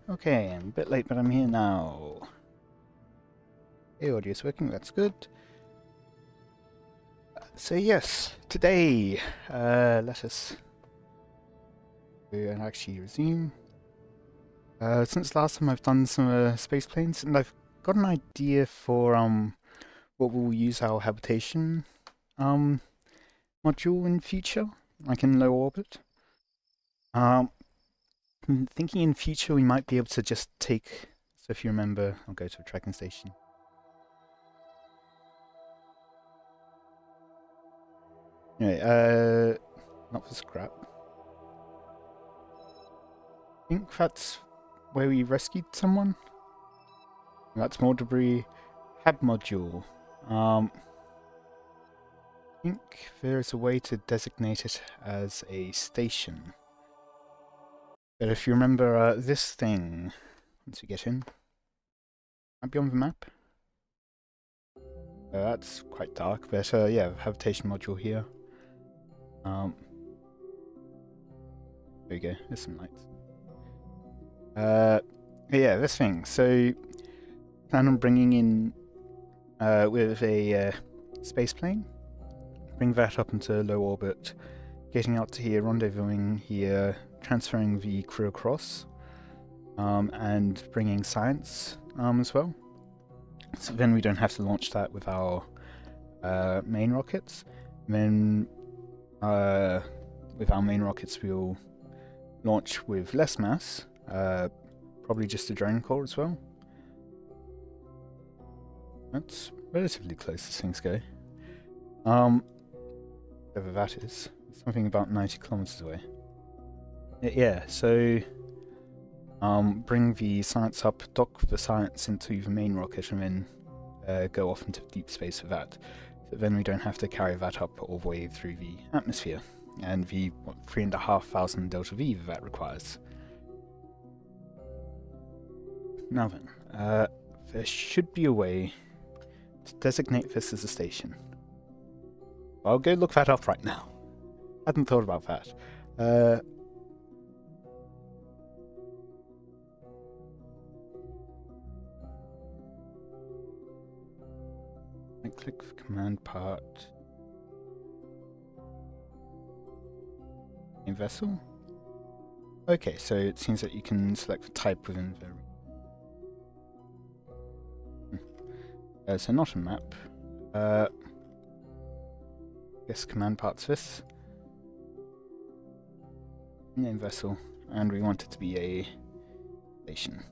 Okay, I'm a bit late, but I'm here now. Hey, audio's working, that's good. So yes, today, let us go and actually resume. Since last time I've done some space planes, and I've got an idea for what we'll use our habitation module in future, like in low orbit. I'm thinking in future we might be able to just take, so if you remember, I'll go to a tracking station. Anyway, not for scrap. I think that's where we rescued someone. That's more debris. Hab module. I think there is a way to designate it as a station. But if you remember this thing, once we get in, might be on the map. That's quite dark, but yeah, habitation module here. There we go, there's some lights. Yeah, this thing. So, plan on bringing in with a space plane, bring that up into low orbit, getting out to here, rendezvousing here, transferring the crew across, and bringing science as well. So then we don't have to launch that with our main rockets. And then with our main rockets we'll launch with less mass, probably just a drone core as well. That's relatively close as things go. Whatever that is. Something about 90 kilometers away. Yeah, so bring the science up, dock the science into the main rocket, and then go off into deep space with that. So then we don't have to carry that up all the way through the atmosphere, and the 3,500 delta V that requires. Now then, there should be a way to designate this as a station. I'll go look that up right now. Hadn't thought about that. I click the command part. A vessel? Okay, so it seems that you can select the type within the... so not a map. Guess command part's this. Name vessel, and we want it to be a station.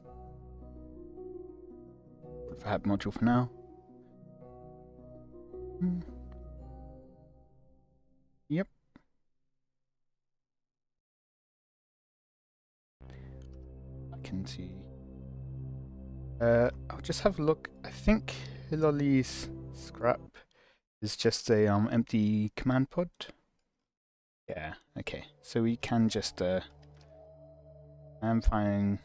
Put the hab module for now. Yep. I can see. I'll just have a look. I think Hilali's scrap is just a empty command pod. Yeah, okay. So we can just I'm fine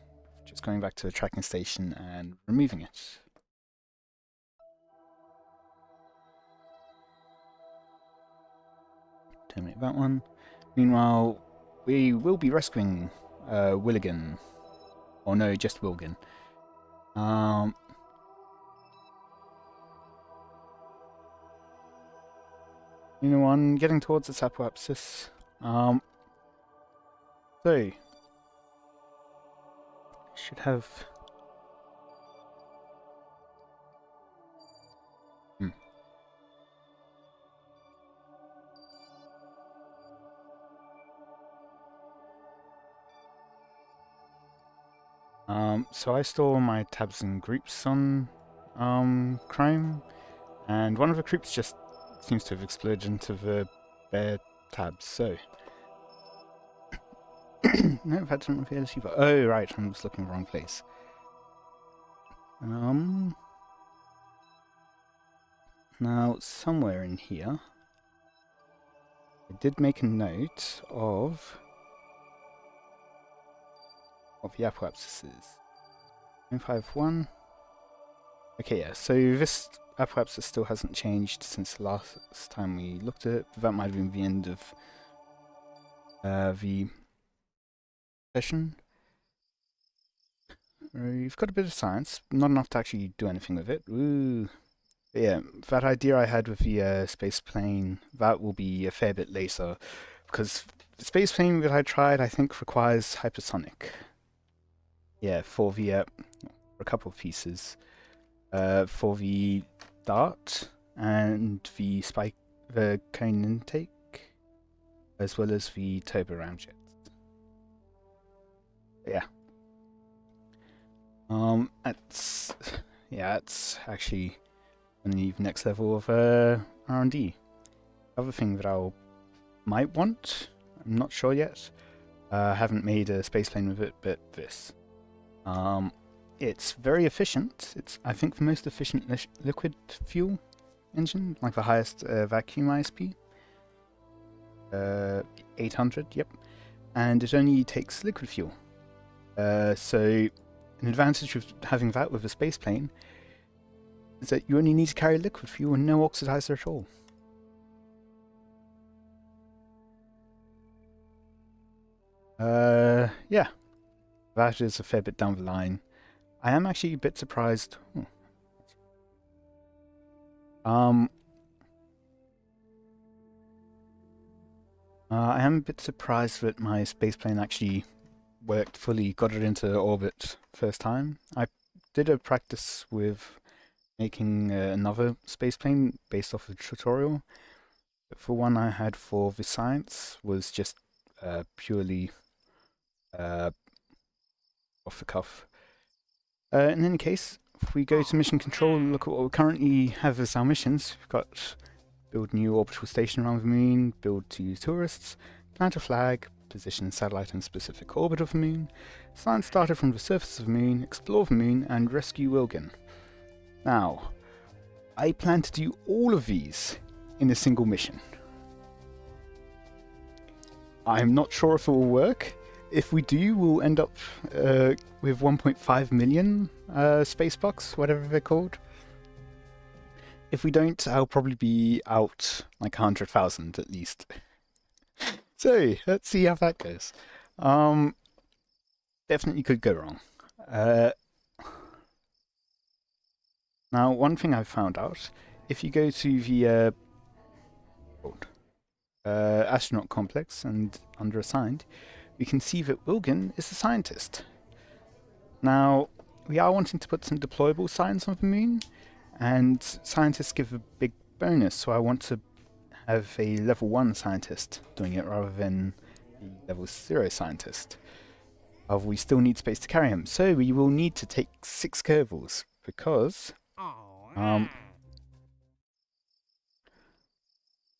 just going back to the tracking station and removing it. Terminate that one. Meanwhile, we will be rescuing Willigan. Or no, just Wilgan. You know, I'm getting towards its apoapsis. So should have. So I store my tabs and groups on Chrome, and one of the groups just seems to have exploded into the bare tabs, so... No, that doesn't reveal as you... Oh, right, I'm just looking in the wrong place. Now, somewhere in here, I did make a note of the apoapsises. 951. Okay, yeah, so this apoapsis still hasn't changed since the last time we looked at it. That might have been the end of the session. We've got a bit of science, not enough to actually do anything with it. Ooh. But yeah, that idea I had with the space plane, that will be a fair bit later, because the space plane that I tried, I think, requires hypersonic. Yeah, for the for a couple of pieces. For the dart and the spike, the cone intake, as well as the turbo ramjets. Yeah. That's actually the next level of R&D. Other thing that I might want, I'm not sure yet. I haven't made a space plane with it, but this. It's very efficient. It's, I think, the most efficient liquid fuel engine, like the highest vacuum ISP. 800, yep. And it only takes liquid fuel. So an advantage of having that with a space plane is that you only need to carry liquid fuel and no oxidizer at all. Yeah. That is a fair bit down the line. I am actually a bit surprised. I am a bit surprised that my spaceplane actually worked fully, got it into orbit first time. I did a practice with making another spaceplane based off of the tutorial. But the one I had for the science was just purely off the cuff. In any case, if we go to mission control, look at what we currently have as our missions. We've got build new orbital station around the moon, build 2 tourists, plant a flag, position satellite in specific orbit of the moon, science started from the surface of the moon, explore the moon, and rescue Wilgen. Now, I plan to do all of these in a single mission. I'm not sure if it will work. If we do, we'll end up with 1.5 million space bucks, whatever they're called. If we don't, I'll probably be out like 100,000 at least. So, let's see how that goes. Definitely could go wrong. Now, one thing I've found out, if you go to the astronaut complex and under assigned, we can see that Wilgen is a scientist. Now, we are wanting to put some deployable science on the moon, and scientists give a big bonus, so I want to have a level 1 scientist doing it rather than a level 0 scientist. However, we still need space to carry him, so we will need to take 6 Kerbals, because I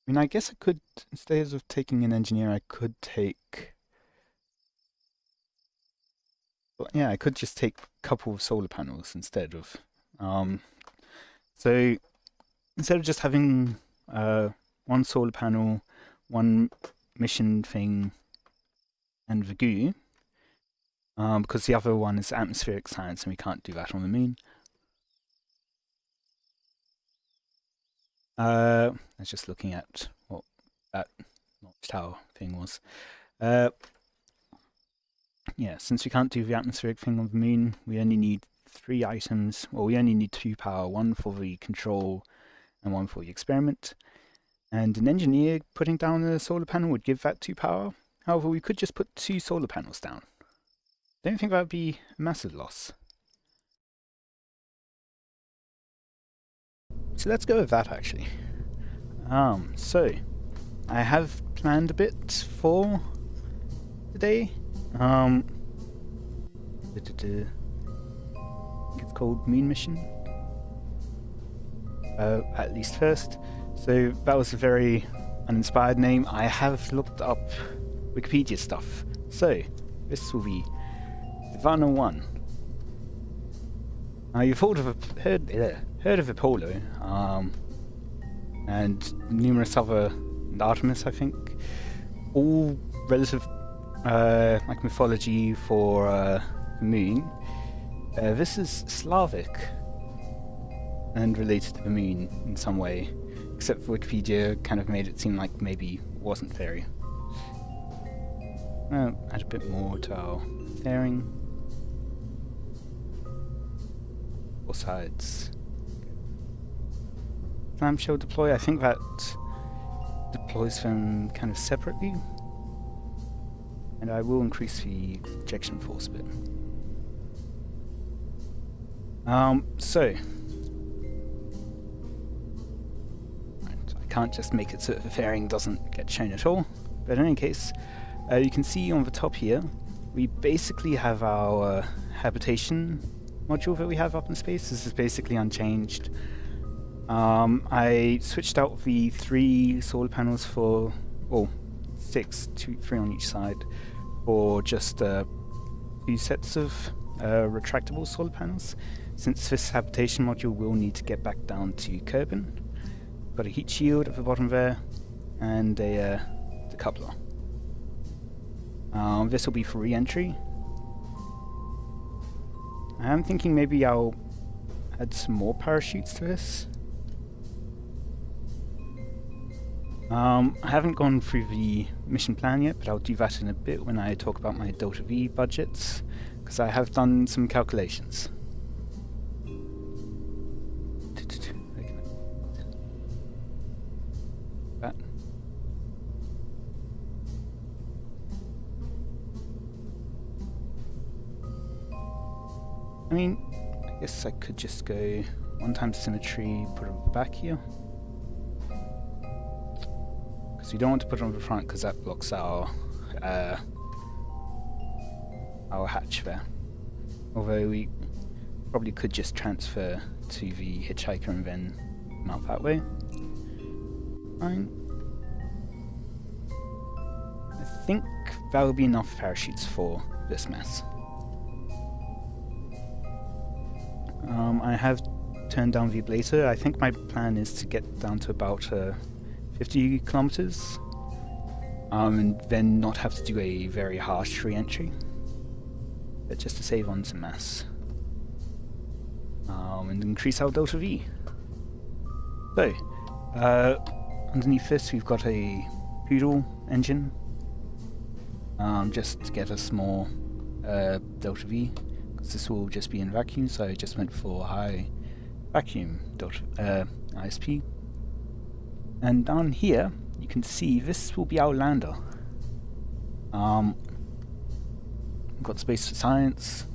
mean, I guess I could, instead of taking an engineer, I could take... Well, yeah, I could just take a couple of solar panels instead of... So, instead of just having 1 solar panel, 1 mission thing, and the goo, because the other one is atmospheric science and we can't do that on the moon. I was just looking at what that launch tower thing was. Yeah, since we can't do the atmospheric thing on the moon, we only need 3 items. Well, we only need 2 power, 1 for the control and 1 for the experiment. And an engineer putting down a solar panel would give that 2 power. However, we could just put 2 solar panels down. Don't think that would be a massive loss. So let's go with that, actually. So I have planned a bit for today. It's called Moon Mission. At least first. So that was a very uninspired name. I have looked up Wikipedia stuff. So this will be Divana 1. Now you've heard of Apollo, and numerous other, Artemis, I think, all relative like mythology for the moon. This is Slavic and related to the moon in some way, except for Wikipedia kind of made it seem like maybe it wasn't fairy. Add a bit more to our fairing. 4 sides. Clamshell deploy, I think that deploys them kind of separately. And I will increase the ejection force a bit. So I can't just make it so that the fairing doesn't get shown at all, but in any case, you can see on the top here, we basically have our habitation module that we have up in space. This is basically unchanged. I switched out the 3 solar panels for, 6, 3 on each side, for just 2 sets of retractable solar panels, since this habitation module will need to get back down to Kerbin. Got a heat shield at the bottom there, and a decoupler. This will be for re-entry. I am thinking maybe I'll add some more parachutes to this. I haven't gone through the mission plan yet, but I'll do that in a bit when I talk about my Delta V budgets, because I have done some calculations. That. I mean, I guess I could just go 1 times symmetry, put it on the back here. Because we don't want to put it on the front because that blocks our hatch there. Although we probably could just transfer to the hitchhiker and then mount that way. Fine. I think that will be enough parachutes for this mess. I have turned down the ablator. I think my plan is to get down to about 50 kilometers, and then not have to do a very harsh re-entry, but just to save on some mass, and increase our Delta V. So, underneath this we've got a Poodle engine, just to get us more Delta V, because this will just be in vacuum, so I just went for high vacuum ISP. And down here, you can see this will be our lander. We've got space for science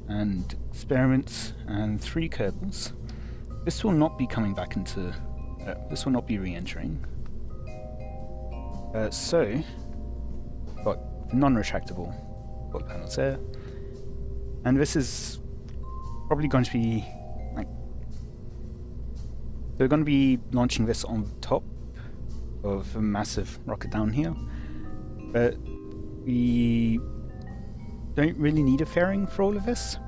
and experiments and 3 Kerbals. This will not be coming back into. This will not be re-entering. So, got non-retractable solar panels there, and this is probably going to be like. We're going to be launching this on top of a massive rocket down here, but we don't really need a fairing for all of this.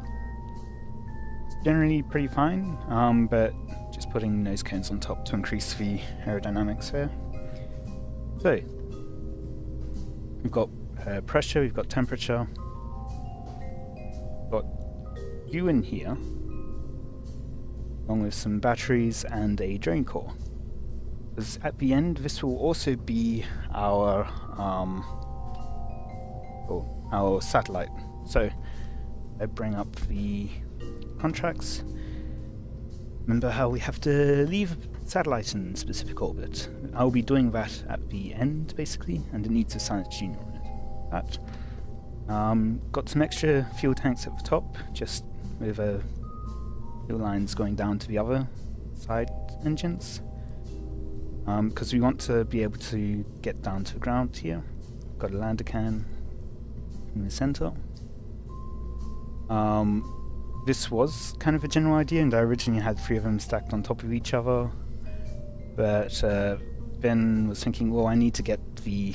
It's generally pretty fine, but just putting nose cones on top to increase the aerodynamics there. So, we've got pressure, we've got temperature, we've got you in here, along with some batteries and a drain core. Because at the end, this will also be our satellite. So I bring up the contracts. Remember how we have to leave satellite in specific orbit. I'll be doing that at the end, basically, and it needs a Science Junior on it. That. Got some extra fuel tanks at the top, just with fuel lines going down to the other side engines. Because we want to be able to get down to the ground here. Got a lander can in the center. This was kind of a general idea, and I originally had 3 of them stacked on top of each other, but Ben was thinking, well, I need to get the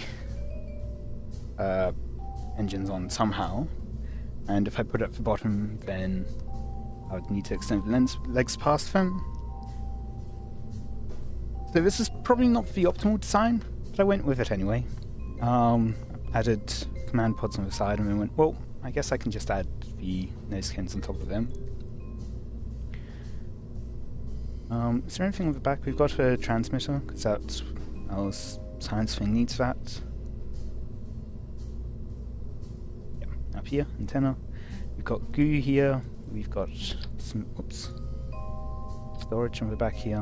engines on somehow, and if I put it at the bottom, then I would need to extend the legs past them. So this is probably not the optimal design, but I went with it anyway. Added command pods on the side, and then went, well, I guess I can just add the nose cones on top of them. Is there anything on the back? We've got a transmitter, because that's our science thing needs that. Yep, up here, antenna. We've got goo here. We've got some, storage on the back here.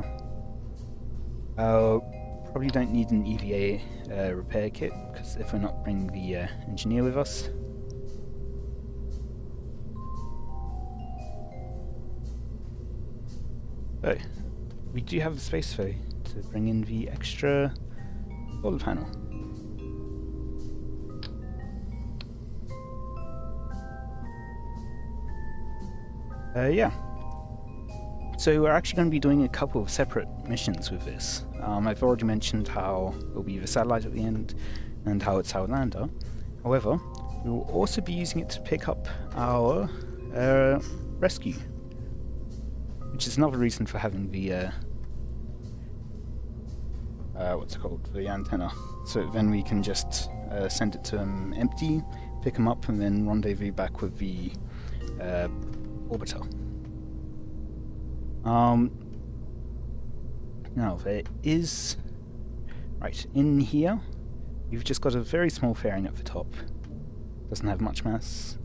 Probably don't need an EVA repair kit, because if we're not bringing the engineer with us. So, we do have the space though to bring in the extra solar panel. Yeah. So we're actually going to be doing a couple of separate missions with this. I've already mentioned how it'll be the satellite at the end and how it's our lander. However, we will also be using it to pick up our rescue, which is another reason for having the what's it called, the antenna. So then we can just send it to them empty, pick them up, and then rendezvous back with the orbiter. Now there is, right in here, you've just got a very small fairing at the top. Doesn't have much mass,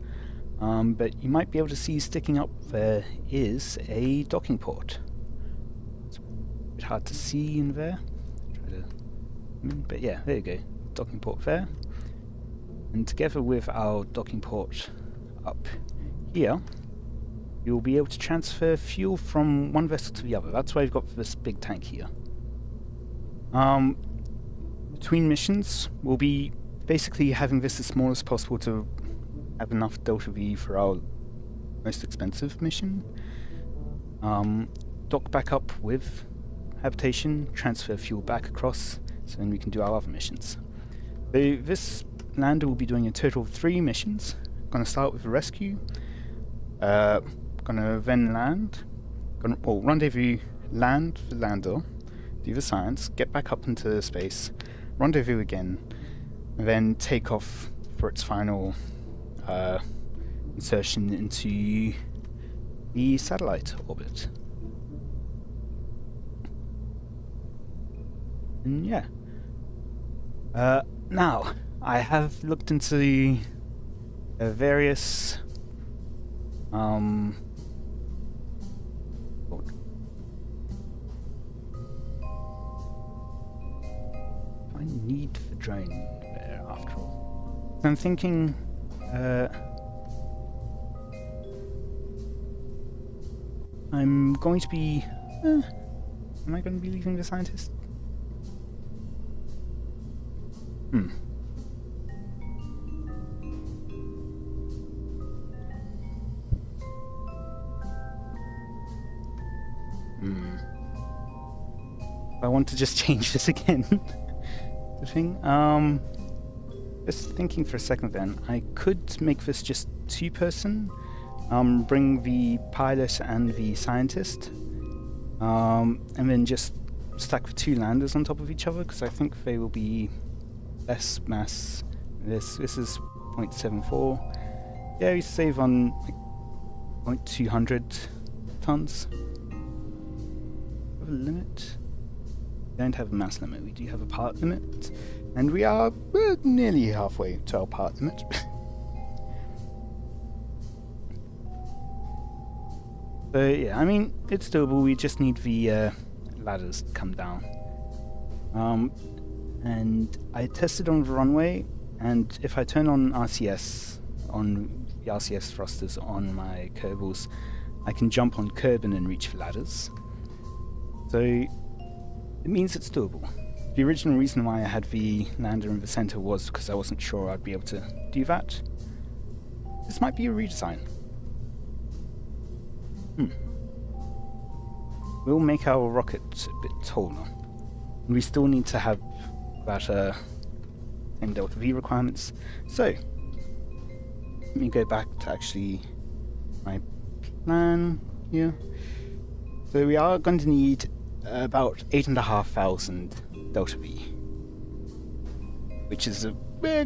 but you might be able to see sticking up there is a docking port. It's a bit hard to see in there. But yeah, there you go, docking port there. And together with our docking port up here, you'll be able to transfer fuel from one vessel to the other. That's why you've got this big tank here. Between missions, we'll be basically having this as small as possible to have enough Delta V for our most expensive mission. Dock back up with habitation, transfer fuel back across, so then we can do our other missions. So this lander will be doing a total of 3 missions. Going to start with a rescue. Gonna then land, rendezvous, land the lander, do the science, get back up into space, rendezvous again, and then take off for its final insertion into the satellite orbit. And yeah. Now, I have looked into the various I need for drone there after all. So I'm thinking I'm going to be am I going to be leaving the scientist? I want to just change this again. The thing. Just thinking for a second then, I could make this just 2-person. Bring the pilot and the scientist. And then just stack the 2 landers on top of each other, because I think they will be less mass. This is 0.74. Yeah, we save on like 0.200 tons. Have a limit? We don't have a mass limit, we do have a part limit, and we are nearly halfway to our part limit. So yeah, I mean, it's doable, we just need the ladders to come down. And I tested on the runway, and if I turn on RCS, on the RCS thrusters on my Kerbals, I can jump on curb and then reach the ladders. So it means it's doable. The original reason why I had the lander in the center was because I wasn't sure I'd be able to do that. This might be a redesign. We'll make our rocket a bit taller. We still need to have that same Delta V requirements. So let me go back to actually my plan here. So we are going to need about 8,500 Delta V, which is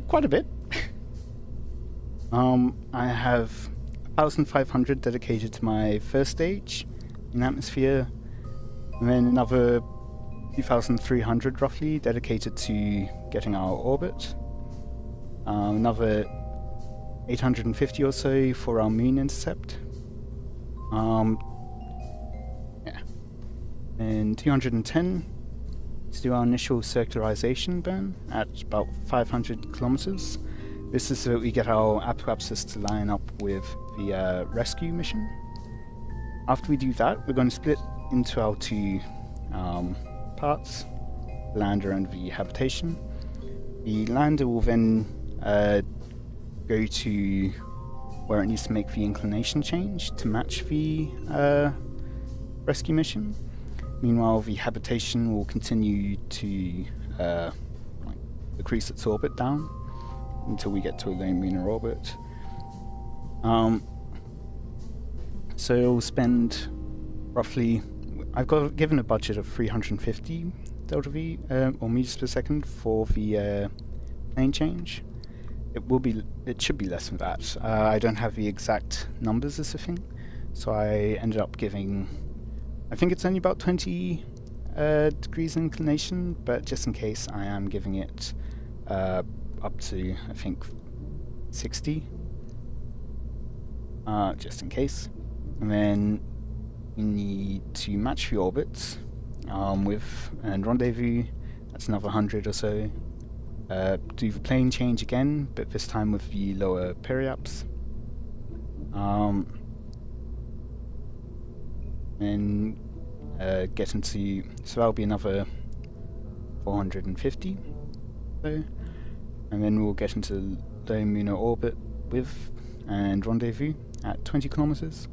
quite a bit. I have 1,500 dedicated to my first stage in atmosphere, and then another 2,300 roughly dedicated to getting our orbit. Another 850 or so for our moon intercept. Yeah. and 210 to do our initial circularization burn at about 500 kilometers. This is so that we get our apoapsis to line up with the rescue mission. After we do that, we're going to split into our two parts, the lander and the habitation. The lander will then go to where it needs to make the inclination change to match the rescue mission. Meanwhile, the habitation will continue to decrease its orbit down until we get to a low Muner orbit. So we'll spend roughly, I've got given a budget of 350 delta V or meters per second for the plane change. It should be less than that. I don't have the exact numbers as a thing, so I ended up giving, I think it's only about 20 degrees inclination, but just in case I am giving it up to, I think, 60, just in case. And then we need to match the orbits with and rendezvous, that's another 100 or so. Do the plane change again, but this time with the lower periaps. And get into, so that'll be another 450 so, and then we'll get into low Muner orbit with and rendezvous at 20 kilometers,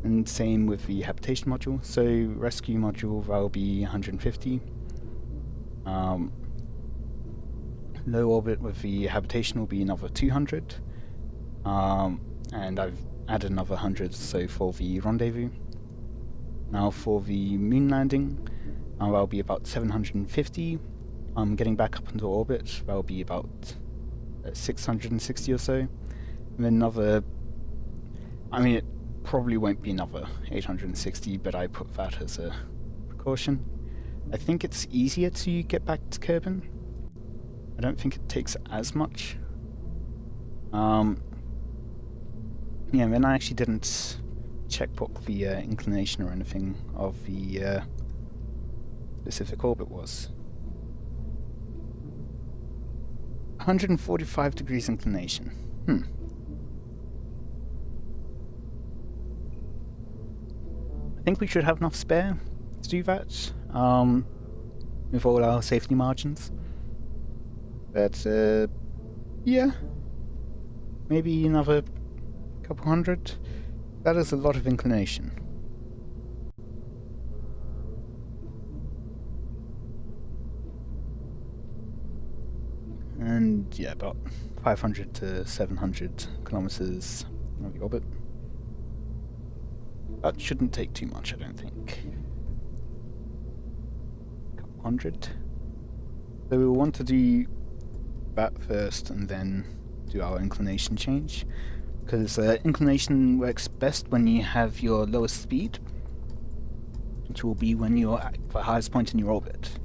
and same with the habitation module. So rescue module, that'll be 150. Low orbit with the habitation will be another 200, and I've added another 100 so for the rendezvous. Now for the moon landing, that'll be about 750. Getting back up into orbit, that'll be about 660 or so. And then another, I mean, it probably won't be another 860, but I put that as a precaution. I think it's easier to get back to Kerbin. I don't think it takes as much. Yeah, and then I actually didn't check what the inclination or anything of the specific orbit was. 145 degrees inclination. I think we should have enough spare to do that, with all our safety margins. But, yeah, maybe another couple hundred. That is a lot of inclination. And yeah, about 500 to 700 kilometers of the orbit. That shouldn't take too much, I don't think. A couple hundred. So we'll want to do that first and then do our inclination change, because inclination works best when you have your lowest speed, which will be when you're at the highest point in your orbit.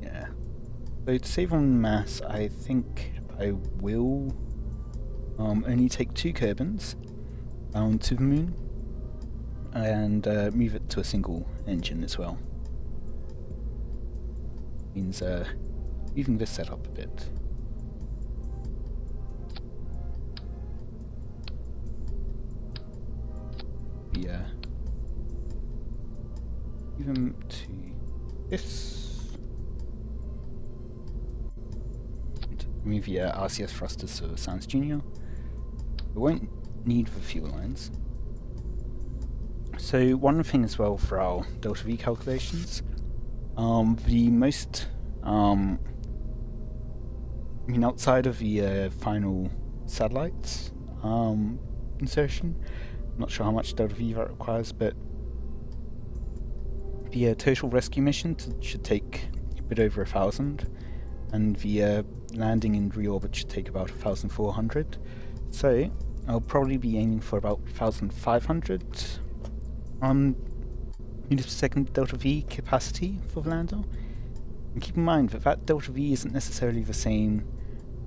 Yeah. So to save on mass, I think I will only take 2 Kerbins down to the moon and move it to a single engine as well. Means moving this setup a bit. Yeah. Move them to this. Move the RCS thrusters to Sans Junior. We won't need the fuel lines. So one thing as well for our delta V calculations, the most, I mean outside of the final satellites insertion, I'm not sure how much delta V that requires, but the total rescue mission should take a bit over 1,000, and the landing and reorbit should take about 1,400. So I'll probably be aiming for about 1,500 meters per second delta V capacity for the lander, And keep in mind that that delta V isn't necessarily the same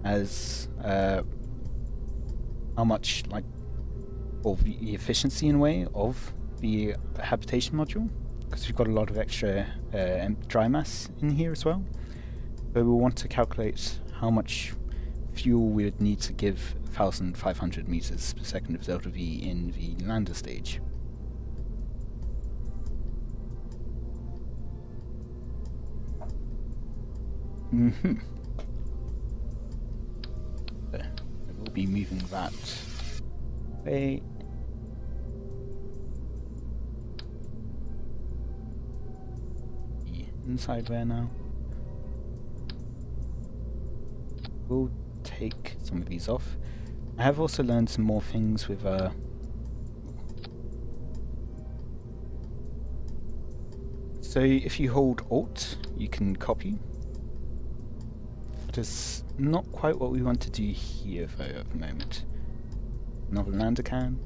as how much, like, or the efficiency in a way of the habitation module, because we've got a lot of extra dry mass in here as well. So we'll want to calculate how much fuel we would need to give 1,500 meters per second of delta V in the lander stage. So we'll be moving that way. Inside there now. We'll take some of these off. I have also learned some more things with so if you hold Alt, you can copy. That is not quite what we want to do here though at the moment. Another lander can.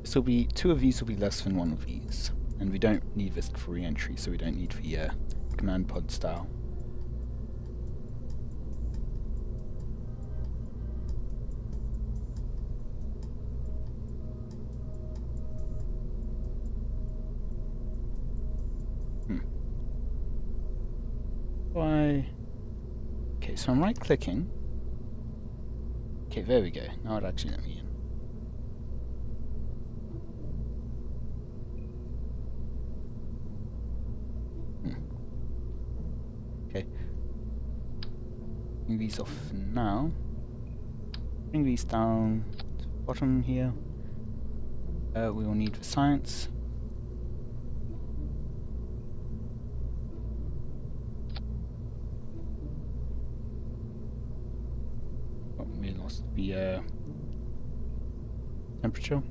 This will be, 2 of these will be less than 1 of these, and we don't need this for re-entry, so we don't need the command pod style. Why? Okay, so I'm right-clicking. Okay, there we go. Now it actually let me in. Okay. Bring these off now. Bring these down to the bottom here. We will need the science. Oh, we lost the temperature.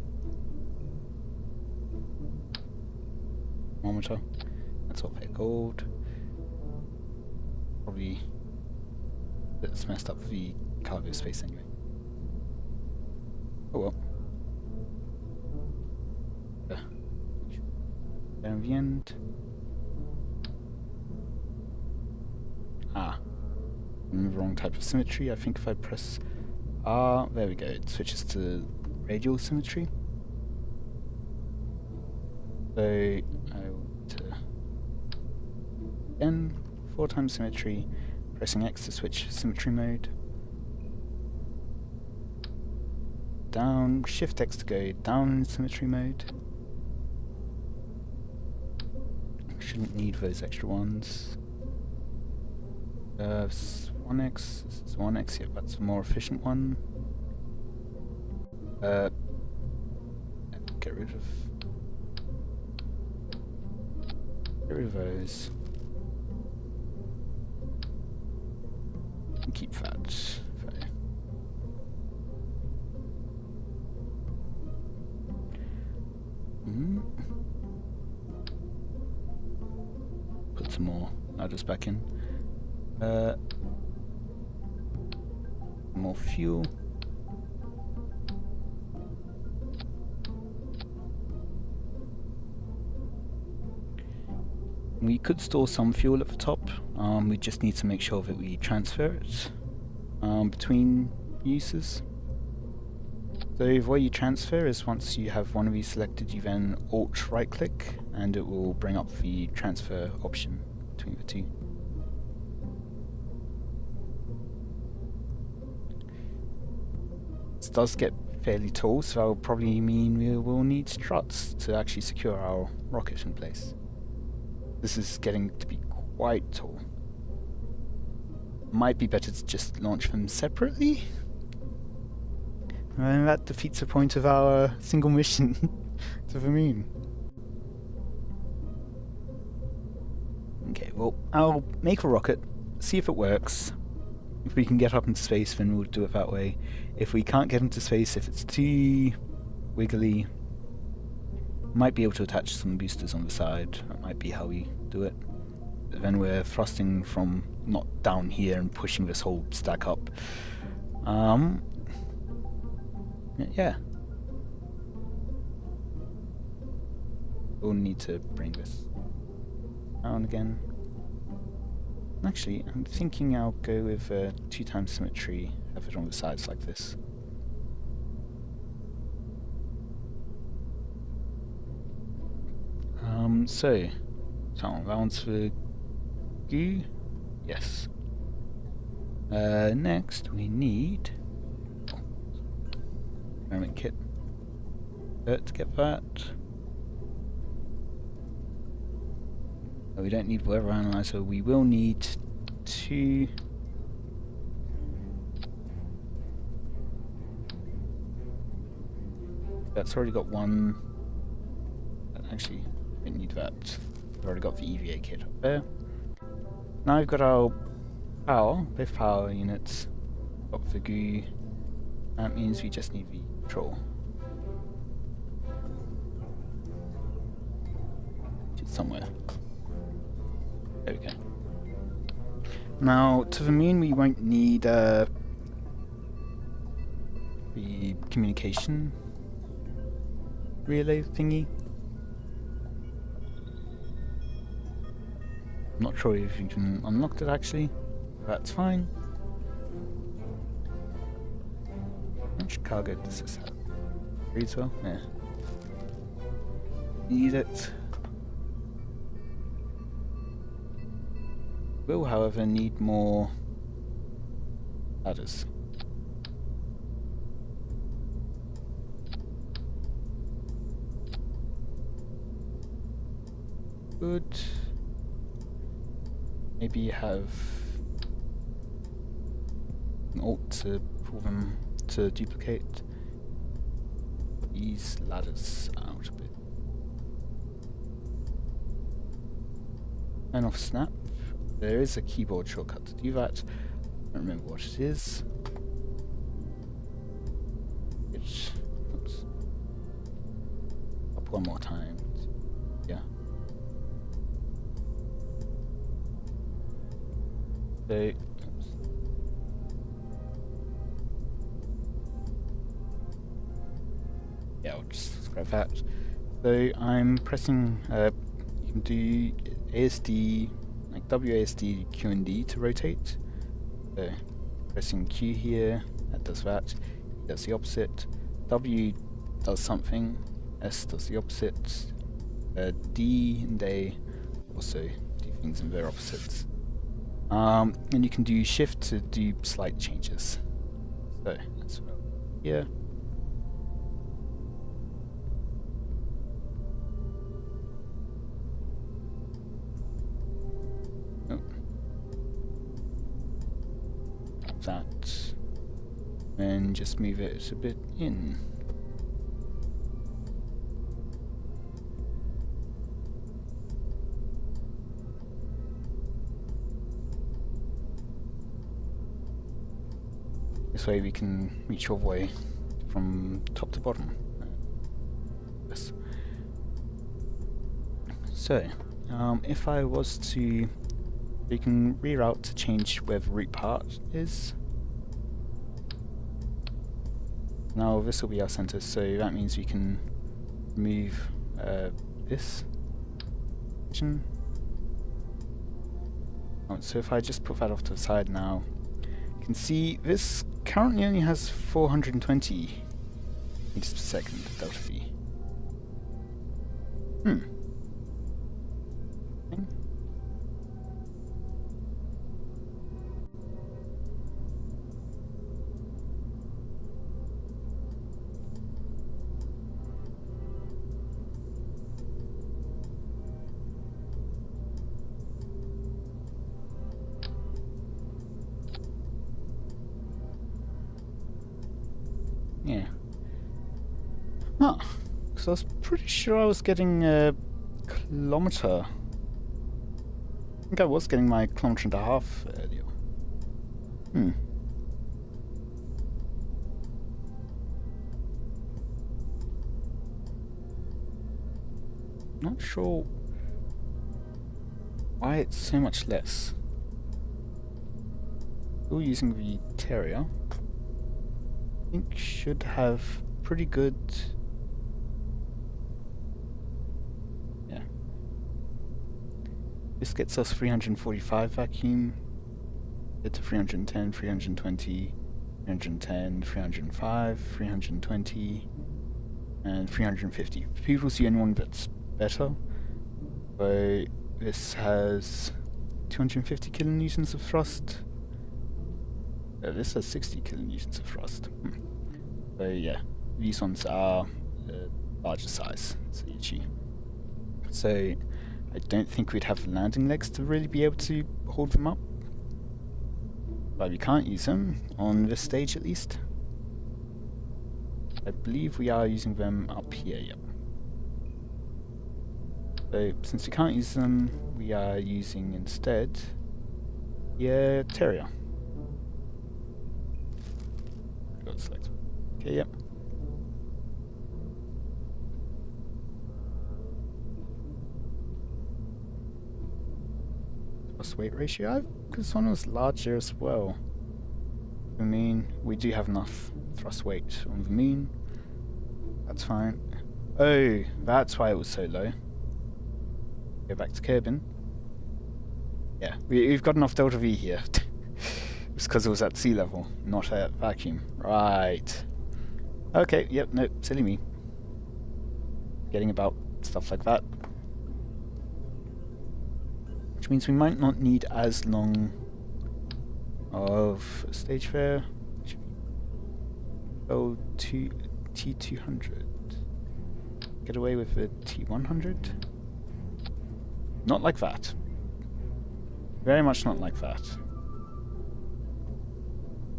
Thermometer. That's all pay gold. Probably that's messed up the cargo space anyway. Oh well. Down the end. I'm the wrong type of symmetry. I think if I press R, there we go, it switches to radial symmetry. So I want to again 4 times symmetry, pressing X to switch symmetry mode. Down, Shift X to go down in symmetry mode. Shouldn't need those extra ones. 1X, this is 1X, yeah, that's the more efficient one. Get rid of those. And keep that. Put some more ladders back in. More fuel. We could store some fuel at the top. We just need to make sure that we transfer it between uses. So the way you transfer is once you have one of these selected, you then Alt right click and it will bring up the transfer option between the two. This does get fairly tall, so that will probably mean we will need struts to actually secure our rocket in place. This is getting to be quite tall. Might be better to just launch them separately. And that defeats the point of our single mission to the moon. Okay, well, I'll make a rocket, see if it works. If we can get up into space, then we'll do it that way. If we can't get into space, if it's too wiggly, might be able to attach some boosters on the side. That might be how we do it. But then we're thrusting from not down here and pushing this whole stack up. Yeah. we'll need to bring this down again. Actually, I'm thinking I'll go with 2 times symmetry, have it on the sides like this. So that one's for goo. Yes. Next we need experiment kit. To get that. We don't need weather analyzer. We will need 2. That's already got 1. Actually, we didn't need that. We've already got the EVA kit up there. Now we've got our both power units. Got the goo. That means we just need the control. It's somewhere. There we go. Now, to the moon we won't need the communication relay thingy. I'm not sure if you can unlock it actually. That's fine. How much cargo does this have? 3 as well? Yeah. Need it. Will, however, need more ladders. Good. Maybe have an alt to pull them to duplicate these ladders out a bit. And off snap. There is a keyboard shortcut to do that. I don't remember what it is. Oops. Up one more time. Yeah. So, oops. Yeah, I'll just scrap that. So I'm pressing. You can do ASD. Like WASD, Q and D to rotate. So pressing Q here, that does that. E does the opposite. W does something. S does the opposite. D and A also do things in their opposites. And you can do Shift to do slight changes. So that's here. That, and just move it a bit in. This way we can reach all the way from top to bottom. Yes. So, if I was to, we can reroute to change where the root part is. Now this will be our center, so that means we can move this. So if I just put that off to the side now, you can see this currently only has 420 meters per second delta V. Yeah. Huh. Because I was pretty sure I was getting a kilometer. I think I was getting my kilometer and a half earlier. Not sure why it's so much less. Still using the Terrier. I think should have pretty good This gets us 345 vacuum. Get to 310, 320, 310, 305, 320, and 350. People's the only one that's better. So this has 250 kilonewtons of thrust. This has 60 kilonewtons of thrust. So yeah, these ones are larger size. So I don't think we'd have landing legs to really be able to hold them up. But we can't use them on this stage at least. I believe we are using them up here, yep. So since we can't use them, we are using instead the Terrier. Got select. Okay, yep. Thrust weight ratio. This one was larger as well. The mean, we do have enough thrust weight on the mean. That's fine. Oh, that's why it was so low. Go back to cabin. Yeah, we've got enough delta V here. It's because it was at sea level, not at vacuum. Right. Okay, yep, no, silly me. Getting about stuff like that. Which means we might not need as long of stage fare. Oh, T200. Get away with the T100? Not like that. Very much not like that.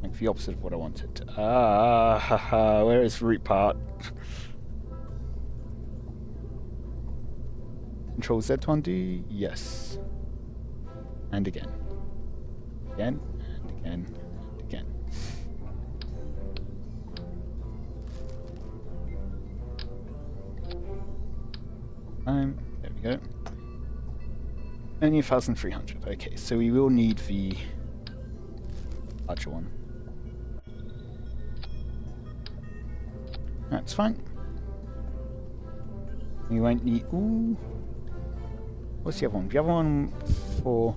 Like the opposite of what I wanted. Ah, haha, where is root part? Control Z to undo? Yes. And again. Again, and again, and again. There we go. Only 1,300. Okay, so we will need the larger one. That's fine. We won't need... Ooh. What's the other one? The other one for...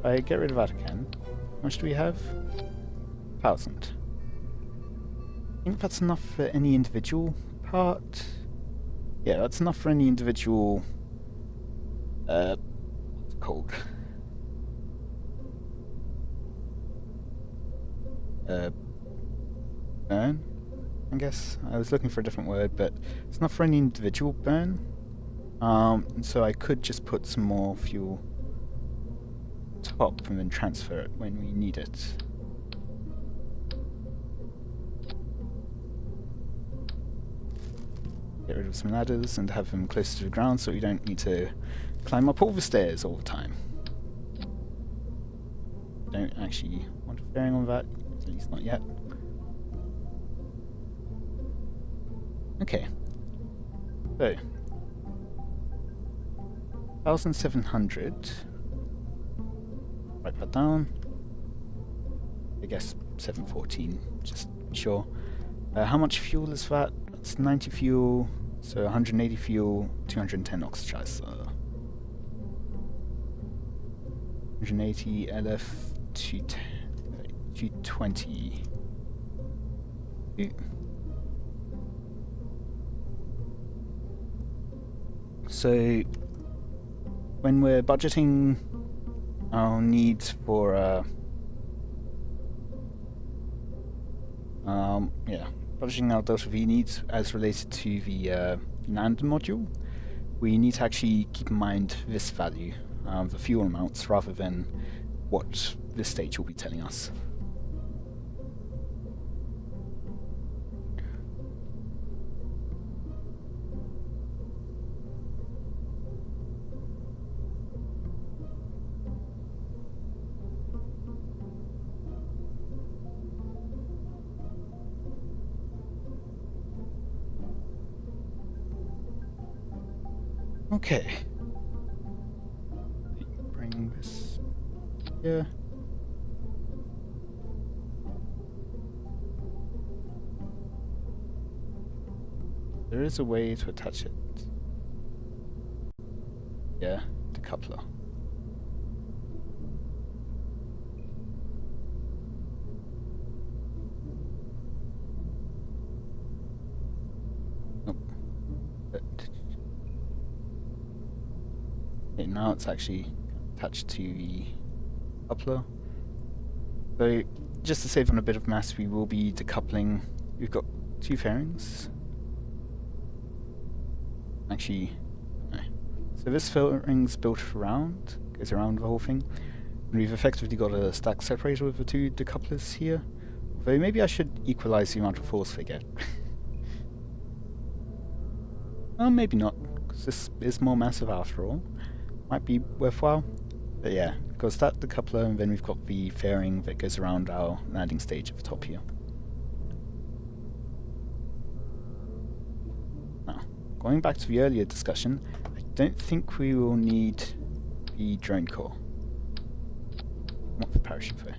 I get rid of that again. How much do we have? 1,000. I think that's enough for any individual part. Yeah, that's enough for any individual... what's it called? Burn? I guess. I was looking for a different word, but it's not for any individual burn. So I could just put some more fuel top and then transfer it when we need it. Get rid of some ladders and have them closer to the ground so we don't need to climb up all the stairs all the time. Don't actually want a fairing on that, at least not yet. Okay. So 1,700. Write that down. I guess 714, just to be sure. How much fuel is that? That's 90 fuel, so 180 fuel, 210 oxidizer. 180 LF 220. So when we're budgeting our needs for budgeting our delta V needs as related to the land module, we need to actually keep in mind this value, the fuel amounts, rather than what this stage will be telling us. Okay. Bring this here. There is a way to attach it. Yeah, decoupler. Nope. But okay, now it's actually attached to the coupler. So just to save on a bit of mass, we will be decoupling. We've got 2 fairings. Actually, no. So this fairing's built around, goes around the whole thing. And we've effectively got a stack separator with the 2 decouplers here. Although maybe I should equalize the amount of force they get. Well, maybe not, because this is more massive after all. Might be worthwhile. But yeah, because that decoupler, and then we've got the fairing that goes around our landing stage at the top here. Now, going back to the earlier discussion, I don't think we will need the drone core. Not the parachute though.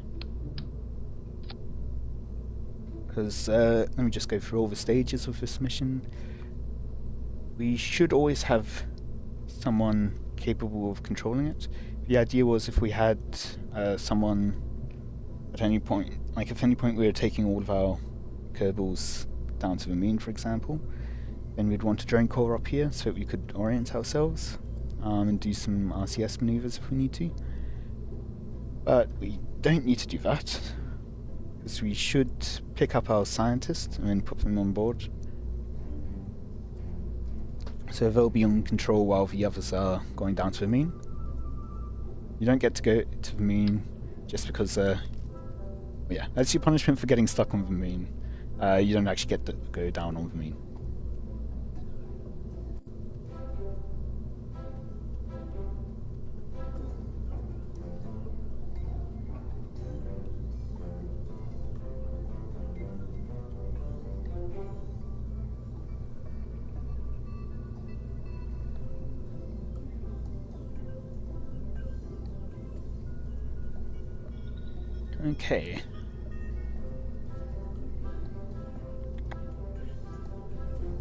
Because, let me just go through all the stages of this mission. We should always have someone capable of controlling it. The idea was if we had someone at any point, like if at any point we were taking all of our Kerbals down to the moon, for example, then we'd want a drone core up here so that we could orient ourselves and do some RCS maneuvers if we need to. But we don't need to do that, because we should pick up our scientists and then put them on board. So they'll be on control while the others are going down to the moon. You don't get to go to the moon just because, yeah, that's your punishment for getting stuck on the moon. You don't actually get to go down on the moon. Okay.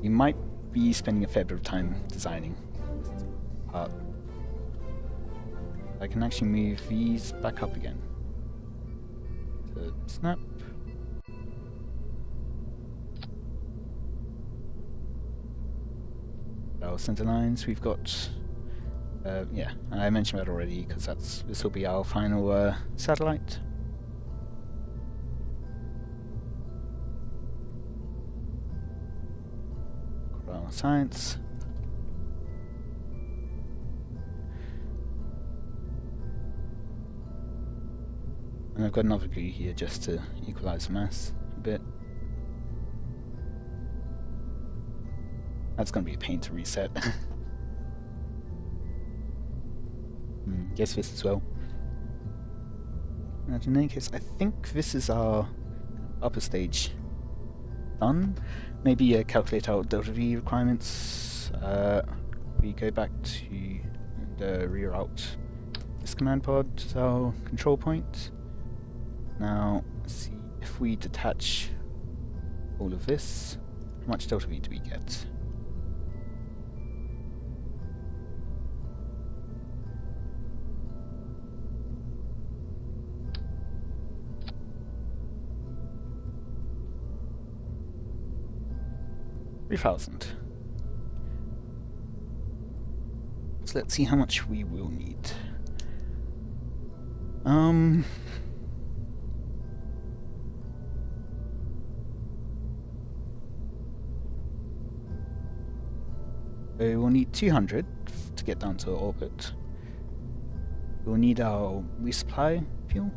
We might be spending a fair bit of time designing this part. I can actually move these back up again. So, snap. Our center lines, we've got yeah, and I mentioned that already because this will be our final satellite. Science. And I've got another glue here just to equalize the mass a bit. That's going to be a pain to reset. Guess this as well. And in any case, I think this is our upper stage done. Maybe calculate our delta V requirements. We go back to and reroute this command pod to our control point. Now, let's see if we detach all of this, how much delta V do we get? $3,000. So let's see how much we will need. So we'll need 200 to get down to orbit. We'll need our resupply fuel.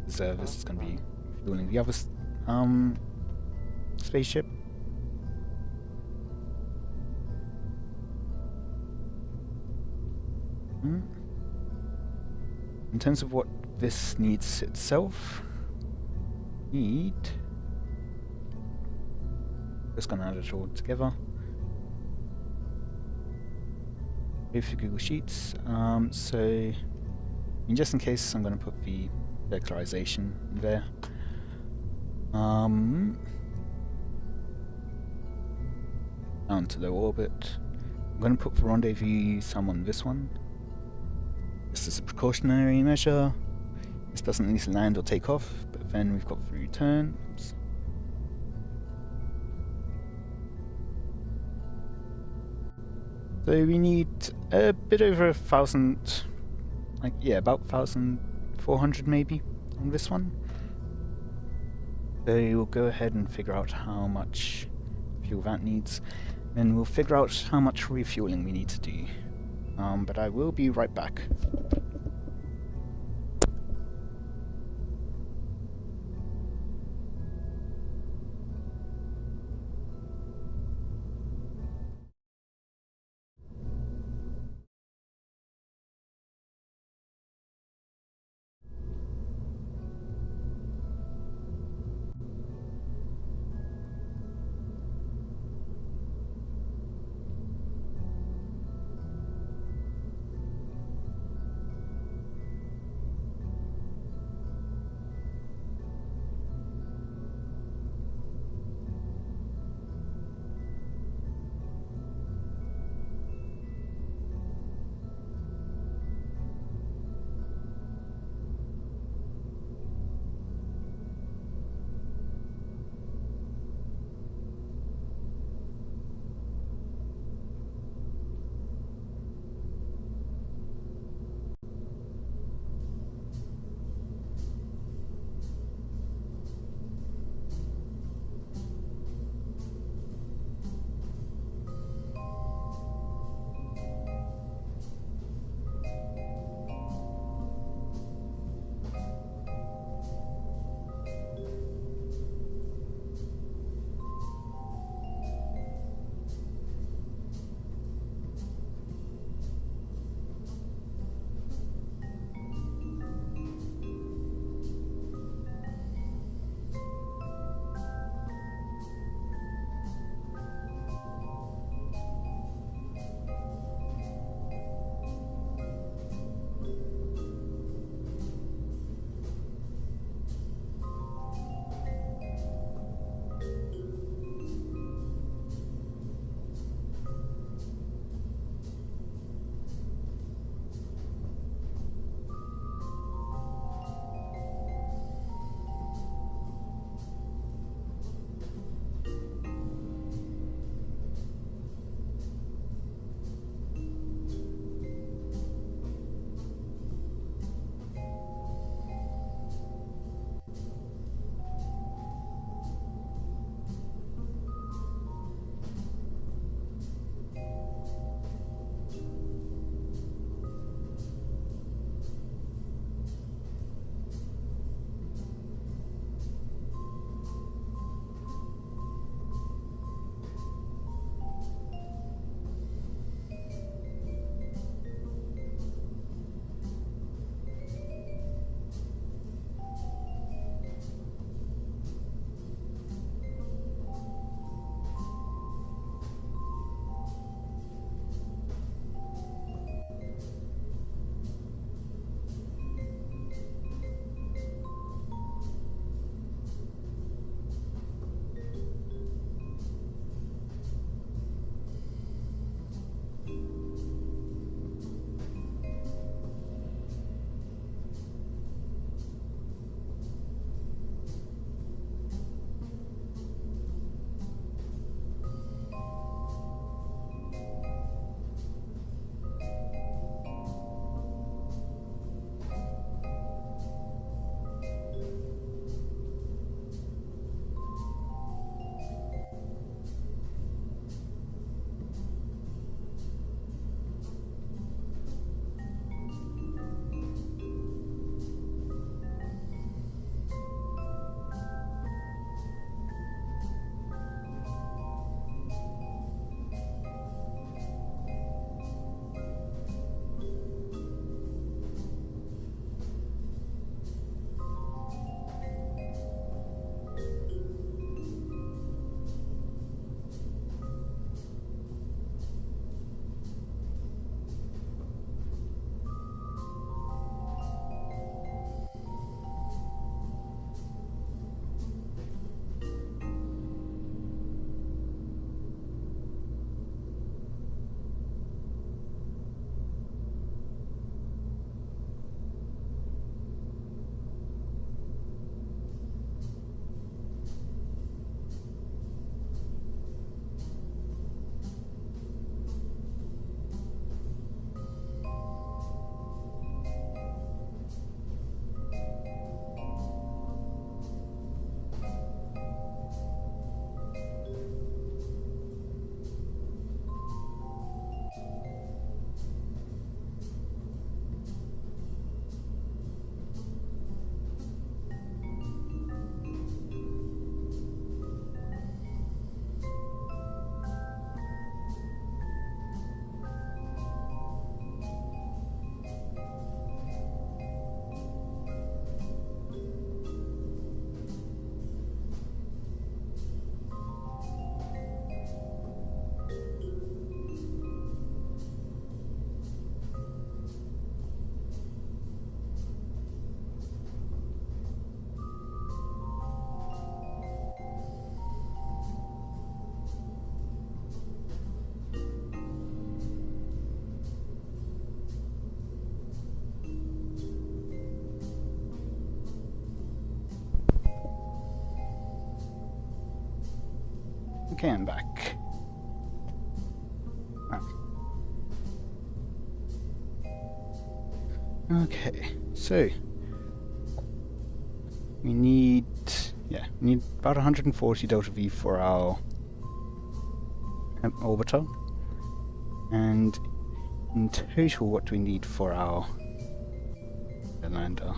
So this is going to be fueling the other spaceship. In terms of what this needs itself, just gonna add it all together. Go for Google Sheets. So, just in case, I'm gonna put the declaration there. Down to low orbit. I'm going to put for rendezvous someone this one. This is a precautionary measure. This doesn't need to land or take off, but then we've got free return. Oops. So we need a bit over 1,000, like, yeah, about 1,400 maybe on this one. So we'll go ahead and figure out how much fuel that needs. Then we'll figure out how much refueling we need to do. But I will be right back. Okay, I'm back. Ah. Okay, so we need about 140 delta V for our orbiter, and in total, what do we need for our lander?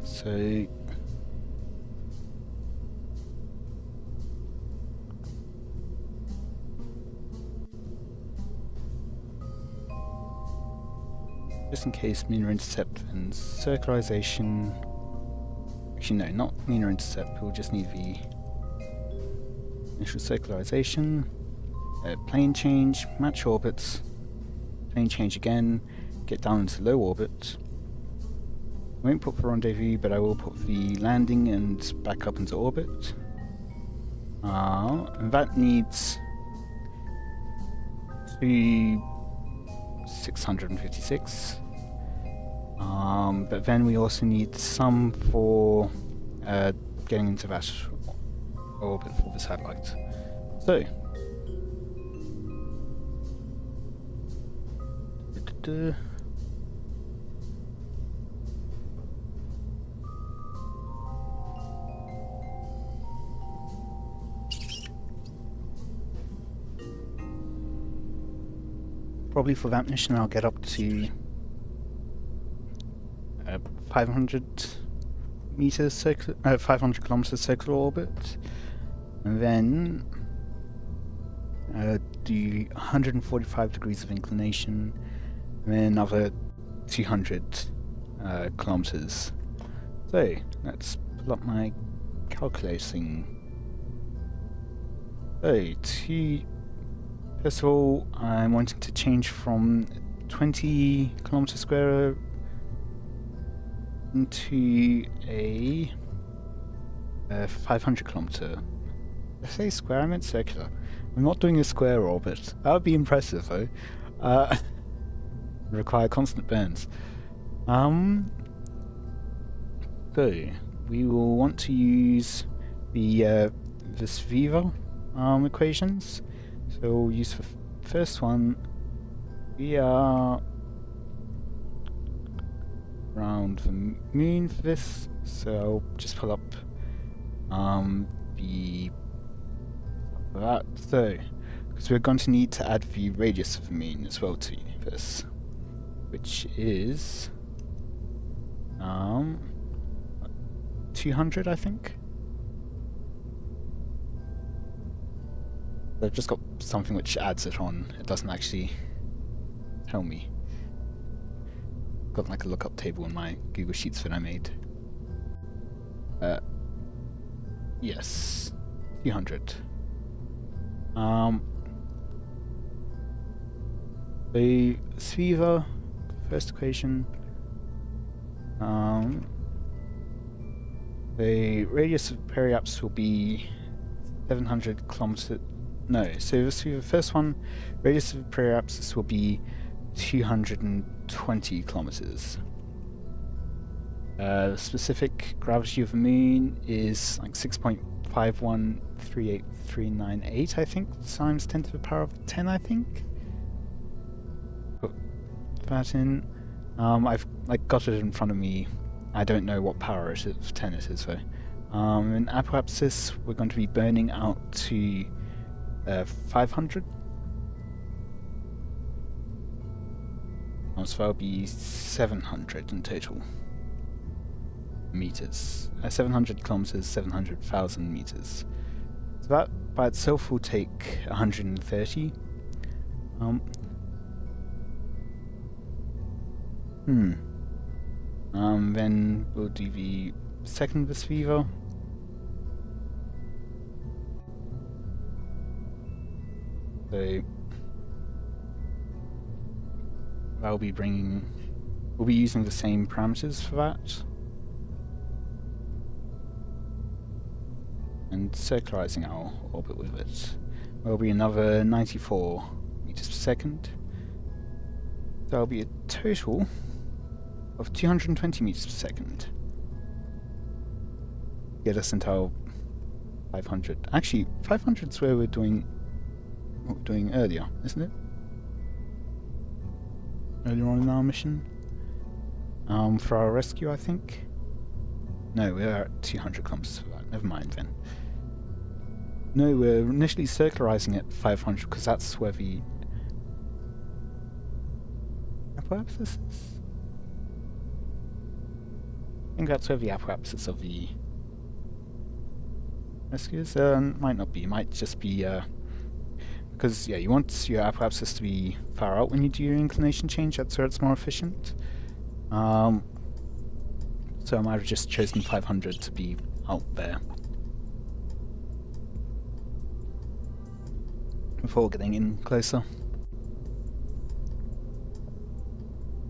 So just in case Muner intercept and circularization. Actually, no, not Muner intercept. We'll just need the initial circularization, plane change, match orbits, plane change again, get down into low orbit. I won't put the rendezvous, but I will put the landing and back up into orbit. And that needs 656. But then we also need some for getting into that orbit for the satellite. So, probably for that mission I'll get up to 500 meters 500 kilometers circular orbit, and then do 145 degrees of inclination, and then another 200 kilometers. So let's pull up my calculating. So first of all, I'm wanting to change from 20 kilometers square into a 500 kilometer. Did I say square? I meant circular. I'm not doing a square orbit. That would be impressive though. Require constant burns. So we will want to use the Viva equations. So we'll use the first one. We are around the moon for this, so I'll just pull up that. So, because we're going to need to add the radius of the moon as well to this, which is 200, I think. I've just got something which adds it on. It doesn't actually tell me. Got like a lookup table in my Google Sheets that I made. Yes, 200. The Sviva first equation. The radius of periapse will be 700 kilometers. No, so the first one, radius of periapsis will be 220 kilometers. The specific gravity of the moon is like 6.5138398, I think, times 10 to the power of 10, I think. Put that in. I've like got it in front of me. I don't know what power it is, 10 it is though. In apoapsis, we're going to be burning out to 500. So that'll be 700 in total meters. 700 kilometers, 700,000 meters. So that by itself will take 130. Then we'll do the second Vesviva. So we'll be using the same parameters for that. And circularizing our orbit with it. Will be another 94 meters per second. That'll be a total of 220 meters per second. Get us into our 500. Actually, 500 is where we're doing what we're doing earlier, isn't it? Earlier on in our mission. For our rescue, I think. No, we're at 200 kilometers for that. Never mind then. No, we're initially circularizing at 500 because that's where the apoapsis is. I think that's where the apoapsis of the rescue is. Might not be. Might just be because yeah, you want your apoapsis to be far out when you do your inclination change. That's where it's more efficient. So I might have just chosen 500 to be out there before getting in closer.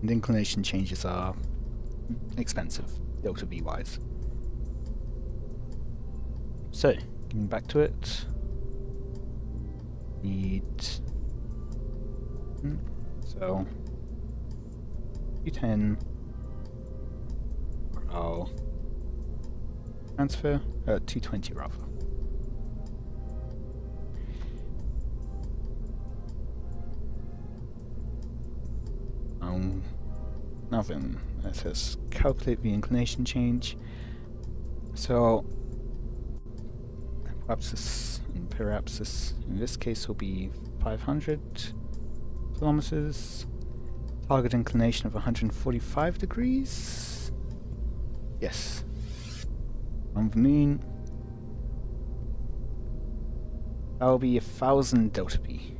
And inclination changes are expensive, delta V wise. So, getting back to it, need so 210 for our transfer, 220 rather. Now then, let us calculate the inclination change. So, apoapsis and periapsis in this case will be 500 kilometers. Target inclination of 145 degrees. Yes. On the moon, that will be 1000 delta V.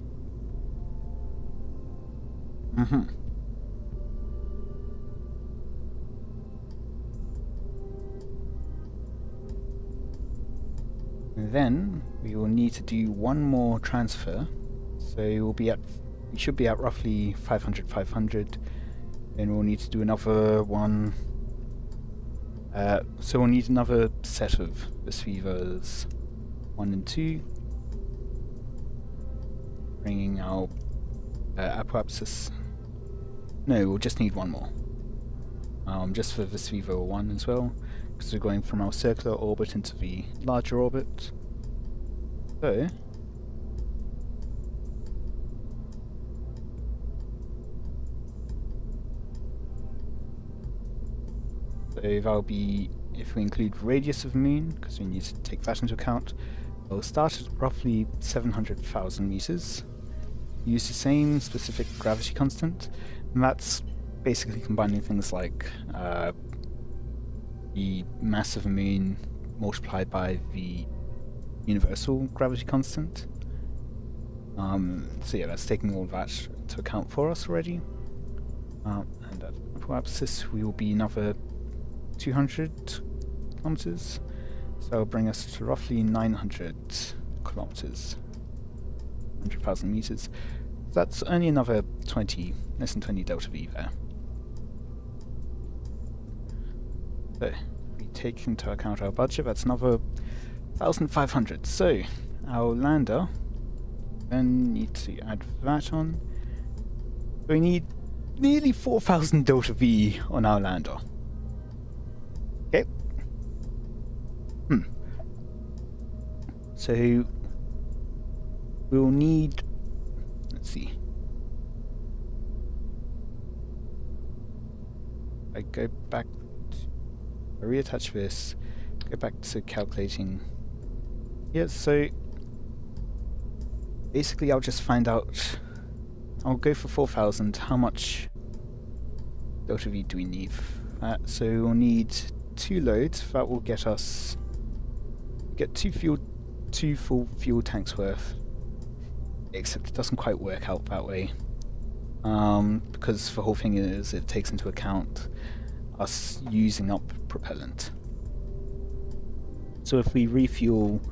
Then we will need to do one more transfer, so we should be at roughly 500. Then we'll need to do another one. So we'll need another set of receivers 1 and 2, bringing our apoapsis. No, we'll just need one more. Just for receiver 1 as well, because we're going from our circular orbit into the larger orbit. So that'll be, if we include radius of the moon, because we need to take that into account, we'll start at roughly 700,000 meters. Use the same specific gravity constant, and that's basically combining things like the mass of the moon multiplied by the universal gravity constant. So yeah, that's taking all of that into account for us already. And at apoapsis we will be another 200 kilometers, so that'll bring us to roughly 900 kilometers, 100,000 meters. That's only another less than 20 delta V there. So if we take into account our budget, that's another 1,500. So our lander then need to add that on. So we need nearly 4,000 delta V on our lander. Okay. So we'll need, let's see, I go back, I reattach this, go back to calculating. Yeah, so basically I'll just find out, I'll go for 4,000, how much delta V do we need? So we'll need 2 loads, that will get us, get 2 full fuel tanks worth, except it doesn't quite work out that way, because the whole thing is it takes into account us using up propellant. So if we refuel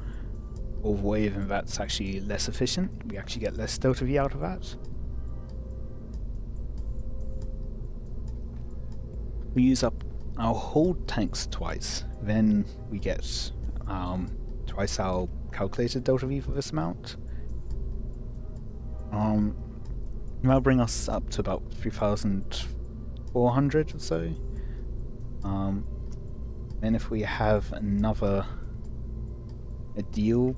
overwave, and that's actually less efficient. We actually get less delta V out of that. We use up our whole tanks twice, then we get twice our calculated delta V for this amount. That'll bring us up to about 3,400 or so. Then if we have another deal,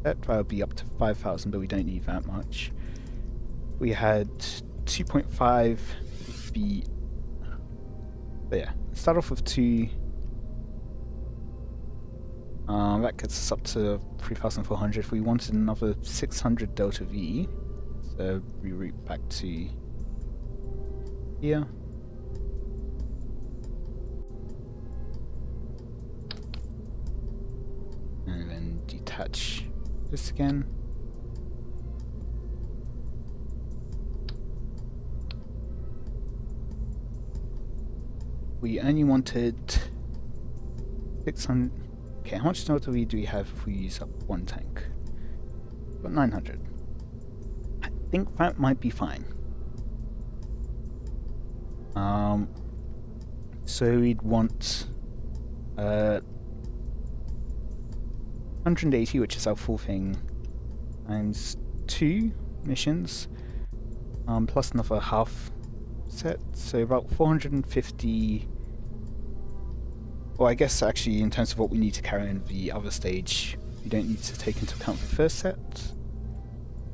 that'll be up to 5,000, but we don't need that much. We had 2.5 be. But yeah, start off with 2. That gets us up to 3,400. If we wanted another 600 delta V, so reroute back to here. And then detach this again. We only wanted 600. Okay, how much delta V do we have if we use up one tank? About 900. I think that might be fine. So we'd want 180, which is our full thing, times 2 missions, plus another half set, so about 450. Well, I guess actually in terms of what we need to carry in the other stage, we don't need to take into account the first set.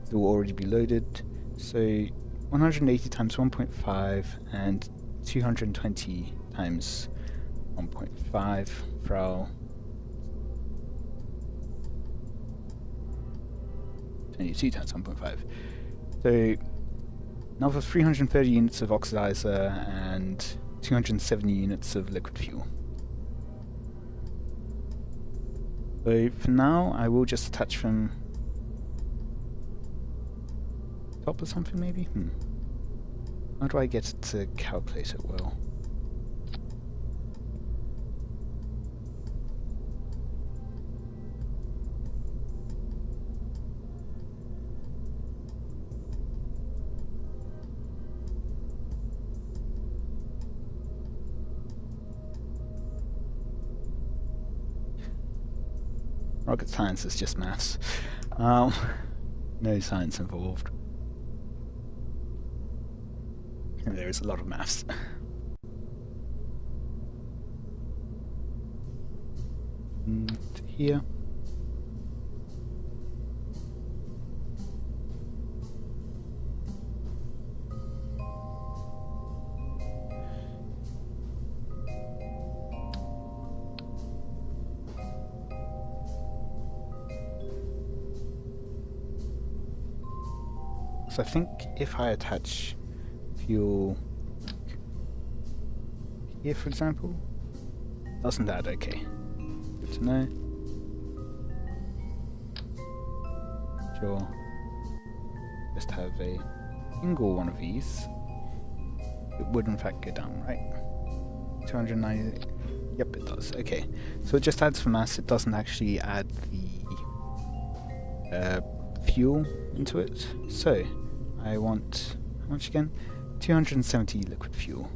It will already be loaded. So 180 times 1.5 and 220 times 1.5 for our 22 times 1.5. So another 330 units of oxidizer and 270 units of liquid fuel. So for now, I will just attach from top or something, maybe? How do I get it to calculate it well? Rocket science is just maths. No science involved. And there is a lot of maths. And here. So I think if I attach fuel here, for example, doesn't add. Okay, good to know. Sure, just have a single one of these. It would in fact go down, right? 290. Yep, it does. Okay, so it just adds for mass. It doesn't actually add the fuel into it. So I want, how much again? 270 liquid fuel.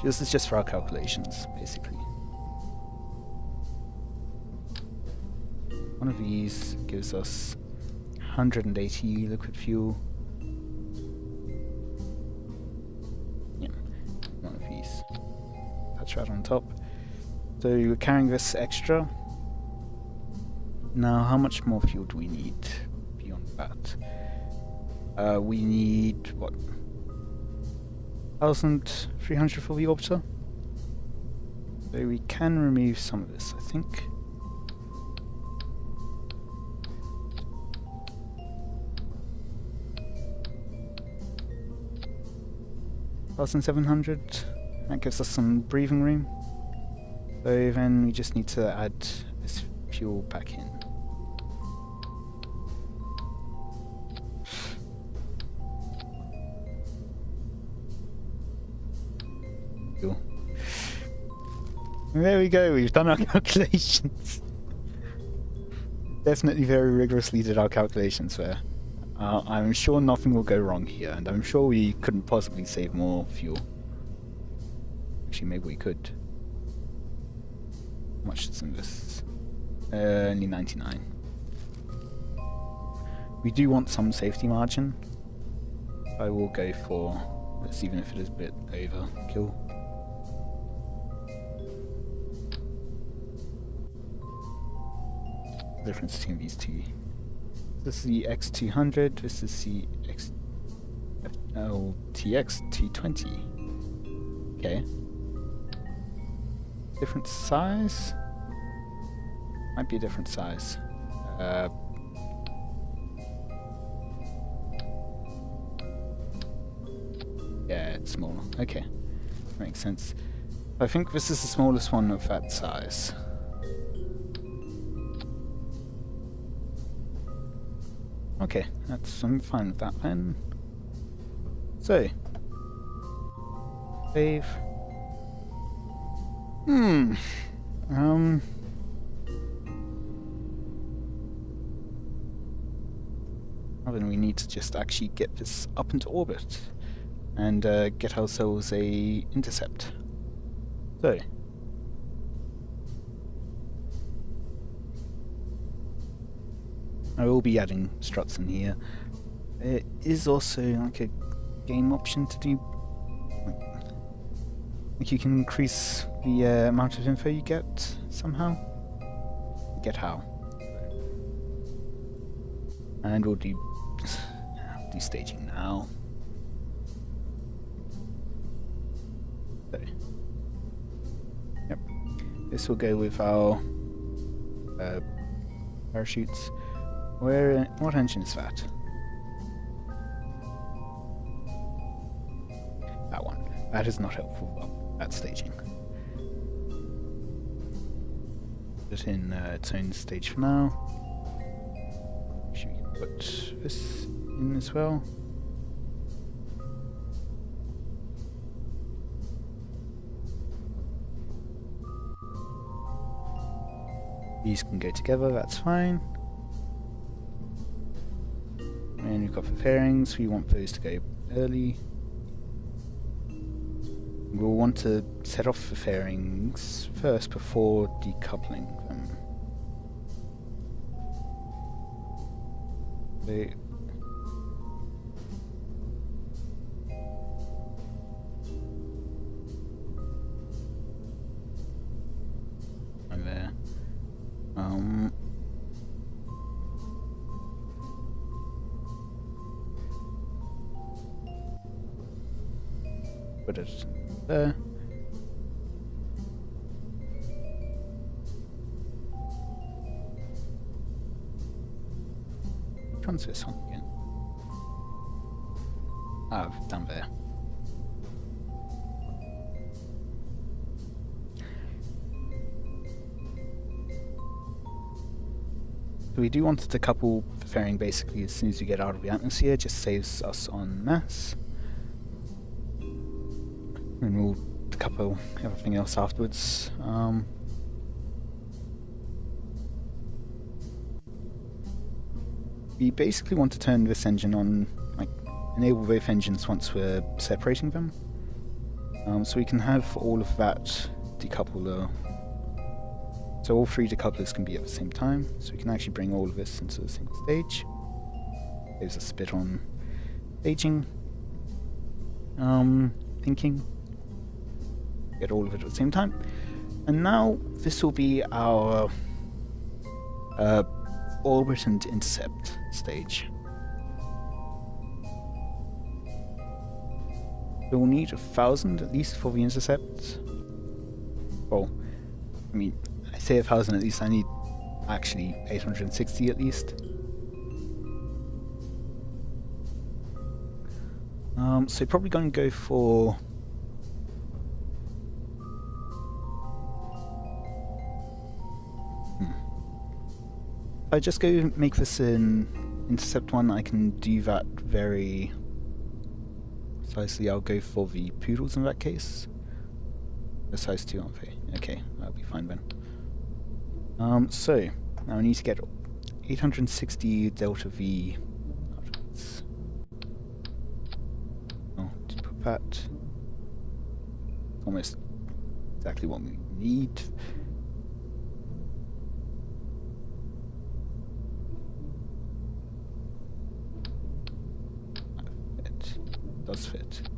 This is just for our calculations, basically. One of these gives us 180 liquid fuel. Yeah, one of these. That's right on top. So we're carrying this extra. Now, how much more fuel do we need beyond that? We need, what, 1,300 for the orbiter? So we can remove some of this, I think. $1,700. That gives us some breathing room. So then we just need to add this fuel back in. There we go, we've done our calculations. Definitely very rigorously did our calculations there. I'm sure nothing will go wrong here, and I'm sure we couldn't possibly save more fuel. Actually, maybe we could. How much is in this? Only 99. We do want some safety margin. I will go for this, even if it is a bit overkill. The difference between these two. This is the X200, this is the TX220. Okay. Different size? Might be a different size. Yeah, it's smaller. Okay. Makes sense. I think this is the smallest one of that size. Okay, I'm fine with that then. So, save. Well, then we need to just actually get this up into orbit and get ourselves a intercept. So. I will be adding struts in here. There is also like a game option to do. Like you can increase the amount of info you get somehow. Get how. And we'll do staging now. So. Yep. This will go with our parachutes. What engine is that? That one. That is not helpful. That staging. Put it in its own stage for now. Should we put this in as well? These can go together, that's fine. And we've got the fairings, we want those to go early. We'll want to set off the fairings first before decoupling them. So, and there. Put it there. Which one's this one again? Ah, down there. So we do want to decouple the fairing basically as soon as we get out of the atmosphere, just saves us on mass. And we'll decouple everything else afterwards. We basically want to turn this engine on, like, enable both engines once we're separating them. So we can have all of that decouple. So all three decouplers can be at the same time. So we can actually bring all of this into a single stage. Saves us a bit on staging. Thinking. Get all of it at the same time. And now this will be our orbit and intercept stage. We'll need 1,000 at least for the intercept. Well, I mean, I say 1,000 at least, I need actually 860 at least. So probably going to go for if I just go make this an intercept one, I can do that very precisely. I'll go for the poodles in that case. The size 2, aren't they? Okay, that'll be fine then. So now we need to get 860 delta V. Oh, to put that. Almost exactly what we need. It does fit.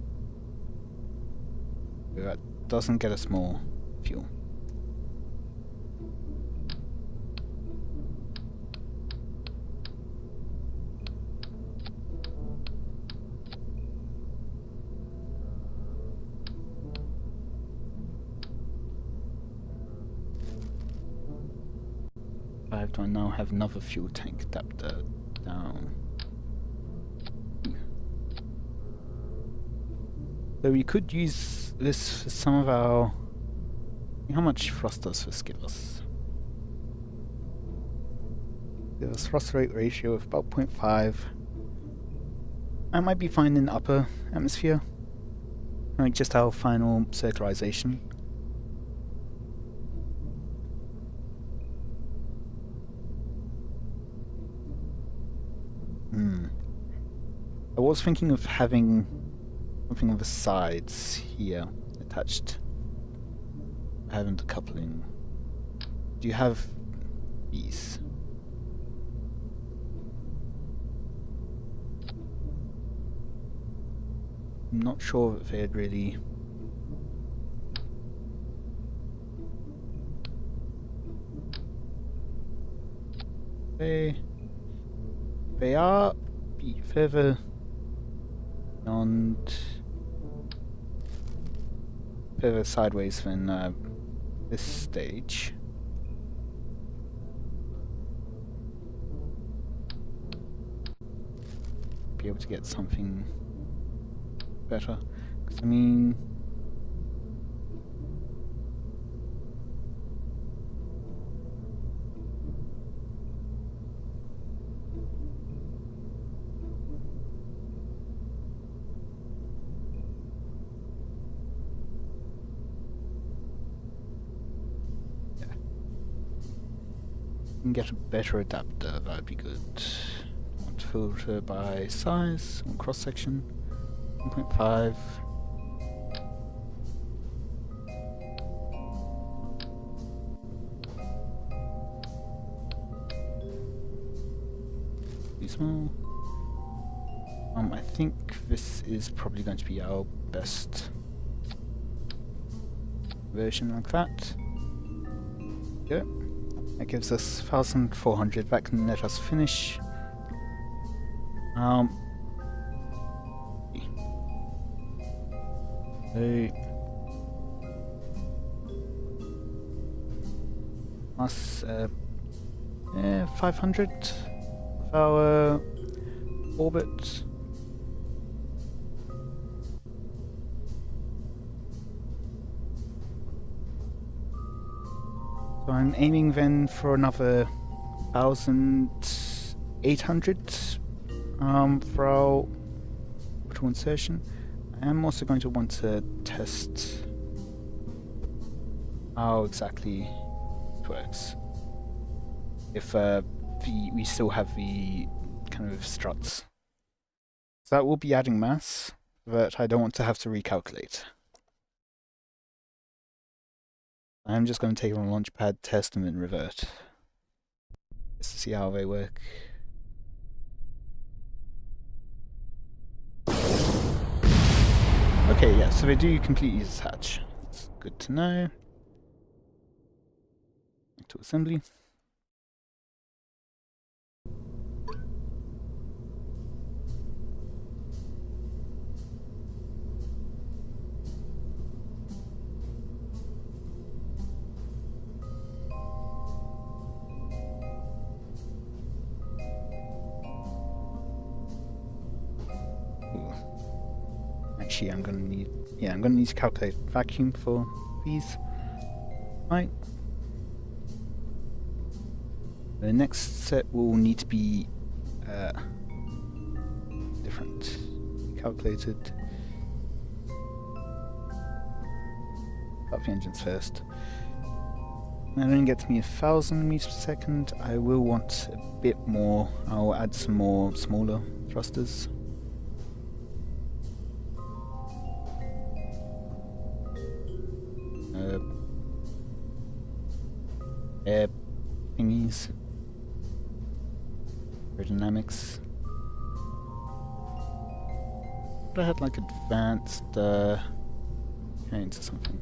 But that doesn't get us more fuel. Do I now have another fuel tank adapter down? So we could use this for some of our... How much thrust does this give us? Give us thrust rate ratio of about 0.5. I might be fine in the upper atmosphere. Like just our final circularization. I was thinking of having something on the sides here attached. Having the coupling. Do you have these? I'm not sure if they'd really... They are further beyond, further sideways than this stage. Be able to get something better. 'Cause I mean, can get a better adapter, that'd be good. Want to filter by size and cross section. 1.5. Too small. I think this is probably going to be our best version like that. Yeah. That gives us 1,400. That can let us finish. Plus 500 of our orbit. So I'm aiming then for another 1,800 for our orbital insertion. I am also going to want to test how exactly this works. If we still have the kind of struts. So that will be adding mass, but I don't want to have to recalculate. I'm just going to take it on a launch pad, test them, and revert. Just to see how they work. Okay, yeah, so they do completely detach. That's good to know. Back to assembly. Actually, I'm gonna need to calculate vacuum for these. Right. The next set will need to be different. Calculated. Start the engines first. That only gets me 1,000 meters per second. I will want a bit more. I'll add some more smaller thrusters. Air thingies. Aerodynamics. But I had like advanced trains or something.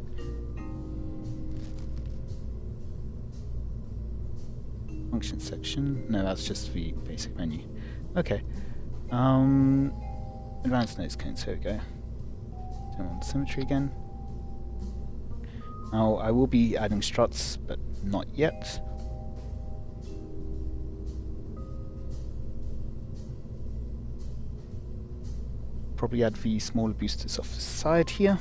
Function section. No, that's just the basic menu. Okay. Advanced nose cones, here we go. Turn on symmetry again. Now I will be adding struts, but not yet. Probably add the smaller boosters off the side here.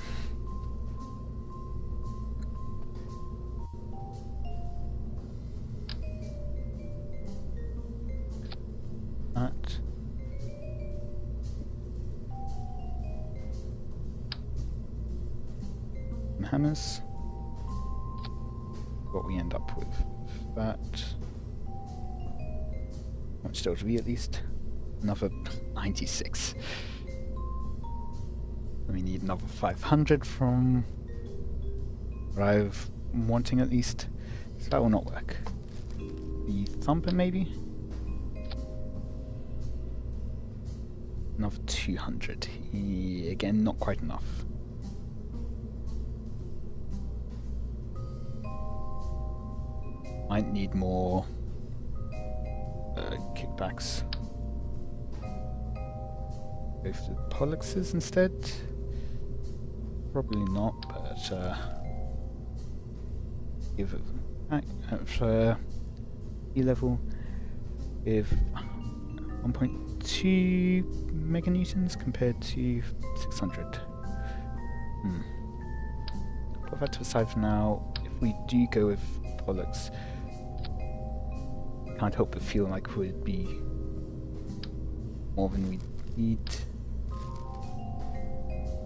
That. And hammers. What we end up with that. How much delta V at least? Another 96. We need another 500 from what I'm wanting at least. So that will not work. The thumper maybe? Another 200. Again, not quite enough. Might need more kickbacks. Go for the Polluxes instead. Probably not, but give it at E level with 1.2 meganewtons compared to 600. Put that to the side for now. If we do go with Pollux, can't help but feel like it would be more than we need.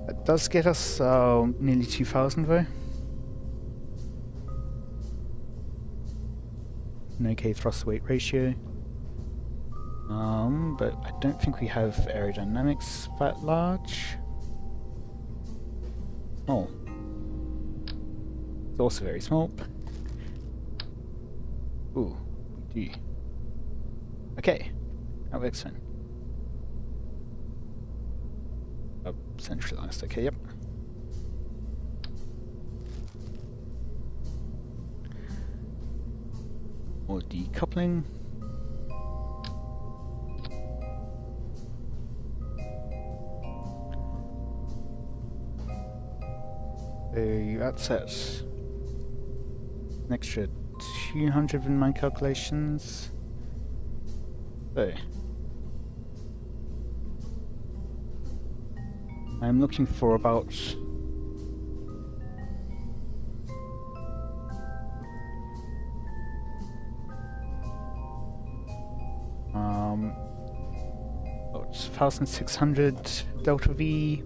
That does get us nearly 2,000 though. An okay thrust weight ratio. But I don't think we have aerodynamics that large. Small. It's also very small. Ooh, we do. Okay, that works then. Centralized, okay, yep. More decoupling. So that's it. An extra 200 in my calculations. So I'm looking for about about 1,600 delta V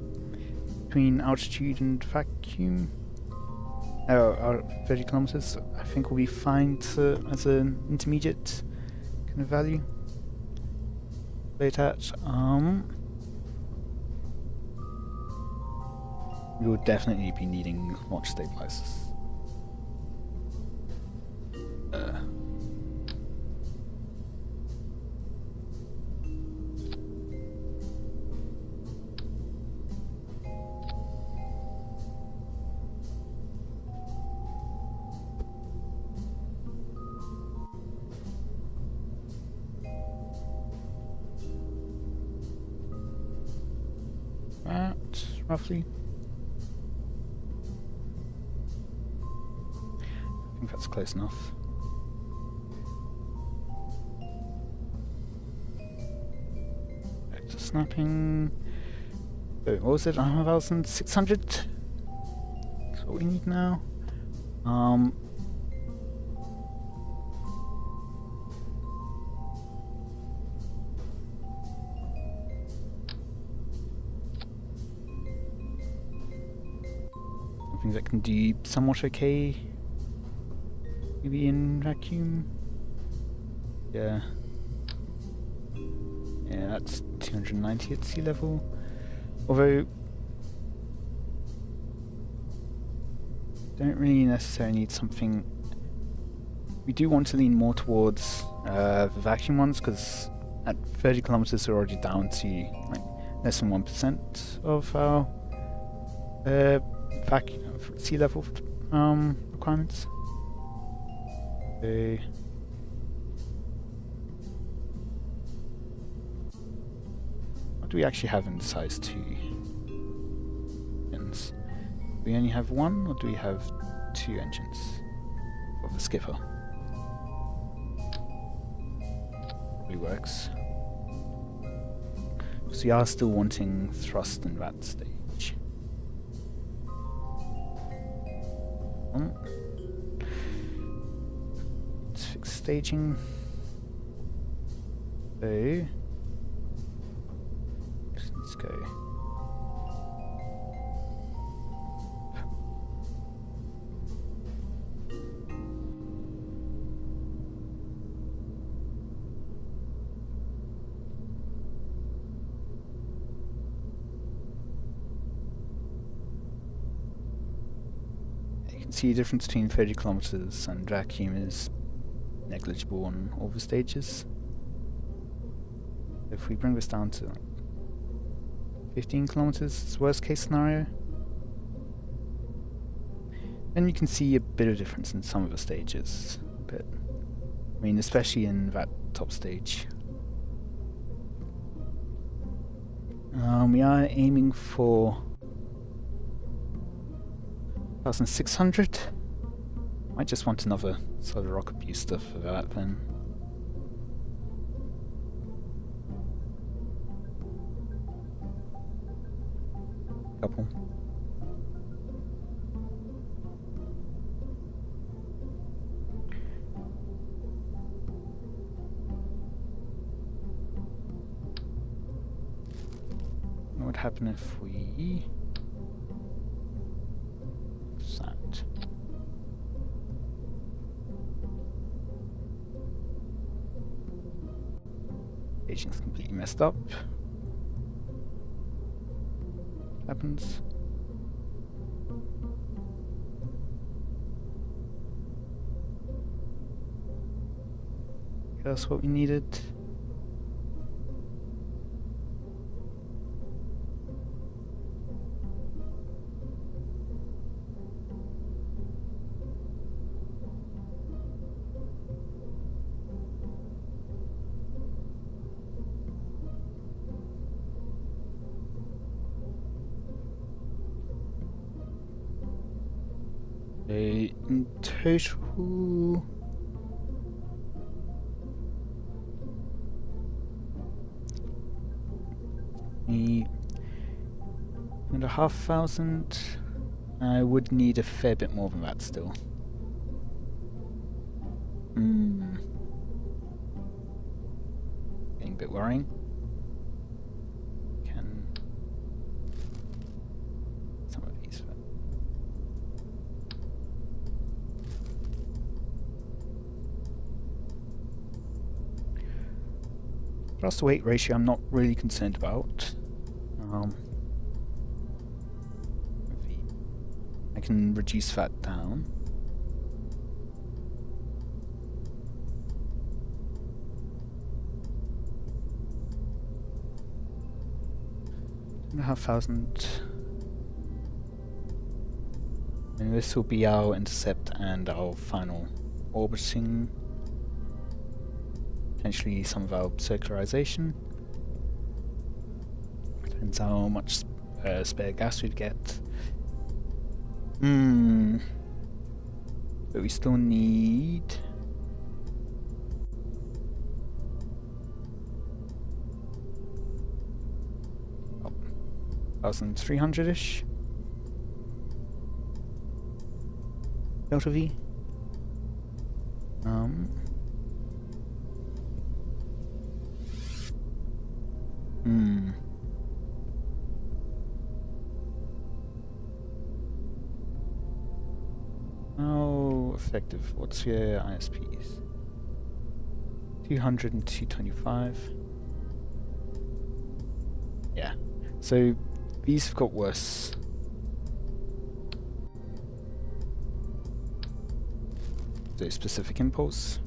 between altitude and vacuum. 30 kilometers. I think will be fine as an intermediate kind of value. Wait at we will definitely be needing launch stabilizers. That, roughly. I think that's close enough. Back to snapping. So what was it? 1,600? That's what we need now. think that can do somewhat okay. Maybe in vacuum. Yeah. Yeah, that's 290 at sea level. Although, don't really necessarily need something. We do want to lean more towards the vacuum ones, because at 30 kilometers we're already down to like less than 1% of our sea level requirements. So, what do we actually have in size 2? Engines? Do we only have one, or do we have 2 engines? Of the skipper. Probably works. So we are still wanting thrust in that stage. Let's fix staging. So let's go. You can see the difference between 30 kilometers and vacuum is negligible on all the stages. If we bring this down to 15 kilometers, it's worst case scenario. Then you can see a bit of difference in some of the stages, but I mean, especially in that top stage. We are aiming for 1,600. Might just want another solid rocket booster for that then. Couple. What would happen if we that? Aging's completely messed up. Happens. That's what we needed. In total, and 1,500. I would need a fair bit more than that still. Getting a bit worrying. Can some of these fit? Thrust to weight ratio I'm not really concerned about. I can reduce that down. $2,500. And this will be our intercept and our final orbiting. Potentially some of our circularization. Depends how much spare gas we'd get. But we still need... oh, 1,300-ish. Delta V. Effective. What's your ISPs? 200 and 225. Yeah. So these have got worse. So specific impulse.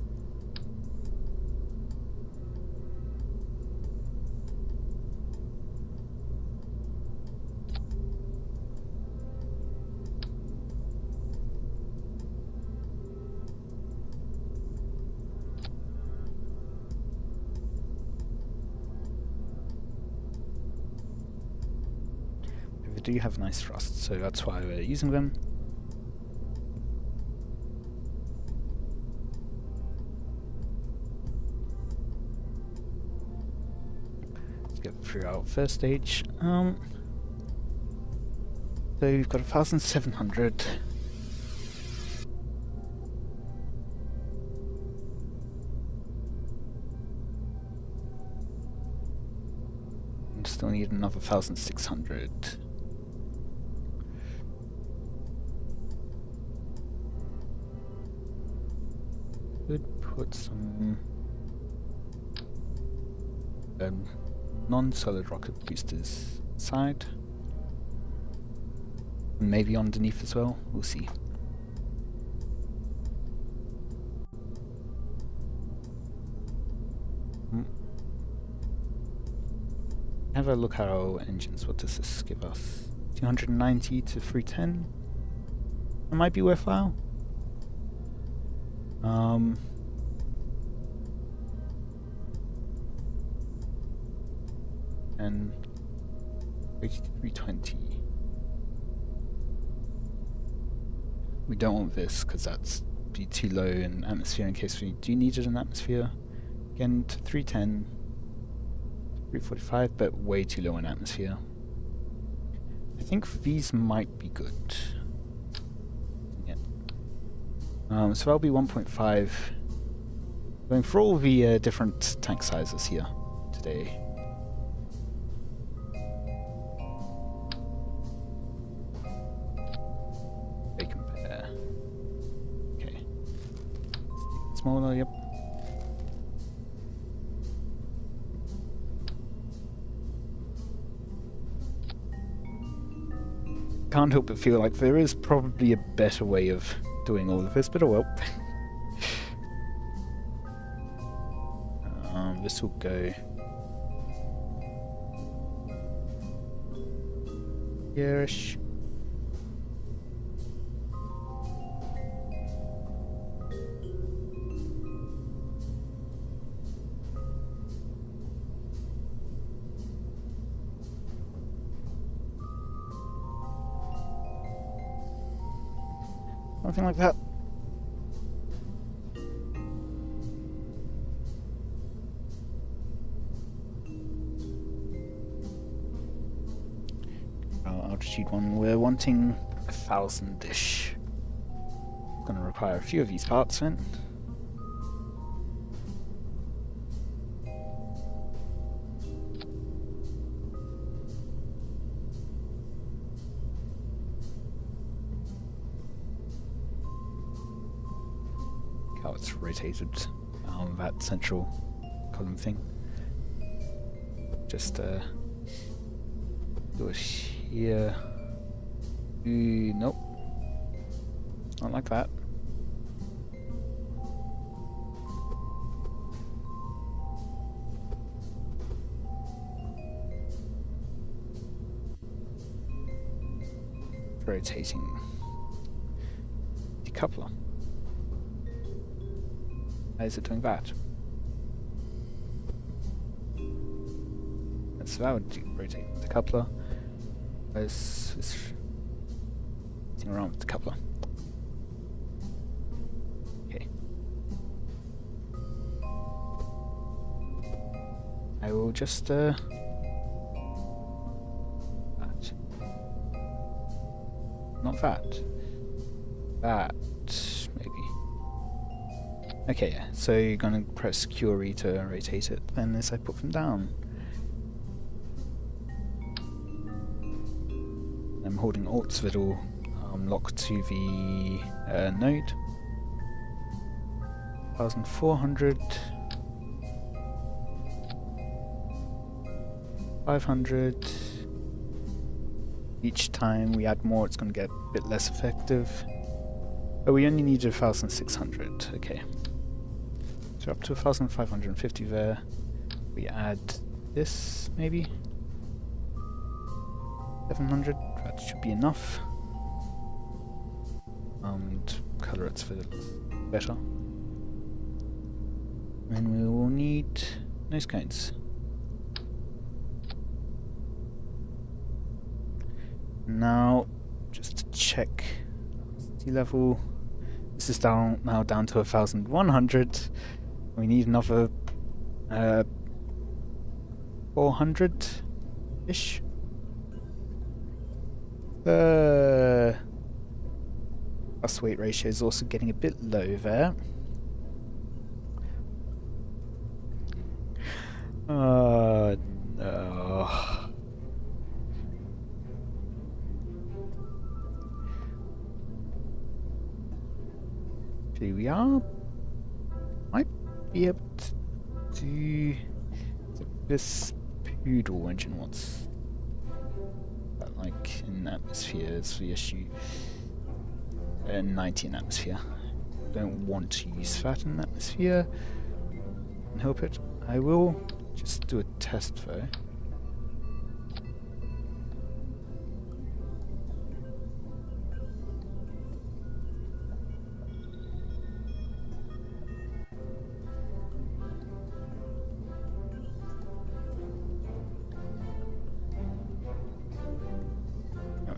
They do have nice thrust, so that's why we're using them. Let's get through our first stage. So we've got 1,700. And still need another 1,600. Could put some non-solid rocket boosters aside. Maybe underneath as well, we'll see. Have a look at our engines. What does this give us? 290 to 310? It might be worthwhile. And 320. We don't want this because that's be too low in atmosphere in case we do need it in atmosphere. Again to 310, 345, but way too low in atmosphere. I think these might be good. Yeah. So that'll be 1.5. Going for all the different tank sizes here today. They compare. Okay. Smaller, yep. Can't help but feel like there is probably a better way of doing all of this, but oh well. This will go here-ish. Something like that. Altitude one, we're wanting 1,000-ish. Gonna require a few of these parts then. How it's rotated that central column thing. Just do it here. Nope. Not like that. Rotating decoupler. How is it doing that? So that would rotate the coupler. Where's this thing around with the coupler? Okay. I will just that. Not that. That maybe. Okay, yeah. So you're gonna press QRE to rotate it, then as I put them down. I'm holding Alt so it'll lock to the node. 1,400. 500. Each time we add more, it's going to get a bit less effective. Oh, we only need 1,600. Okay. So up to 1,550 there. We add this, maybe? 700. That should be enough. And color it so that it looks better. And we will need nose cones. Now, just to check sea level, this is now down to 1,100. We need another 400-ish. Plus weight ratio is also getting a bit low there. No. Here we are. Might be able to do this poodle engine. What's that like in atmosphere is the issue. 90 in atmosphere. Don't want to use that in atmosphere. And help it. I will just do a test though.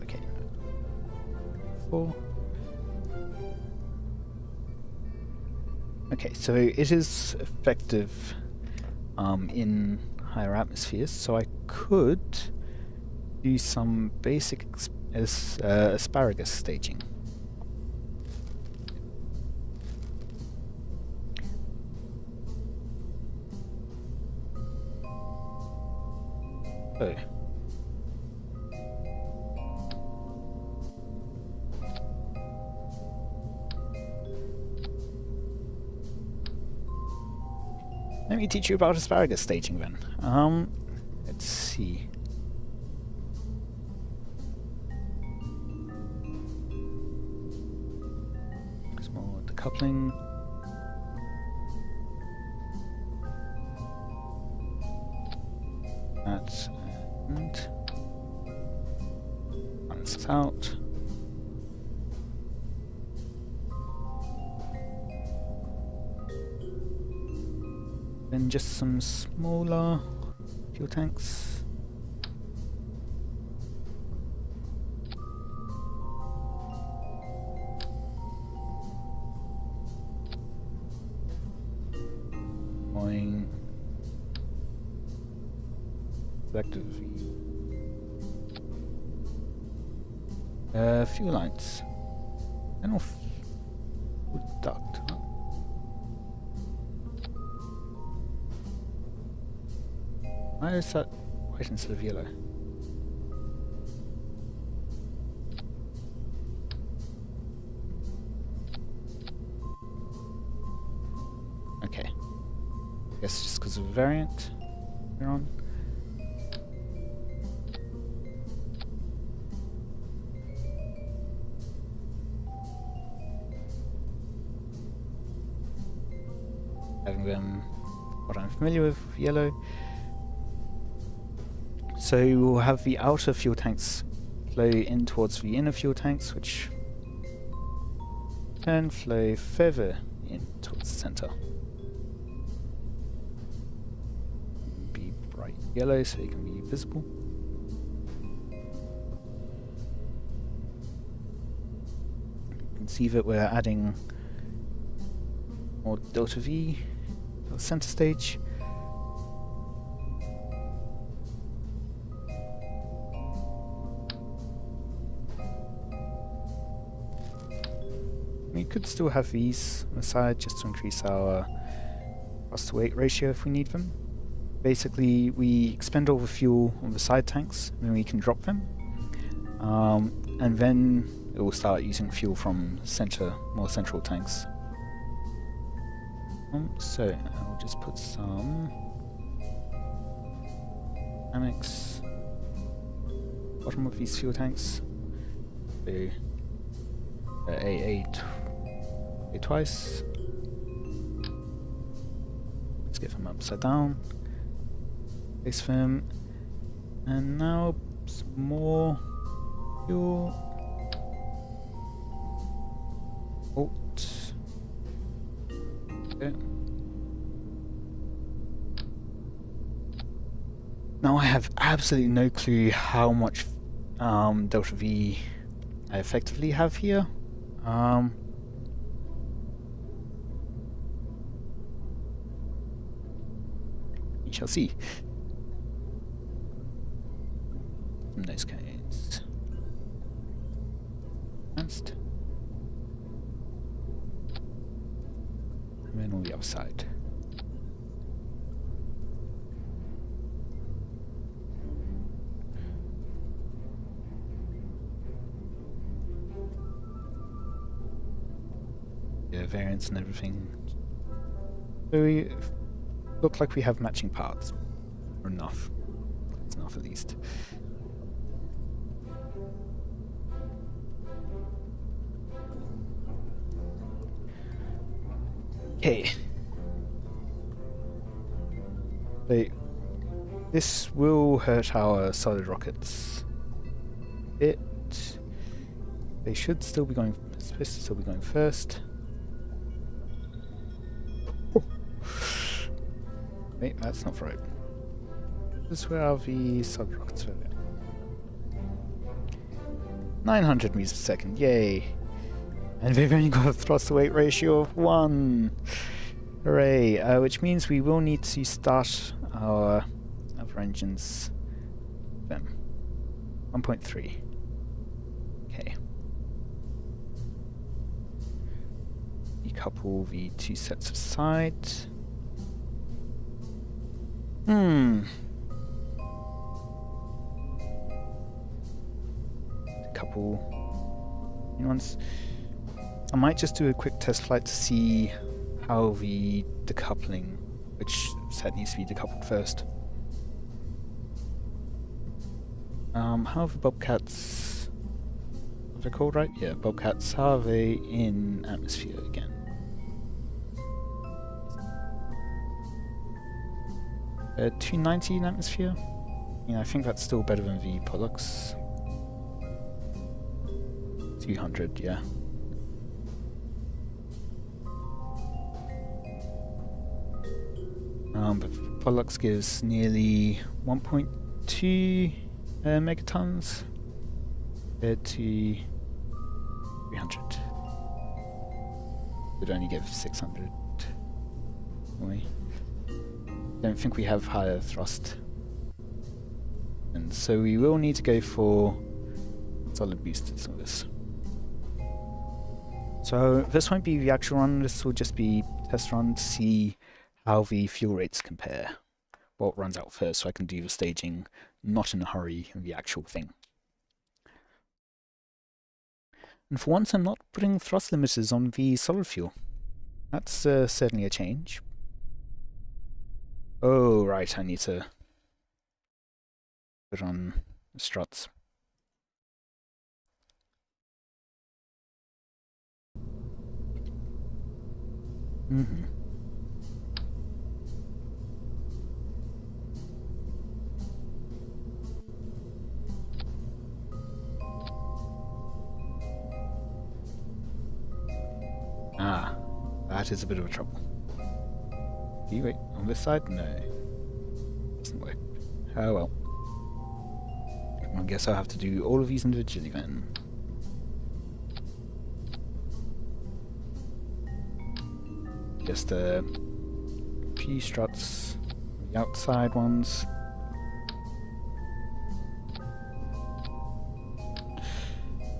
Okay. 4. Okay, so it is effective in higher atmospheres, so I could do some basic asparagus staging. So, let me teach you about asparagus staging then. Let's see. Small decoupling. That and balance it out. Then just some smaller fuel tanks. Going selective fuel lines. And off duct. Why is that white instead of yellow? Okay. Guess just because of a variant we're on. Having them what I'm familiar with, yellow. So we'll have the outer fuel tanks flow in towards the inner fuel tanks, which can flow further in towards the center. Be bright yellow so it can be visible. You can see that we're adding more delta V for the center stage. We could still have these on the side just to increase our cost to weight ratio if we need them. Basically, we expend all the fuel on the side tanks, and then we can drop them. And then it will start using fuel from more central tanks. So I'll just put some annex bottom of these fuel tanks. So A twice. Let's get them upside down. Place them, and now some more fuel. Alt. Okay. Now I have absolutely no clue how much delta V I effectively have here. We shall see. In those case, advanced, and then on the other side. Yeah, variants and everything. So we look like we have matching parts, or enough. That's enough at least. Okay. So this will hurt our solid rockets a bit. They should still be going. Supposed to still be going first. Wait, that's not right. This is where the solid rockets are. 900 meters per second, yay! And we've only got a thrust to weight ratio of 1! Hooray! Which means we will need to start our other engines. Them. 1.3. Okay. Decouple the two sets of sides. Couple new ones. I might just do a quick test flight to see how the decoupling, which set needs to be decoupled first. How are the Bobcats? Are they called right? Yeah, Bobcats. How are they in atmosphere again? 290 in atmosphere. Yeah, I think that's still better than the Pollux. 200, yeah. But Pollux gives nearly 1.2 megatons compared to 300. Would only give 600. Anyway. Don't think we have higher thrust, and so we will need to go for solid boosters on this. So this won't be the actual run, this will just be test run to see how the fuel rates compare. What runs out first, so I can do the staging not in a hurry in the actual thing. And for once I'm not putting thrust limiters on the solid fuel. That's certainly a change. Oh, right, I need to put on the struts. Ah, that is a bit of a trouble. Wait, on this side? No. Doesn't work. Oh well. I guess I'll have to do all of these individually then. Just a few struts, the outside ones.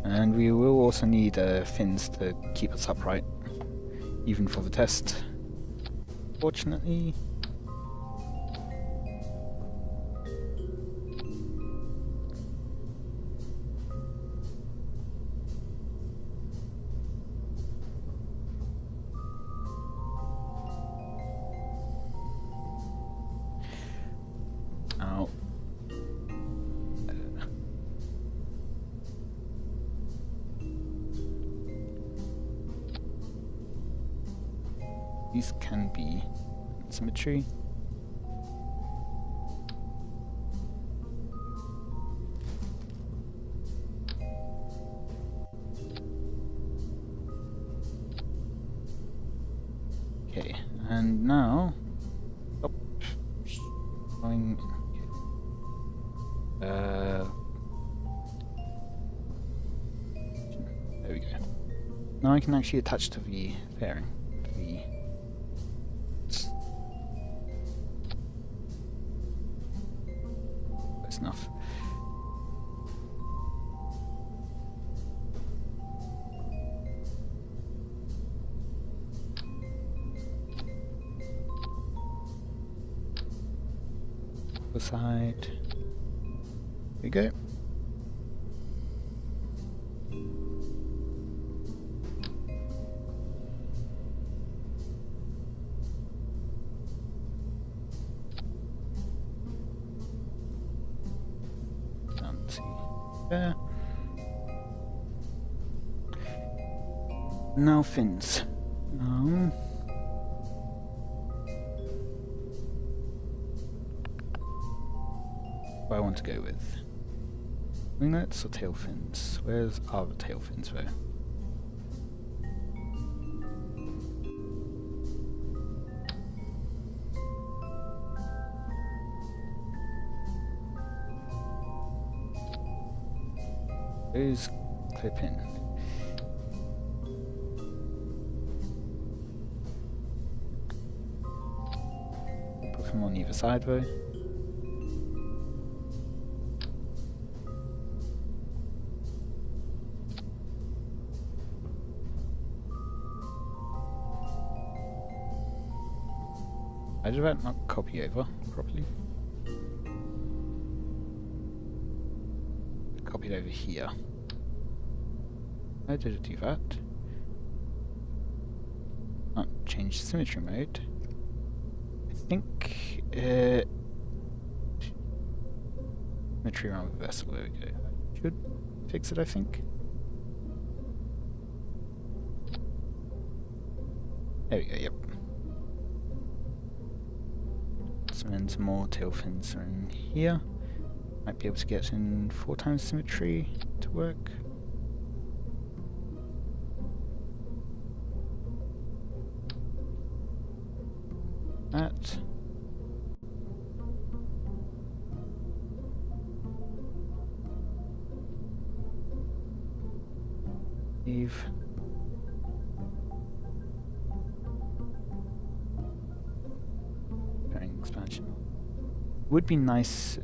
And we will also need fins to keep us upright, even for the test. Fortunately. These can be symmetry. Okay, and now, going. There we go. Now I can actually attach to the fairing. That's enough. Side. There we go. Down to there. Now fins. What I want to go with. Winglets or tail fins? Where's our tail fins though? Those clip in. Put them on either side though. Did that not copy over properly? Copied over here. Why did it do that? Oh, change symmetry mode. I think symmetry around the vessel. There we go. Should fix it, I think. There we go. Yep. And some more tail fins are in here. Might be able to get in 4 times symmetry to work. That. Leave. Expansion. Would be nice.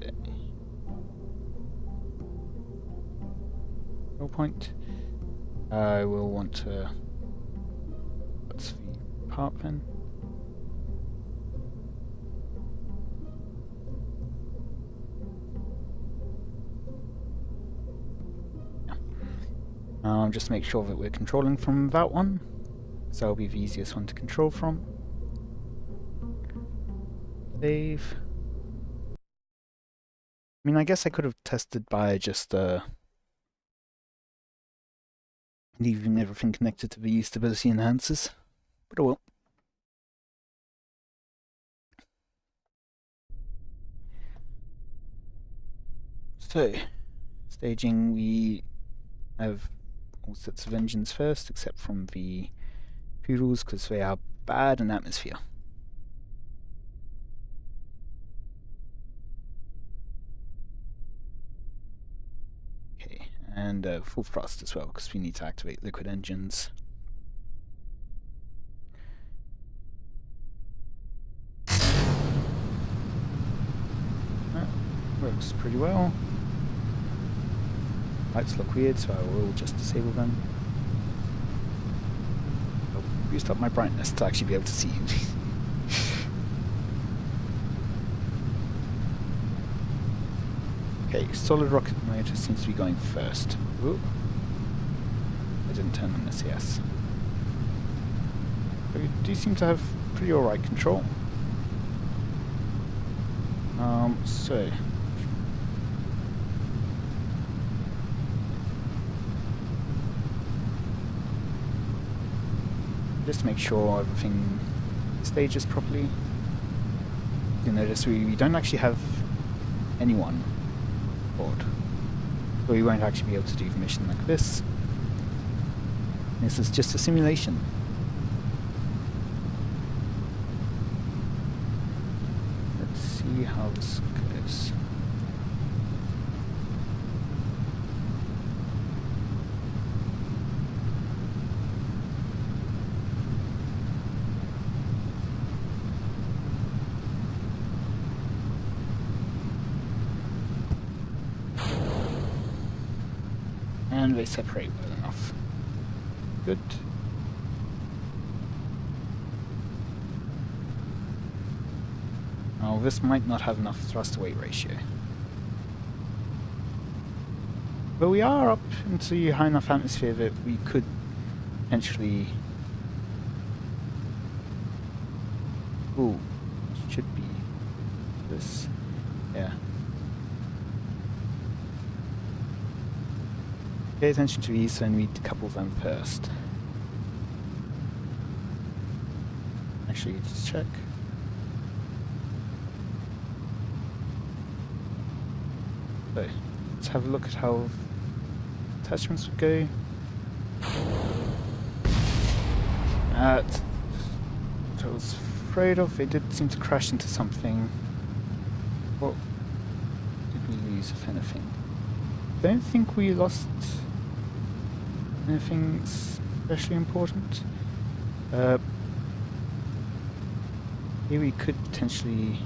No point. I will want to. What's the part then? Yeah. Just make sure that we're controlling from that one. So that'll be the easiest one to control from. Save. I mean, I guess I could have tested by just leaving everything connected to the stability enhancers, but I will. So, staging, we have all sets of engines first, except from the poodles, because they are bad in atmosphere. And full thrust as well, because we need to activate liquid engines. That works pretty well. Lights look weird, so I will just disable them. I'll boost up my brightness to actually be able to see. Okay, solid rocket motor seems to be going first. Ooh. I didn't turn on SAS. But we do seem to have pretty alright control. So... just to make sure everything stages properly. You'll notice we don't actually have anyone aboard. So we won't actually be able to do the mission like this. This is just a simulation. Let's see how this goes. And they separate well enough. Good. Oh, this might not have enough thrust-to-weight ratio. But we are up into high enough atmosphere that we could potentially... Ooh, should be this. Yeah. Pay attention to these and we decouple them first. Actually, just check. So, let's have a look at how attachments would go. What I was afraid of, they did seem to crash into something. What did we lose, if anything? I don't think we lost anything especially important. Here we could potentially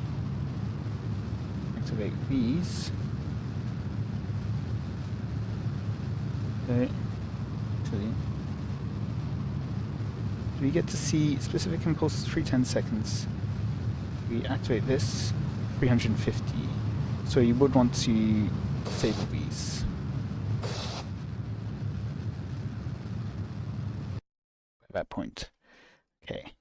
activate these. So, actually, we get to see specific impulses every 10 seconds. We activate this, 350. So you would want to disable these. At that point. Okay.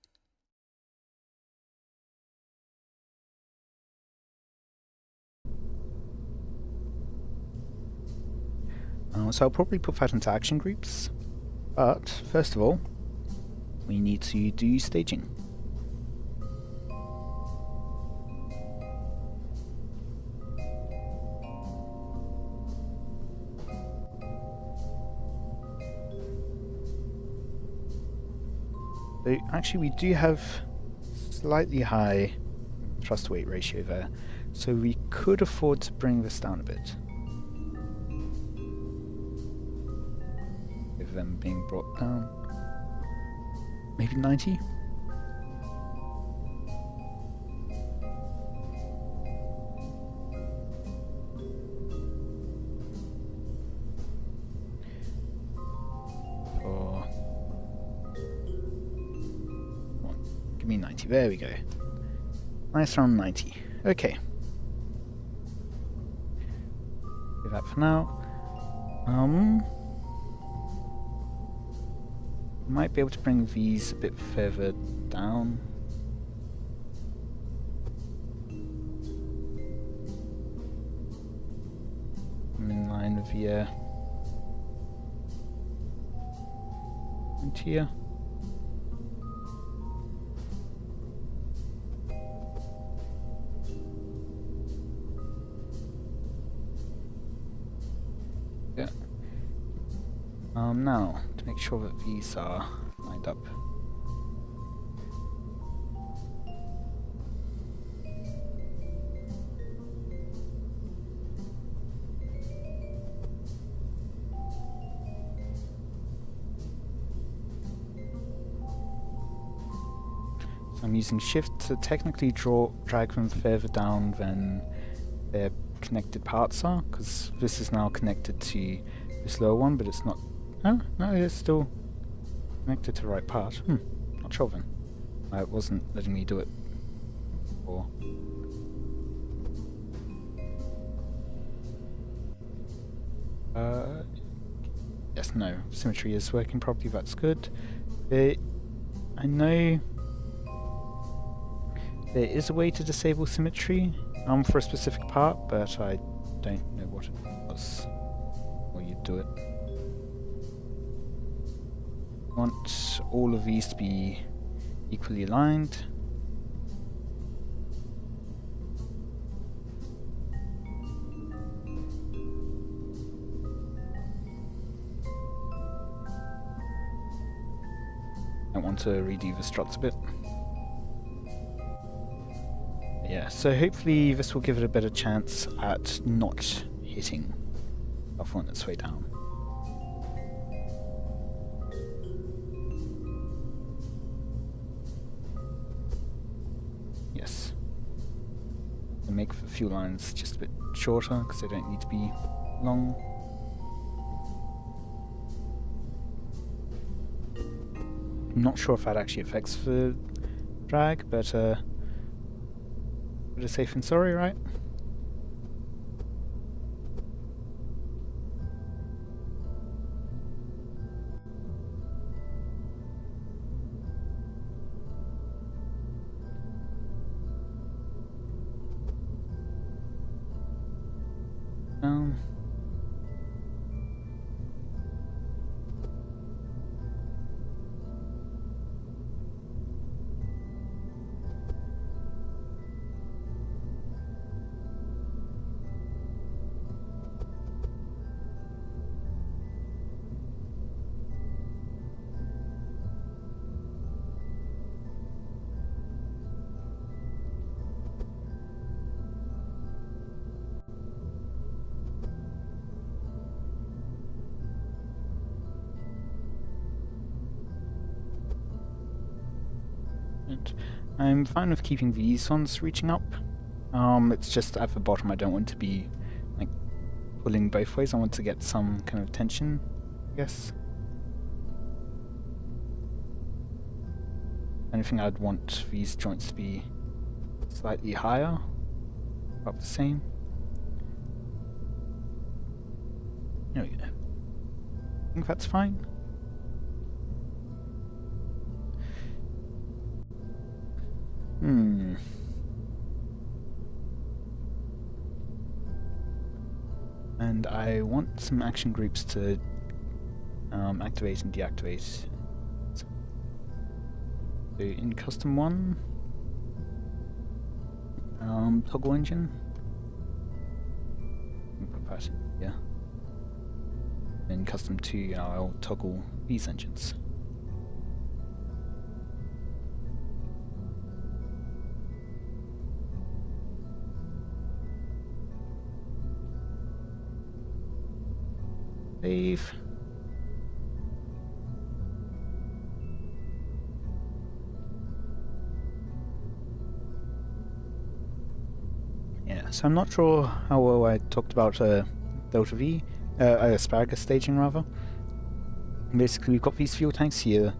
So I'll probably put that into action groups, but first of all, we need to do staging. So actually we do have slightly high thrust-to-weight ratio there, so we could afford to bring this down a bit. With them being brought down. Maybe 90? Give me 90, there we go. Nice round 90. Okay. Do that for now. Might be able to bring these a bit further down. I'm in line with the and here. Yeah. Now, to make sure that these are lined up. So I'm using shift to technically drag them further down than their connected parts are, because this is now connected to this lower one, but it's not. Oh, no, it's still connected to the right part. Not sure then. It wasn't letting me do it before. Yes, no, symmetry is working properly, that's good. I know there is a way to disable symmetry for a specific part, but I don't know what it was, or you'd do it. Want all of these to be equally aligned. I want to redo the struts a bit. Yeah, so hopefully this will give it a better chance at not hitting off on its way down. Yes. And make the fuel lines just a bit shorter because they don't need to be long. I'm not sure if that actually affects the drag, but better safe than sorry, right? I'm fine with keeping these ones reaching up. It's just at the bottom I don't want to be like pulling both ways. I want to get some kind of tension, I guess. Anything I'd want these joints to be slightly higher, about the same. There we go. I think that's fine. And I want some action groups to activate and deactivate. So in custom 1, toggle engine. Put that in, yeah. In custom 2, I'll toggle these engines. Save. Yeah, so I'm not sure how well I talked about Delta V, asparagus staging rather. Basically we've got these fuel tanks here,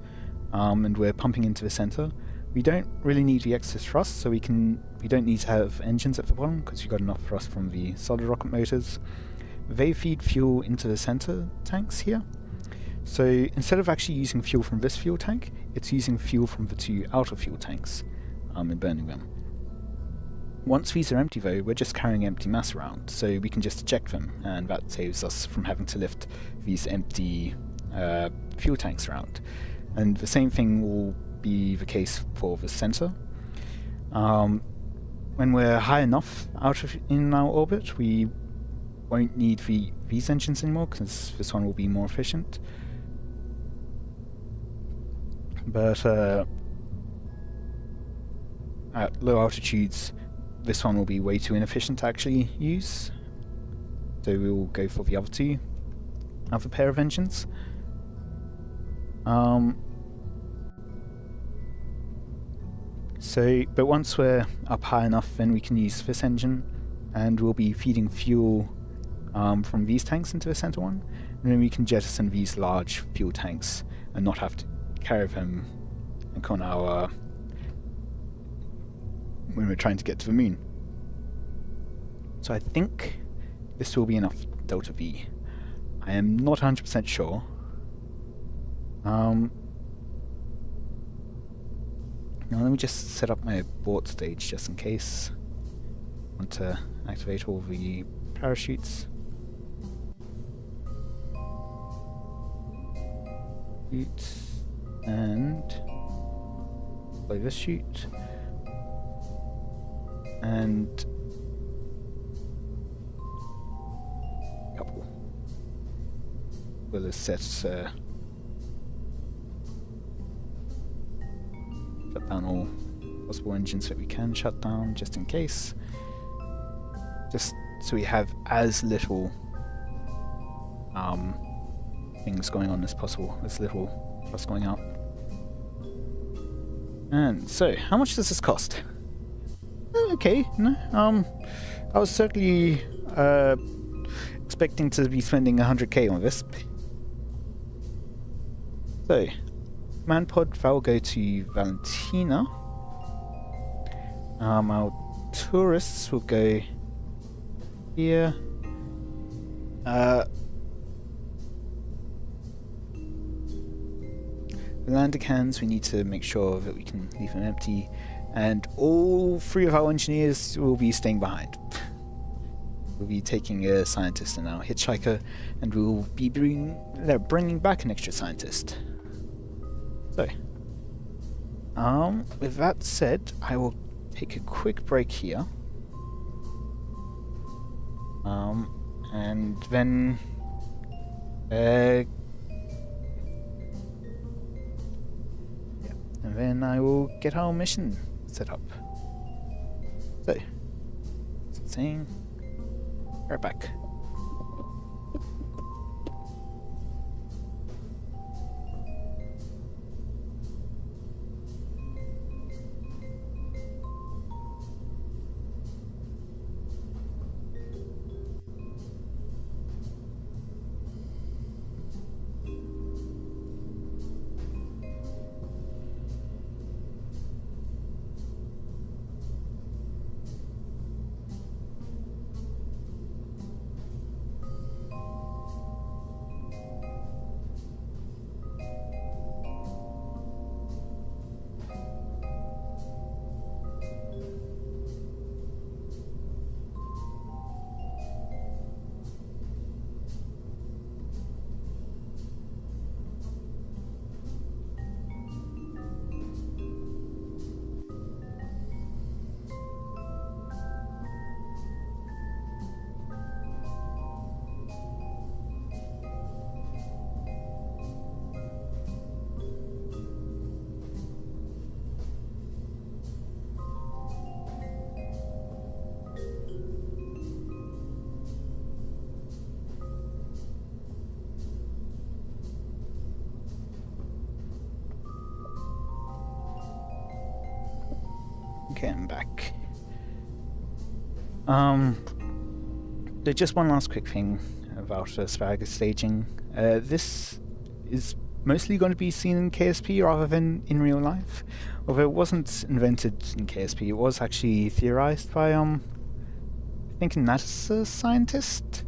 and we're pumping into the center. We don't really need the excess thrust, so we don't need to have engines at the bottom because we've got enough thrust from the solid rocket motors. They feed fuel into the center tanks here. So instead of actually using fuel from this fuel tank, it's using fuel from the 2 outer fuel tanks and burning them. Once these are empty though, we're just carrying empty mass around, so we can just eject them, and that saves us from having to lift these empty fuel tanks around. And the same thing will be the case for the center. When we're high enough in our orbit, we won't need these engines anymore because this one will be more efficient. But at low altitudes, this one will be way too inefficient to actually use. So we will go for the other pair of engines. But once we're up high enough, then we can use this engine, and we'll be feeding fuel from these tanks into the center one, and then we can jettison these large fuel tanks and not have to carry them like on our when we're trying to get to the moon. So I think this will be enough Delta V. I am not 100% sure. Now let me just set up my abort stage just in case. I want to activate all the parachutes. And play this chute, and couple. Will is set down all possible engines that we can shut down, just in case. Just so we have as little things going on as possible, as little plus going out. And so, how much does this cost? Okay, no, I was certainly expecting to be spending 100k on this. So, command pod, that will go to Valentina. Our tourists will go here. The landing hands, we need to make sure that we can leave them empty, and all 3 of our engineers will be staying behind. We'll be taking a scientist and our hitchhiker, and we'll be bringing back an extra scientist. So, with that said, I will take a quick break here, and then and then I will get our mission set up. So, saying, right back. Okay, I'm back. So just one last quick thing about asparagus staging. This is mostly going to be seen in KSP rather than in real life. Although it wasn't invented in KSP, it was actually theorized by I think a NASA scientist.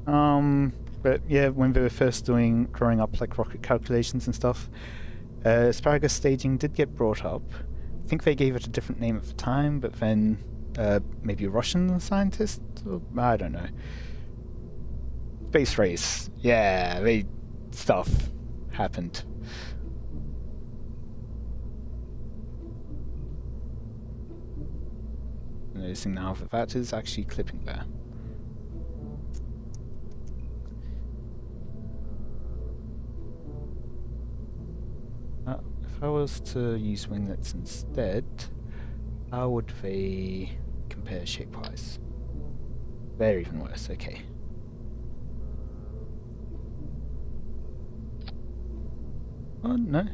But yeah, when they were first drawing up like rocket calculations and stuff, asparagus staging did get brought up. I think they gave it a different name at the time, but then maybe a Russian scientist? I don't know. Space race. Yeah, stuff happened. Noticing now that that is actually clipping there. If I was to use winglets instead, how would they compare shape-wise? They're even worse, okay. Oh, no,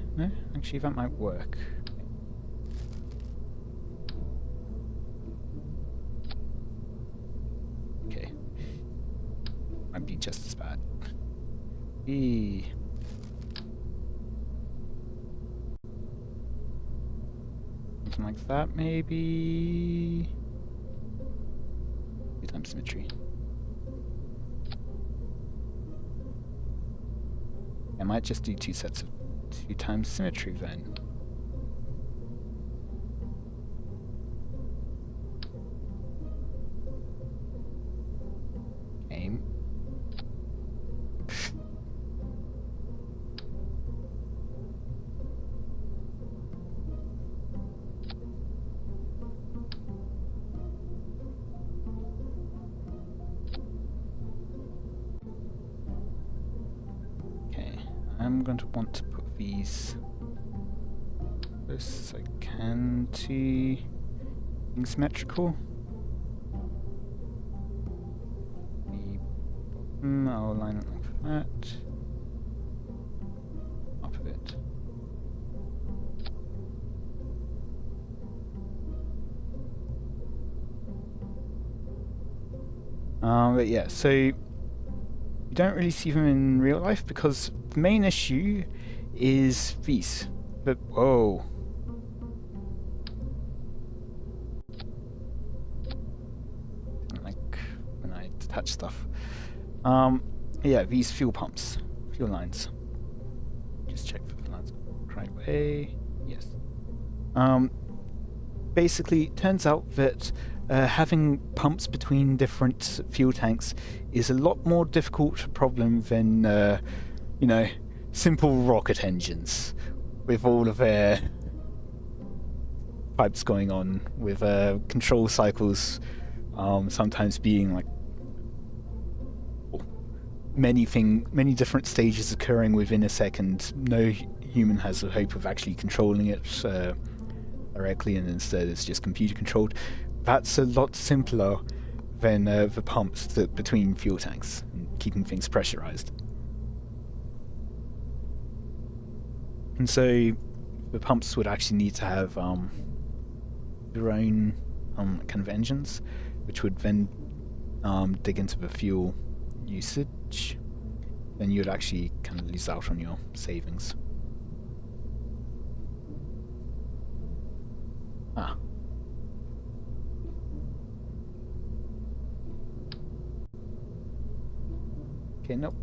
actually that might work. Okay. Might be just as bad. Something like that, maybe. 2 times symmetry. I might just do 2 sets of 2 times symmetry then. Aim. I'm going to want to put these close as I can to being symmetrical. The bottom, I'll line it like that. Up a bit. But yeah, so you don't really see them in real life because the main issue is these. But whoa. Like when I detach stuff. Yeah, these fuel pumps, fuel lines. Just check for the lines right way. Yes. Basically, it turns out that having pumps between different fuel tanks is a lot more difficult problem than, you know, simple rocket engines with all of their pipes going on, with control cycles sometimes being like many different stages occurring within a second. No human has a hope of actually controlling it directly, and instead it's just computer controlled. That's a lot simpler than the pumps between fuel tanks and keeping things pressurized. And so the pumps would actually need to have their own kind of engines, which would then dig into the fuel usage. Then you'd actually kind of lose out on your savings. Ah. Okay, nope.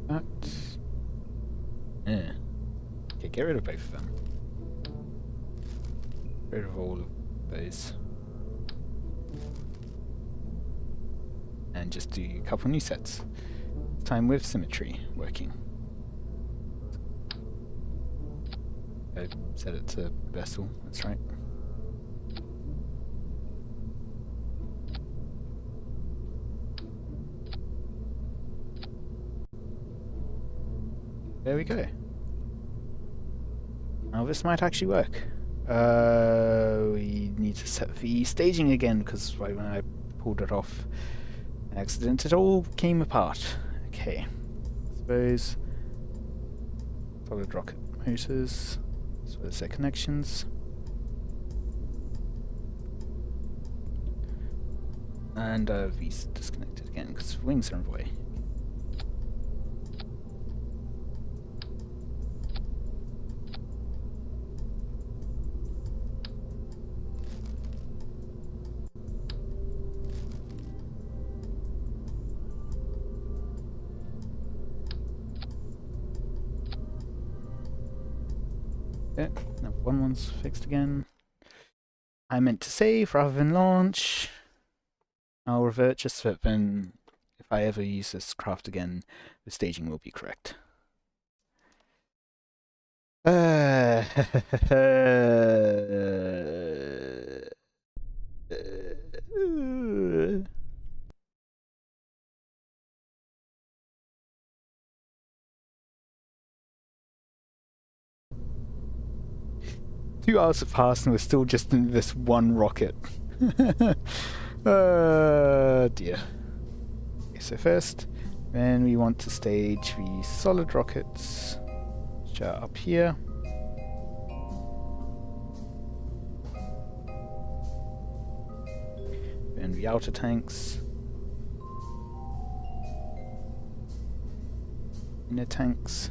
That. Yeah. Okay, get rid of both of them. Get rid of all of those. And just do a couple new sets. This time with symmetry working. Set it to vessel, that's right. There we go. Now this might actually work. We need to set the staging again, because when I pulled it off by accident, it all came apart. Okay. I suppose solid rocket motors, so there's their connections. And these disconnected again, because wings are in the way. Yeah, now one's fixed again. I meant to save rather than launch. I'll revert just so that then, if I ever use this craft again, the staging will be correct. Two hours have passed and we're still just in this one rocket. Dear. Okay, so first, then we want to stage the solid rockets, which are up here. Then the outer tanks. Inner tanks.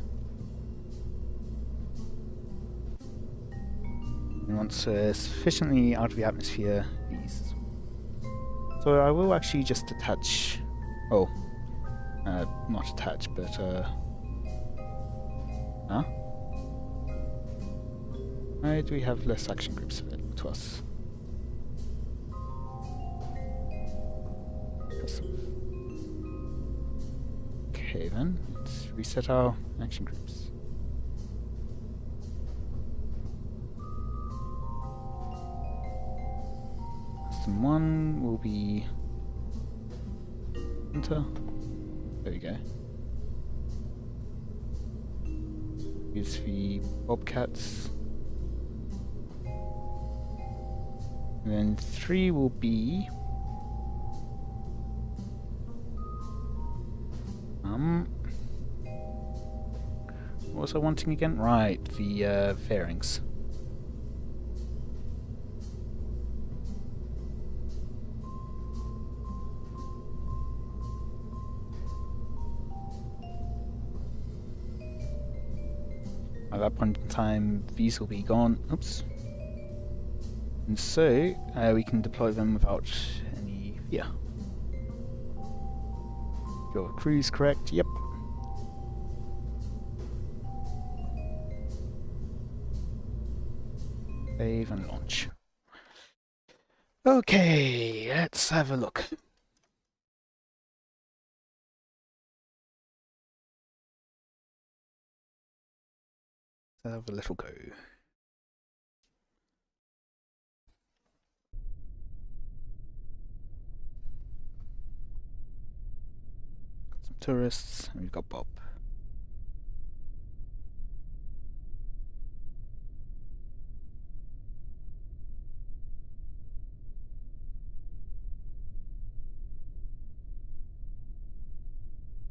And once sufficiently out of the atmosphere, these. So I will actually just attach. Oh, not attach, but huh? Why do we have less action groups available to us? Okay then, let's reset our action groups. Custom 1 will be enter. There we go. Here's the bobcats. And then 3 will be... what was I wanting again? Right, the fairings. At that point in time, these will be gone. Oops. And so, we can deploy them without any fear. Your crew's correct, yep. Save and launch. Okay, let's have a look. Let's have a little go. Got some tourists, and we've got Bob.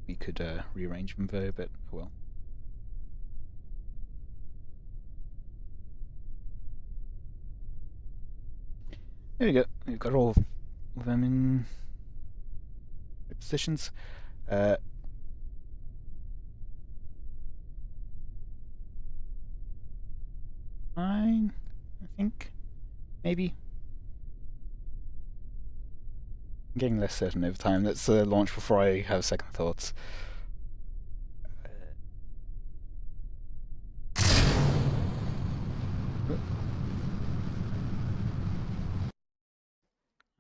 We could rearrange them though, but oh well. There we go. We've got all of them in positions. Fine, I think. Maybe. I'm getting less certain over time. Let's launch before I have second thoughts.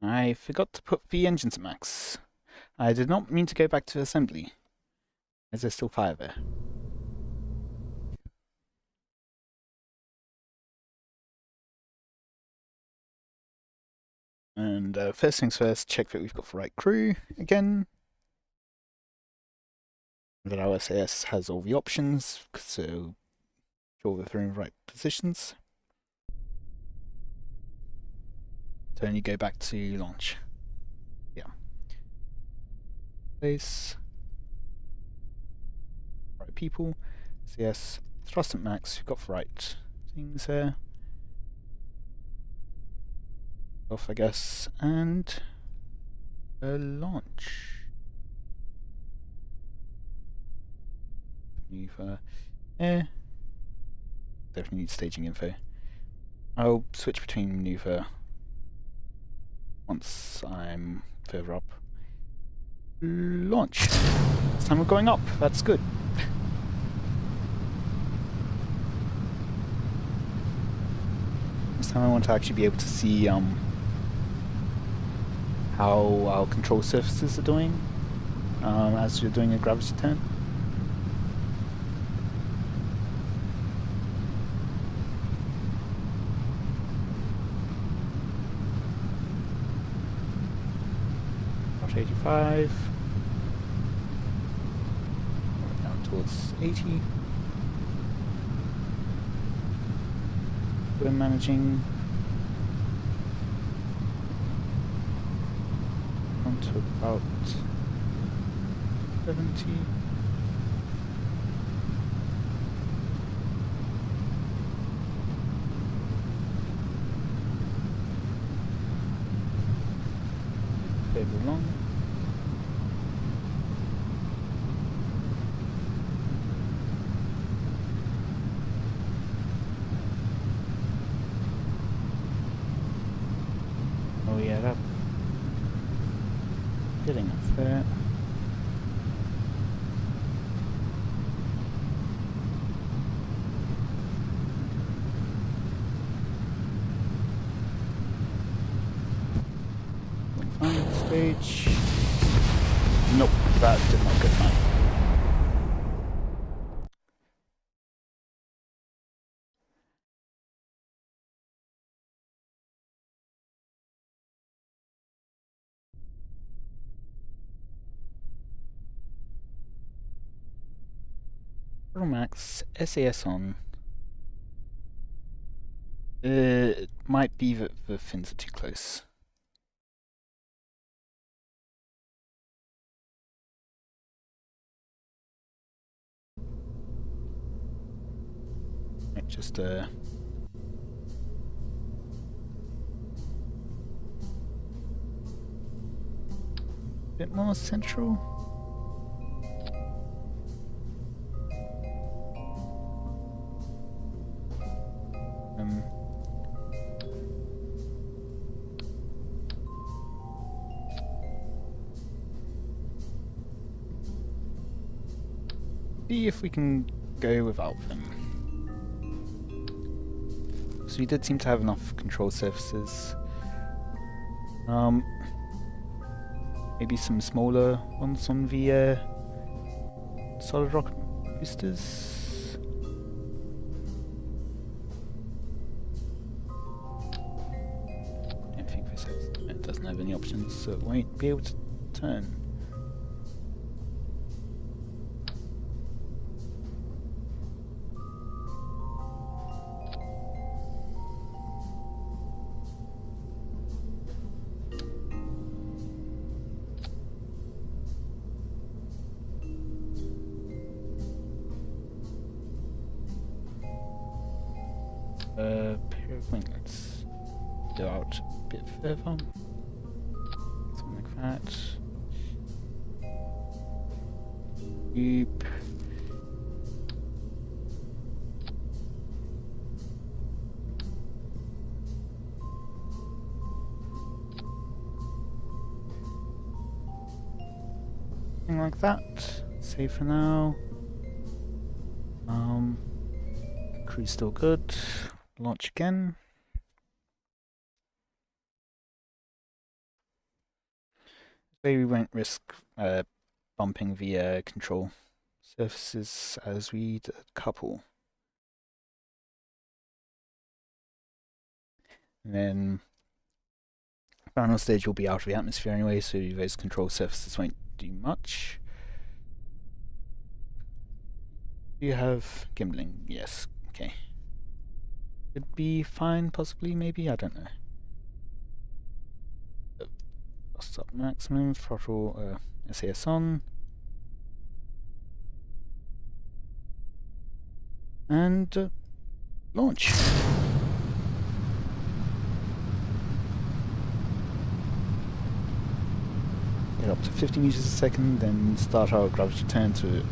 I forgot to put the engines at max. I did not mean to go back to assembly. Is there still fire there? And first things first, check that we've got the right crew again. That our SAS has all the options, so sure that they're in the right positions. So only go back to launch. Yeah. Place. Right people. SAS thrust at max. We've got the right things there. Off, I guess, and launch. Maneuver. Definitely need staging info. I'll switch between maneuver once I'm further up. Launch. This time we're going up. That's good. This time I want to actually be able to see how our control surfaces are doing as you're doing a gravity turn. About 85. Down towards 80. We're managing on to about 70. Further along. Oh yeah, that getting up there. Final stage. Nope, that did not go fine. Max, SAS on. It might be that the fins are too close. Might just bit more central. See if we can go without them. So we did seem to have enough control surfaces. Maybe some smaller ones on the solid rocket boosters. I don't think this has, it doesn't have any options, so it won't be able to turn. Pair of winglets. Go out a bit further. Something like that. Oop. Something like that. Save for now. Crew's still good. Launch again. Maybe we won't risk bumping the control surfaces as we did a couple. And then final stage will be out of the atmosphere anyway, so those control surfaces won't do much. Do you have gimbaling? Yes. Okay. Could be fine, possibly, maybe, I don't know. Stop maximum, throttle SAS on. And launch. Get up to 50 meters a second, then start our gravity turn to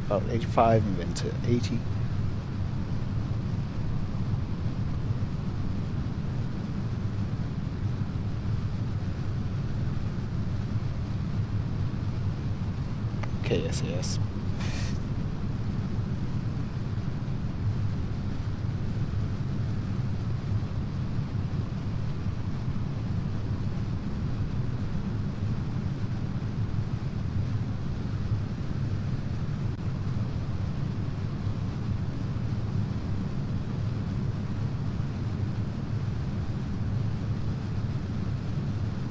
about 85 and then to 80. KSP.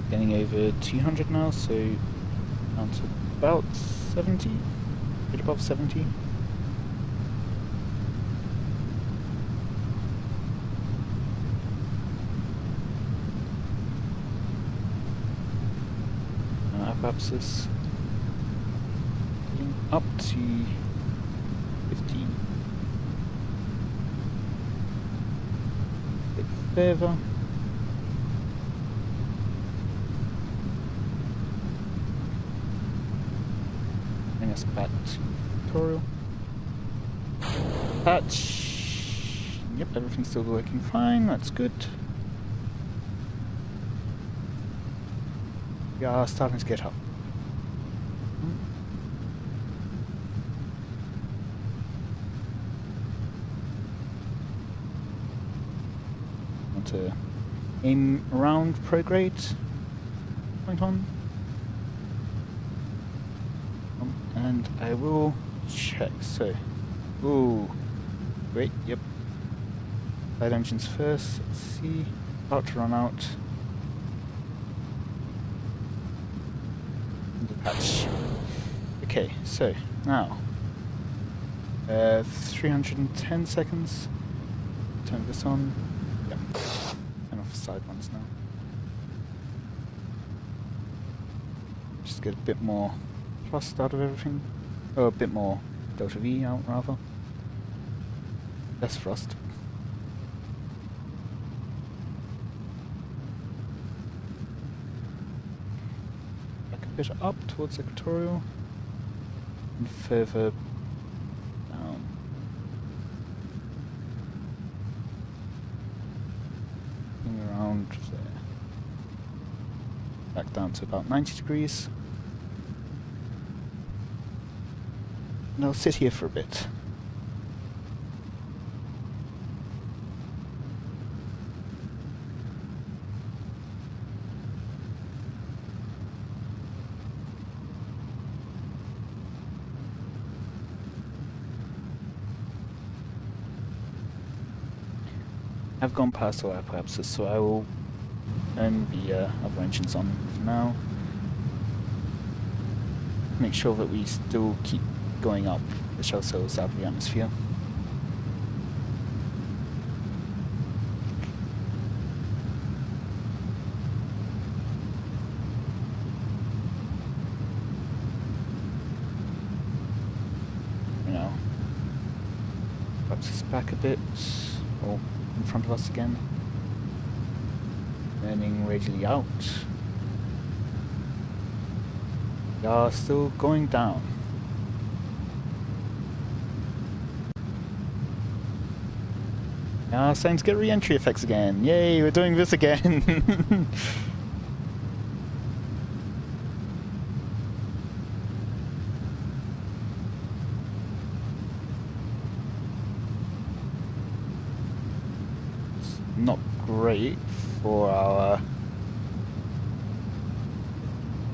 Getting over 200 now, so down to about 70, a bit above 70. Apoapsis getting up to 15. A bit further. Bring us back to tutorial. Patch. Yep, everything's still working fine. That's good. We are starting to get up. Want to aim around prograde. Point on. And I will check. So, ooh, great. Yep. Side engines first. Let's see. About to run out. The patch. Okay, so now 310 seconds. Turn this on. Yep. Turn off the side ones now. Just get a bit more thrust out of everything. Or a bit more delta V out, rather. Less thrust. Back a bit up towards equatorial. And further down. Around there. Back down to about 90 degrees. And I'll sit here for a bit. I've gone past all apoapsis, so I will turn the other engines on for now. Make sure that we still keep going up the shell cells out of the atmosphere. Now, perhaps it's back a bit, or in front of us again. Turning radially out. We are still going down. Now starting to get re-entry effects again. Yay, we're doing this again. It's not great for our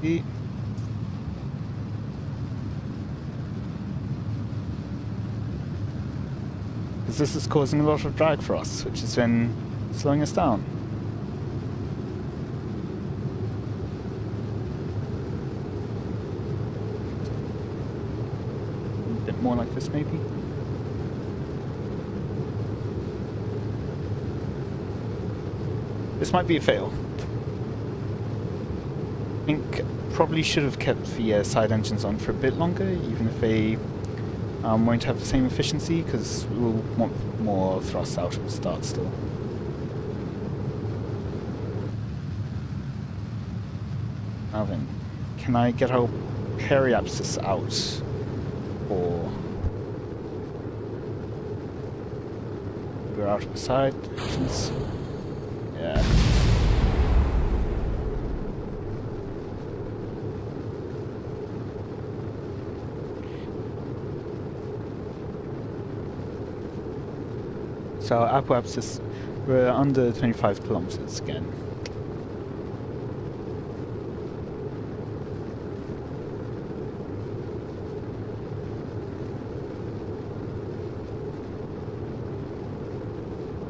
feet. Because this is causing a lot of drag for us, which has been slowing us down. A bit more like this, maybe. This might be a fail. I think probably should have kept the side engines on for a bit longer, even if they won't have the same efficiency, because we'll want more thrust out at the start still. Now then, can I get our periapsis out? Or we're out of the side engines? Yeah. So apoapsis, we're under 25 kilometers again.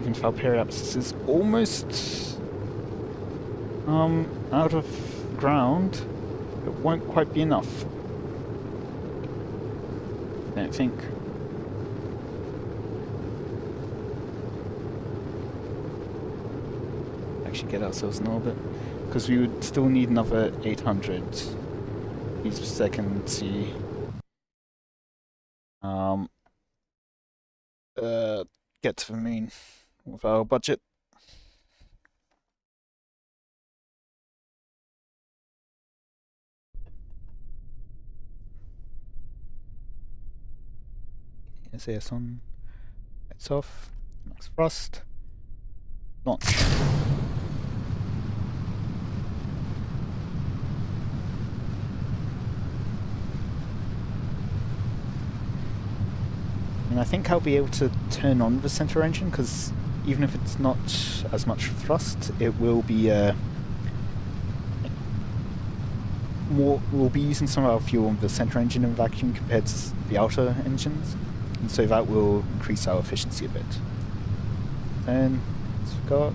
Even if our periapsis is almost out of ground, it won't quite be enough. I don't think. Actually get ourselves in orbit, because we would still need another 800 meters per second to get to the moon with our budget. SAS on, lights off, max thrust, launch. And I think I'll be able to turn on the center engine, because even if it's not as much thrust, it will be we'll be using some of our fuel on the center engine in vacuum compared to the outer engines, and so that will increase our efficiency a bit. Then we've got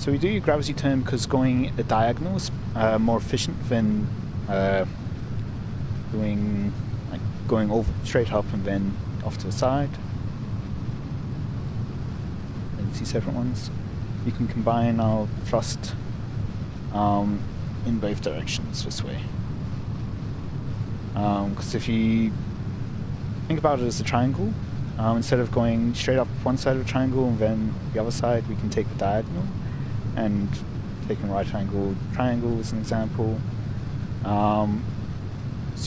So we do gravity turn because going a diagonal is more efficient than going over straight up and then off to the side. And see separate ones. We can combine our thrust in both directions this way. Because if you think about it as a triangle, instead of going straight up one side of the triangle and then the other side, we can take the diagonal. And taking right angle triangle as an example. So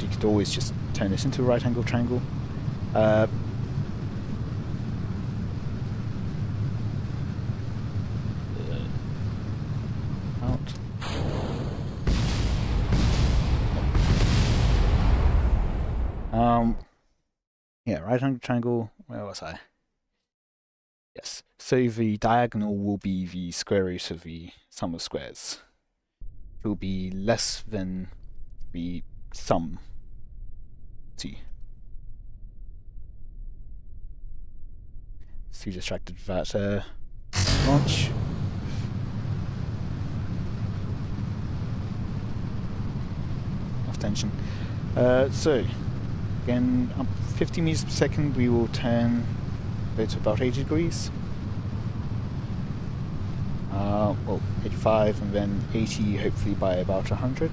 you could always just turn this into a right angle triangle. Out. Yeah, right angle triangle. Where was I? Yes. So the diagonal will be the square root of the sum of squares. It will be less than the sum t. So you distracted that launch. Off tension. So again, up 50 meters per second, we will turn to about 80 degrees. Well, 85 and then 80 hopefully by about 100.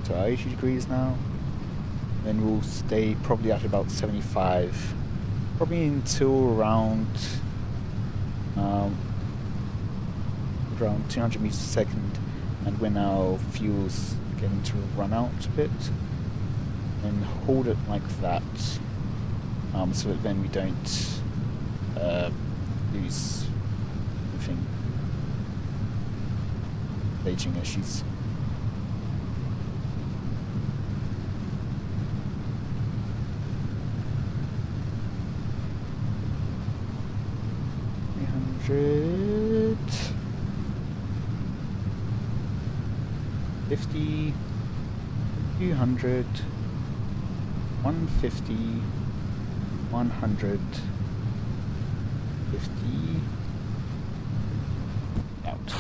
So 80 degrees now. Then we'll stay probably at about 75. Probably until around 200 meters per second, and when our fuel's getting to run out a bit, and hold it like that, so that then we don't lose anything. Staging issues. $300, 50, 200, 150, 100, 50, out.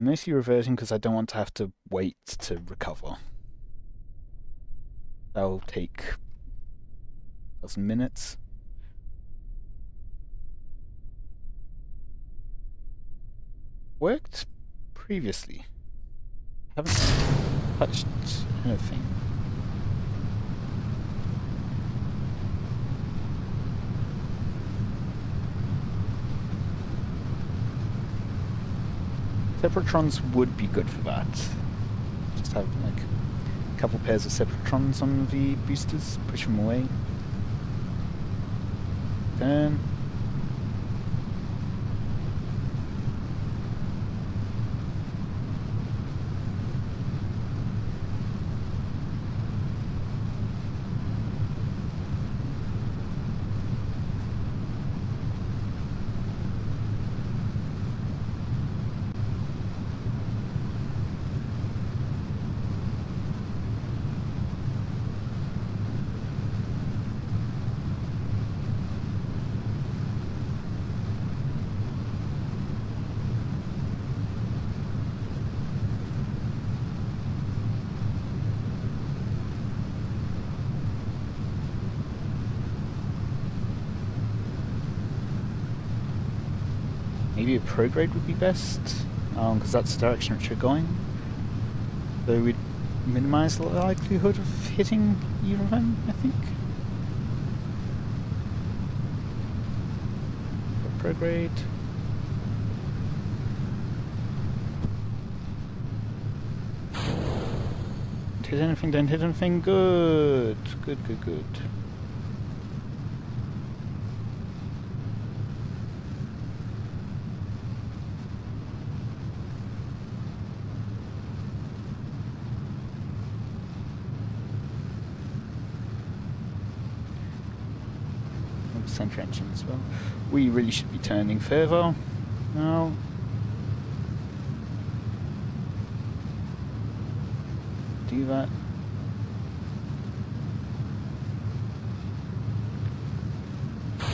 I'm mostly reversing because I don't want to have to wait to recover. That'll take a dozen minutes. Worked previously. Haven't touched anything. Separatrons would be good for that. Just have like a couple pairs of separatrons on the boosters, push them away. Turn. Maybe a prograde would be best, because that's the direction which we're going. So we'd minimize the likelihood of hitting either of them, I think. Prograde. Don't hit anything, don't hit anything. Good. Good, good, good. center engine as well. We really should be turning further now. Do that.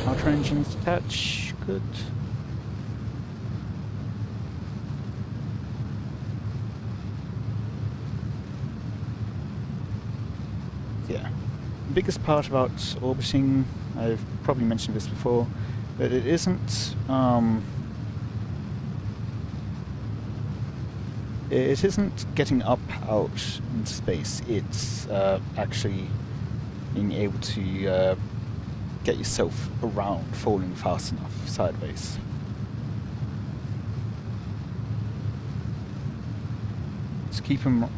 Outer engines detach. Good. Yeah. The biggest part about orbiting, I've probably mentioned this before, but it isn't getting up out into space. It's actually being able to get yourself around, falling fast enough sideways. Just keep an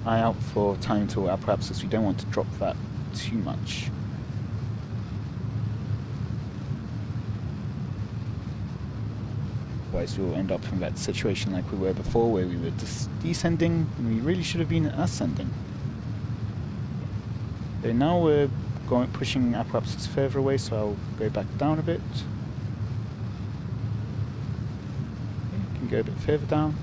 eye out for time to apoapsis. We don't want to drop that too much. Otherwise we'll end up in that situation like we were before, where we were descending and we really should have been ascending. So now we're pushing apoapsis further away, so I'll go back down a bit. Okay, can go a bit further down.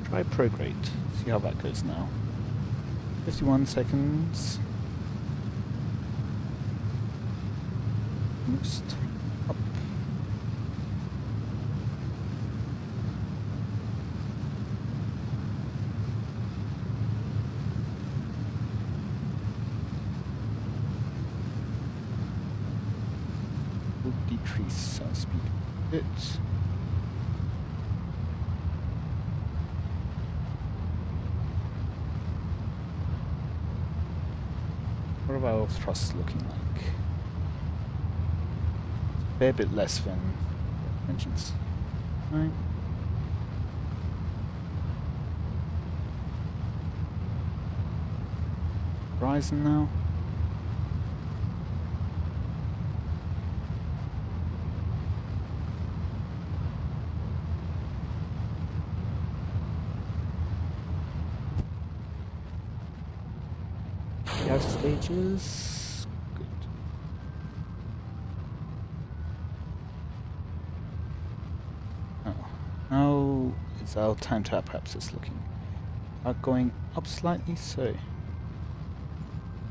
Try prograde, see how that goes now. 51 seconds. Almost up. We'll decrease our speed a bit. What are our thrusts looking like? A fair bit less than engines. Right. Horizon now. The outer stages. Good. Oh. Now it's our time to apoapsis looking. Going up slightly, so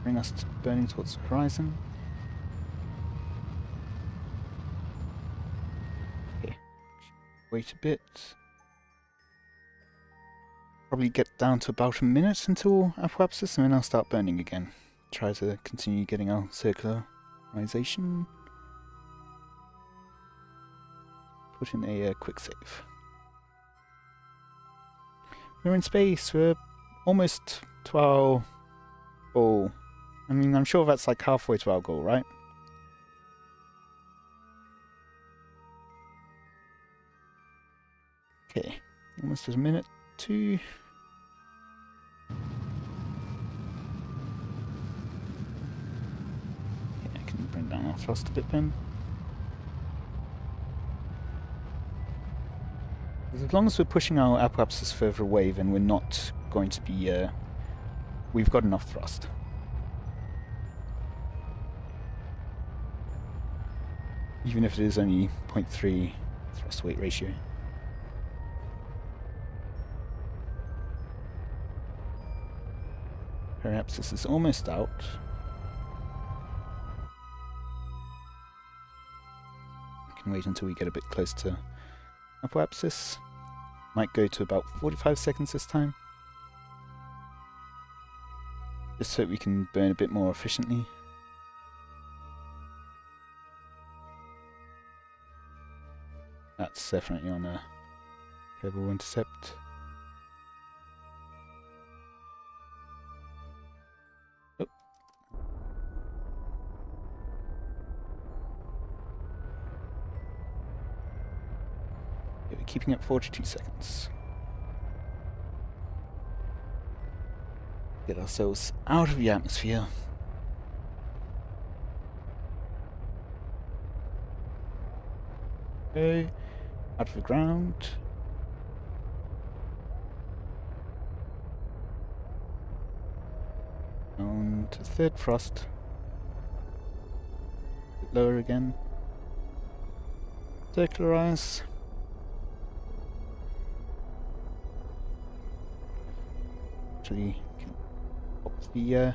bring us to burning towards the horizon. Okay. Wait a bit. Probably get down to about a minute until apoapsis, and then I'll start burning again. Try to continue getting our circularization. Put in a quick save. We're in space. We're almost to our goal. I mean, I'm sure that's like halfway to our goal, right? Okay, almost a minute. 2. Yeah, I can bring down our thrust a bit then. As long as we're pushing our apoapsis further away, then we're not going to be, we've got enough thrust. Even if it is only 0.3 thrust-weight ratio. Perhaps this is almost out. I can wait until we get a bit close to apoapsis. Might go to about 45 seconds this time. Just so we can burn a bit more efficiently. That's definitely on a cable intercept. Oh. Okay, we're keeping it 42 seconds. Get ourselves out of the atmosphere. Okay, out of the ground. down to third frost. A bit lower again. Circularize. Actually, can pop the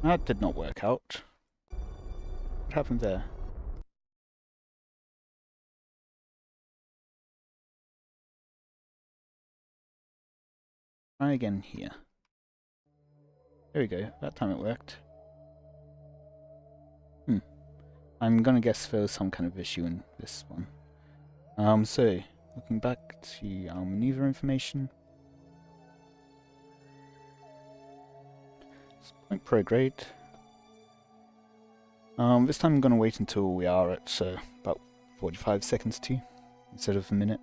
that did not work out. What happened there? Try again here. There we go, that time it worked. I'm gonna guess there was some kind of issue in this one. So, looking back to our maneuver information. Point prograde. This time I'm gonna wait until we are at about 45 seconds to, instead of a minute.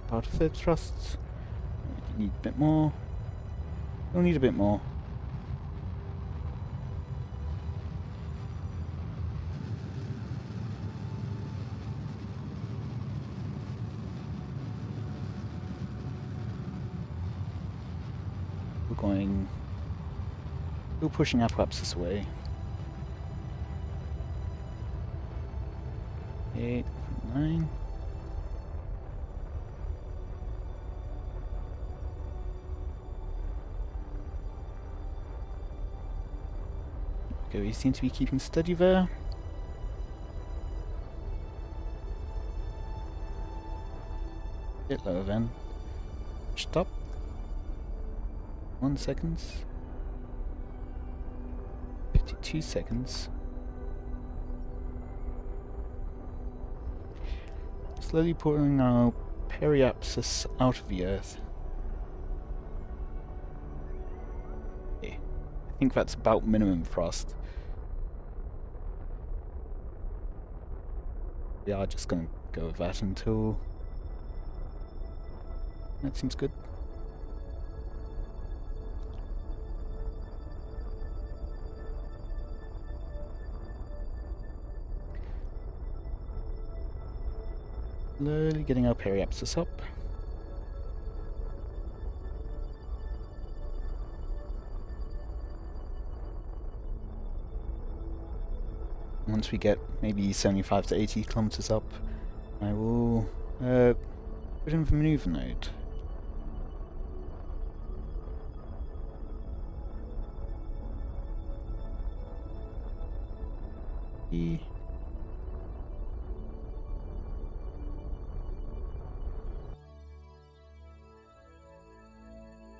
About a third thrust. Need a bit more. We'll need a bit more. We're pushing apoapsis away. 8, 9. Okay, we seem to be keeping steady there. Bit lower then. Stop. 1 second. 52 seconds. Slowly pulling our periapsis out of the earth. Okay. I think that's about minimum frost. We are just going to go with that until... That seems good. Slowly getting our periapsis up. Once we get maybe 75 to 80 kilometers up, I will put in the maneuver node.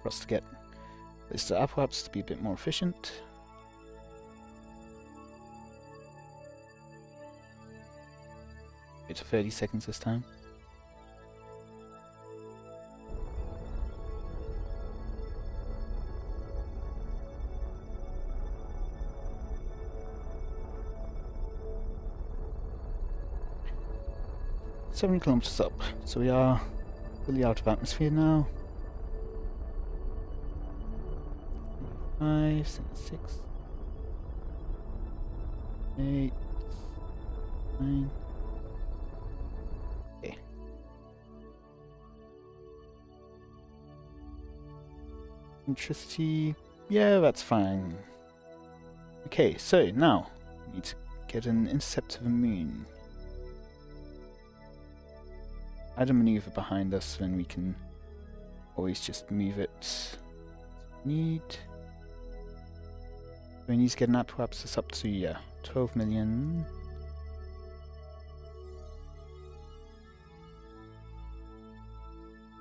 For us to get this to apoapsis to be a bit more efficient. Wait for 30 seconds this time. "70 kilometers up, so we are fully out of atmosphere now. 5, 6, 8, 9. Okay. Centricity, yeah, that's fine. Okay, so now we need to get an intercept of the moon. Add a maneuver behind us, then we can always just move it. We need to get an apoapsis up to, yeah, 12 million.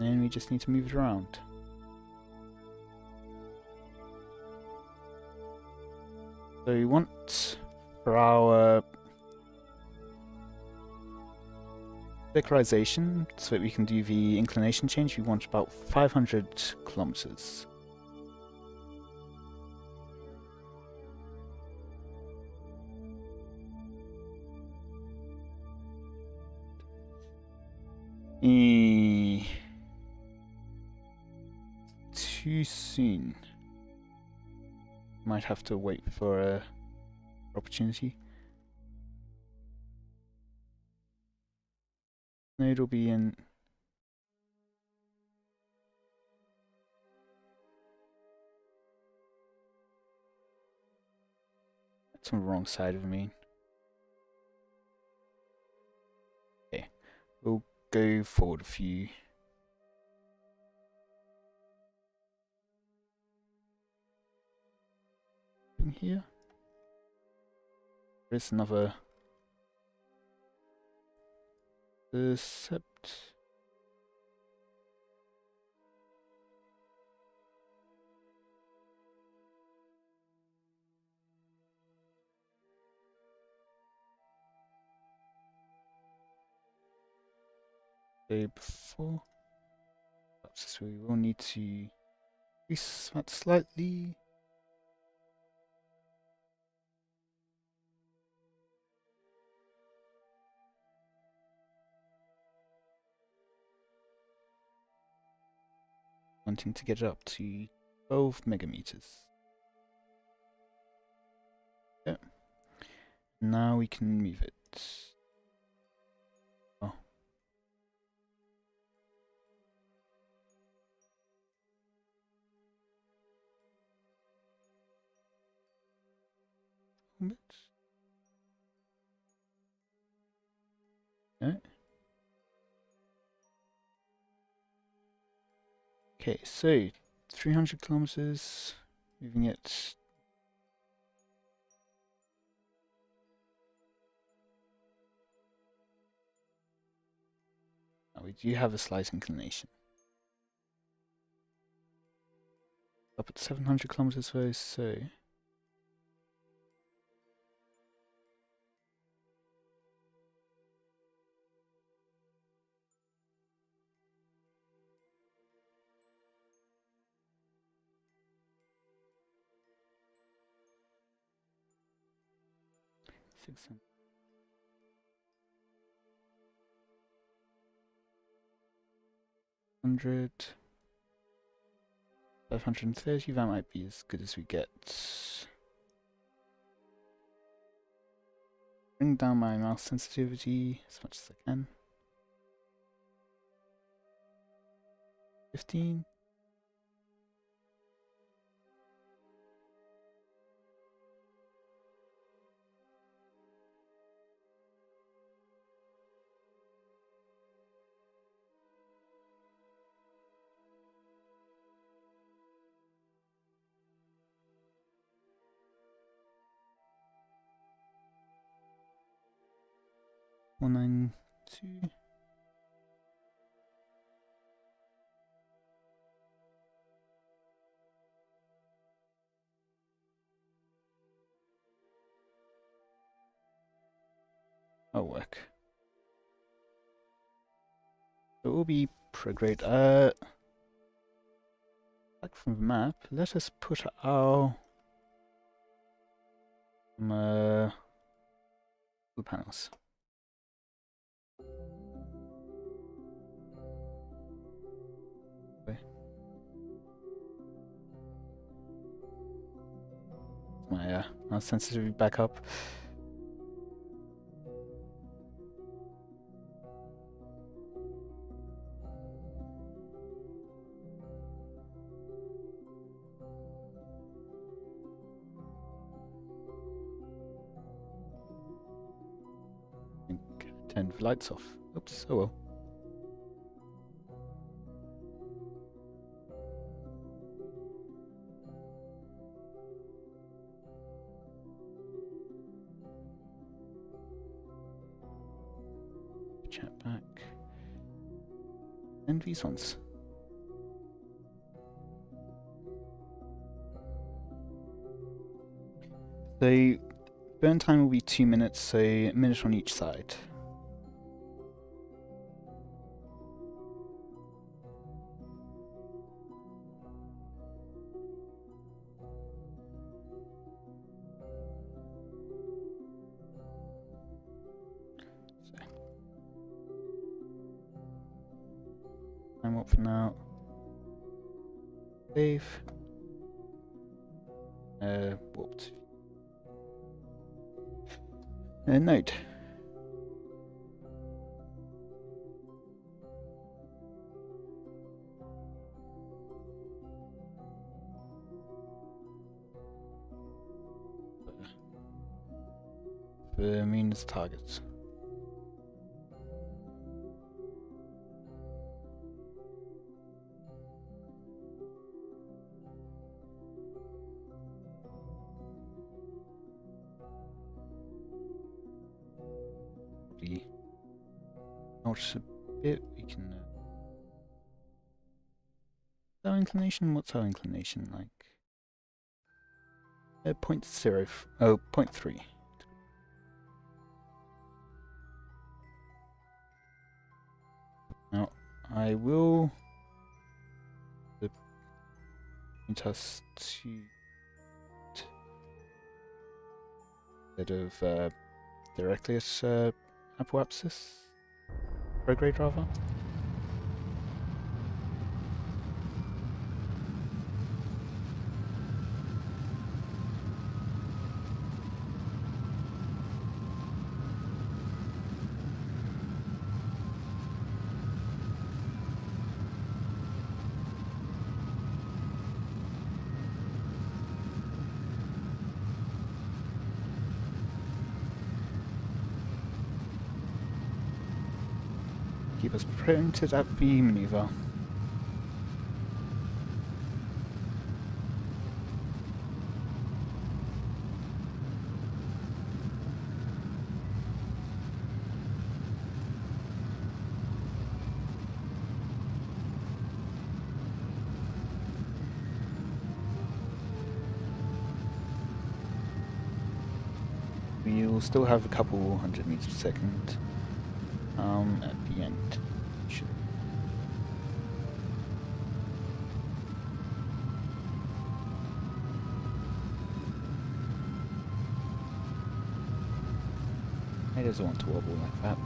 And we just need to move it around. So we want, for our circularization, so that we can do the inclination change, we want about 500 kilometers. Too soon. might have to wait for a opportunity. Node will be in. That's on the wrong side of me. Okay, we'll go forward a few. In here, there's another Sept. Day before. So we will need to increase that slightly. Wanting to get it up to 12 megameters. Yeah. Now we can move it. Oh. Okay. Okay, so 300 kilometers, moving it. Now we do have a slight inclination. Up at 700 kilometers though, so. $600, 530, that might be as good as we get. Bring down my mouse sensitivity as much as I can. 15. One 192. That'll work. It will be prograde. Back from the map, let us put our panels. Okay. My mouse sensitivity back up. Turn the lights off. Oops, oh well. Chat back. And these ones. So, burn time will be 2 minutes, so a minute on each side. I'm up for now. Save. Warped. Note. The Muner's targets. Not a bit. We can. Our inclination. What's our inclination like? 0.0. Oh, 0.3. Now I will point us to instead of directly at Apoapsis. Prograde rather. Keep us printed at the maneuver. We'll still have a couple 100 meters per second at the end. Should he doesn't want to wobble like that.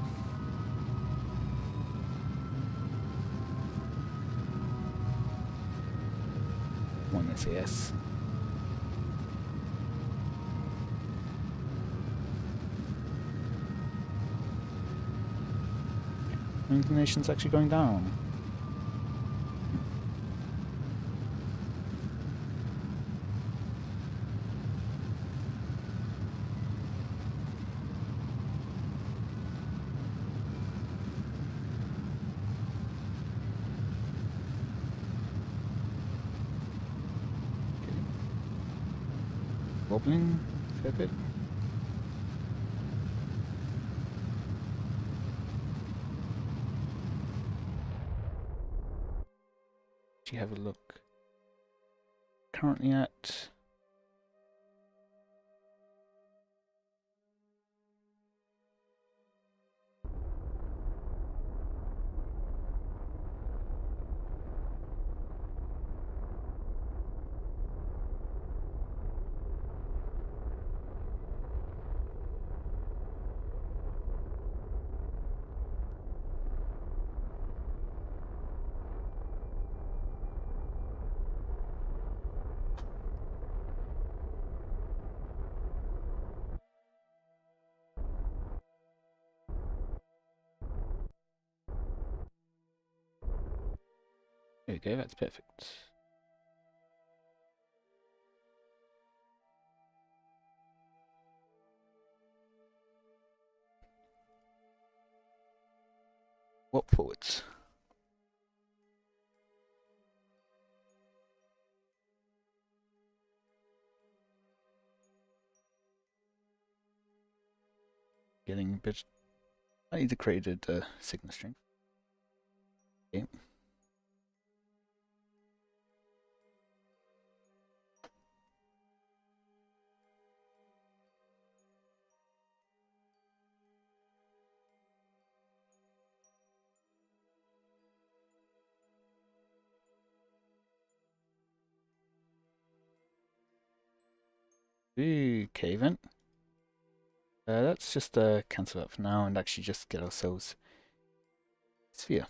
One SAS. Inclination's actually going down. Okay. Wobbling a fair bit. Have a look. Currently at there we go, that's perfect. Warp forwards. Getting a bit slightly degraded signal strength. Okay. Ooh, cave in. Let's just cancel that for now and actually just get ourselves sphere.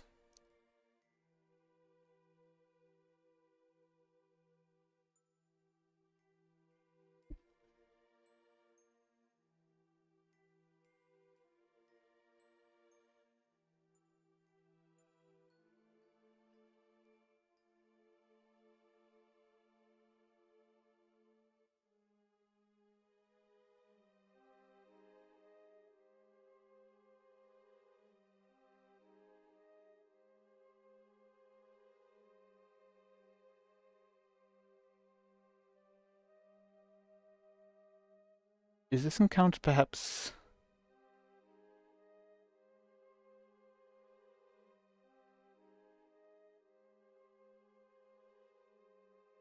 Is this encounter perhaps...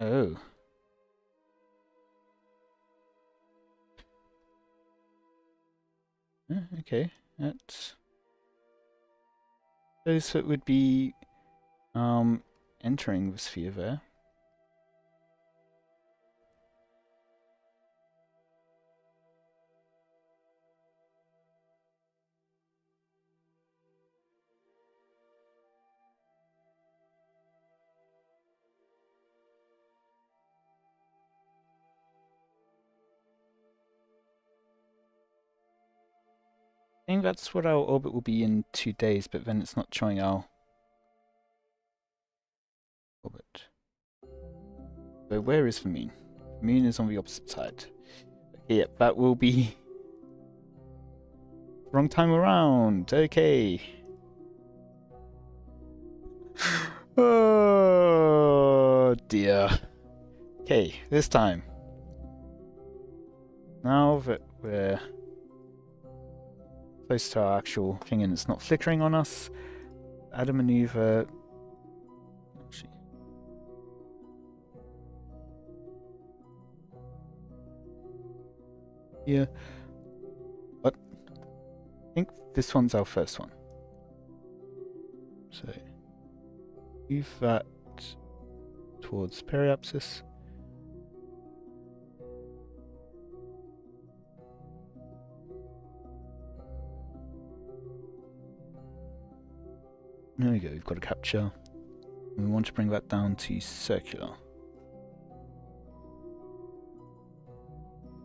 Oh. Okay, that's... So it would be entering the sphere there. I think that's what our orbit will be in 2 days, but then it's not showing our orbit. So where is the moon? The moon is on the opposite side. Okay, yep, that will be... Wrong time around. Okay. Oh dear. Okay, this time. Now that we're close to our actual thing and it's not flickering on us, add a maneuver. Actually, yeah. But I think this one's our first one. So move that towards periapsis. There we go, we've got a capture. We want to bring that down to circular.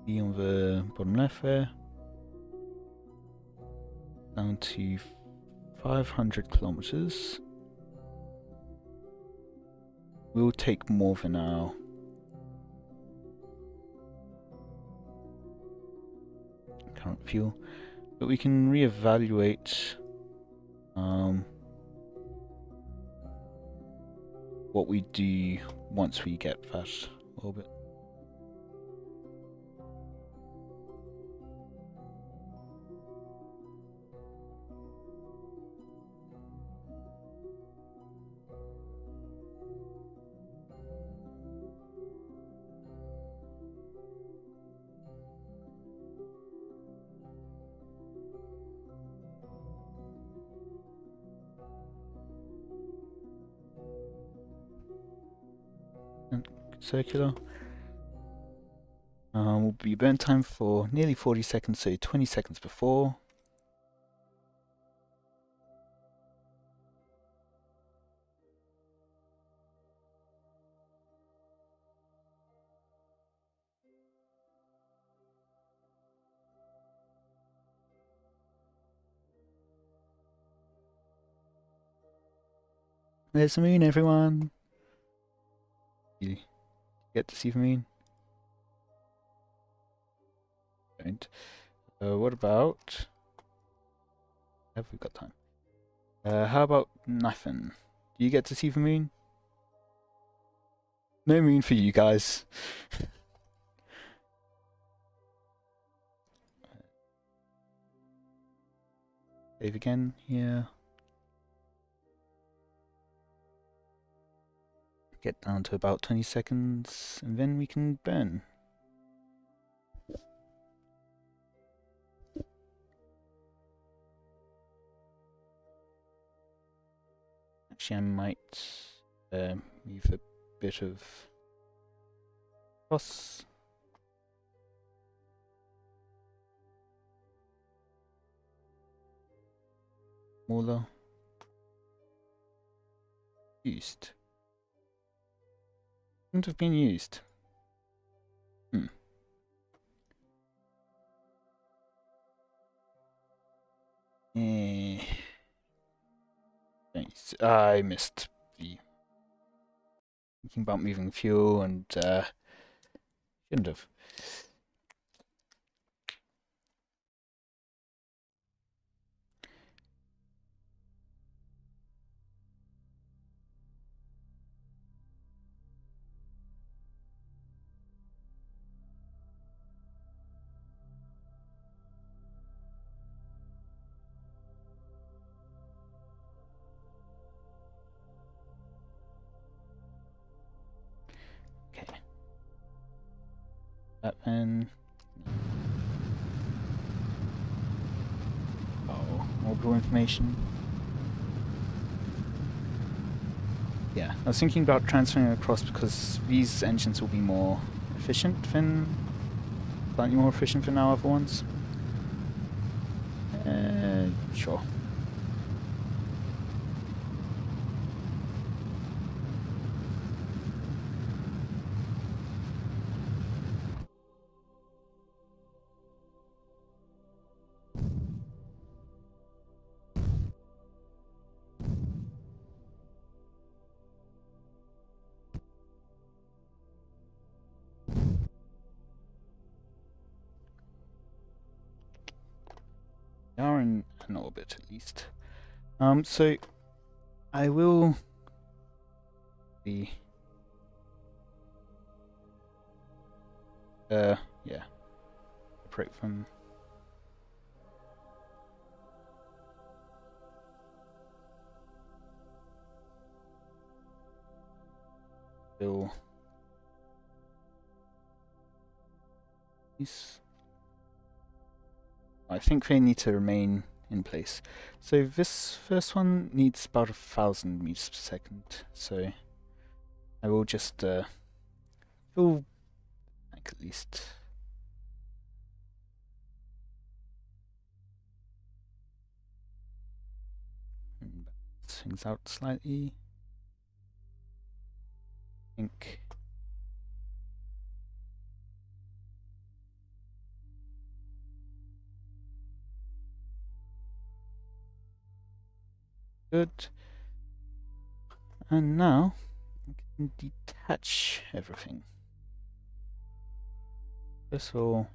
Be on the bottom left there. Down to 500 kilometers. We'll take more than our current fuel, but we can reevaluate what we do once we get that orbit. Circular. Will be burn time for nearly 40 seconds, so 20 seconds before. There's the moon, everyone! You get to see the moon? Don't. What about... Have we got time? How about nothing? Do you get to see the moon? No moon for you guys. Save again here. Get down to about 20 seconds, and then we can burn. Actually, I might move a bit of cross. Smaller. Used. Shouldn't have been used. Thanks. I missed the thinking about moving fuel and shouldn't have. That then. Oh, orbital information. Yeah, I was thinking about transferring across because these engines will be more efficient than, slightly more efficient than our other ones. Sure. They are in an orbit at least. So I will be yeah, separate from. Still. I think they need to remain in place. So this first one needs about 1,000 meters per second. So I will just fill like at least. Balance things out slightly. I think. Good. And now I can detach everything. First of all,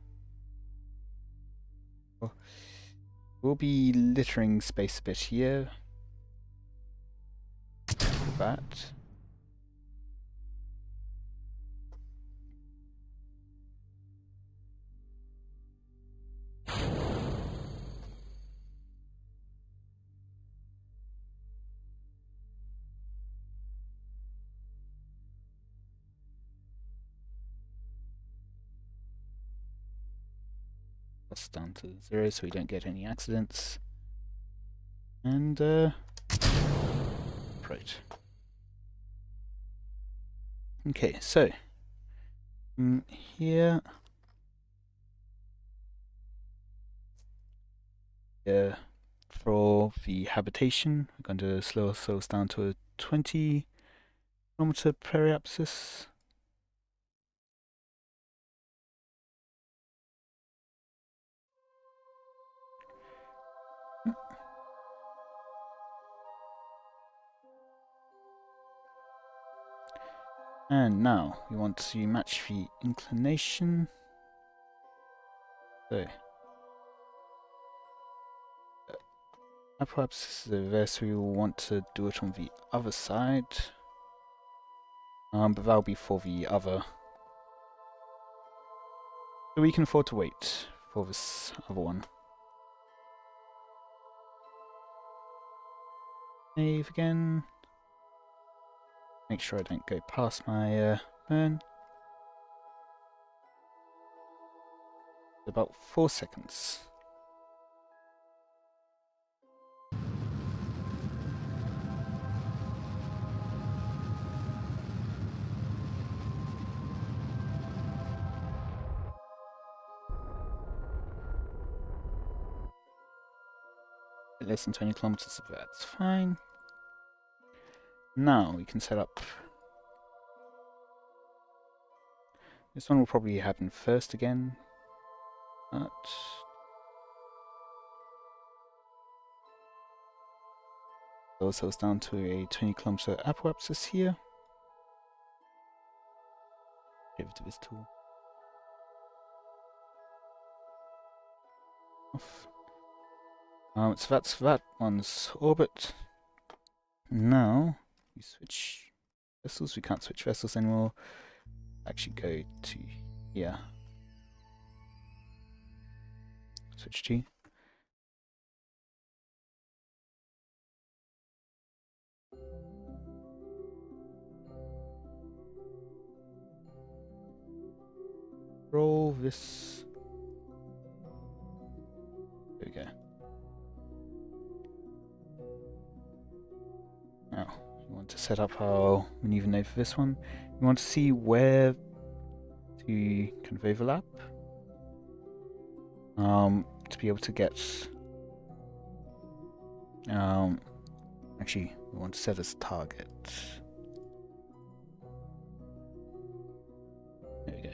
we'll be littering space a bit here. That. That's down to 0 so we don't get any accidents. And right. Okay, so here for the habitation, we're going to slow ourselves down to a 20-kilometer periapsis. And now we want to match the inclination. So apoapsis is over there, so we will want to do it on the other side. But that'll be for the other. So we can afford to wait for this other one. Save again. Make sure I don't go past my burn. About 4 seconds. Less than 20 kilometers, so that's fine. Now we can set up. This one will probably happen first again, but also it's down to a 20-kilometer apoapsis here. Give to this tool. Off. So that's that one's orbit. Now we switch vessels. We can't switch vessels anymore. Actually, go to here. Switch to. roll this. There we go. Now, we want to set up our maneuver node for this one. We want to see where to kind of overlap. To be able to get... actually, we want to set as a target. There we go.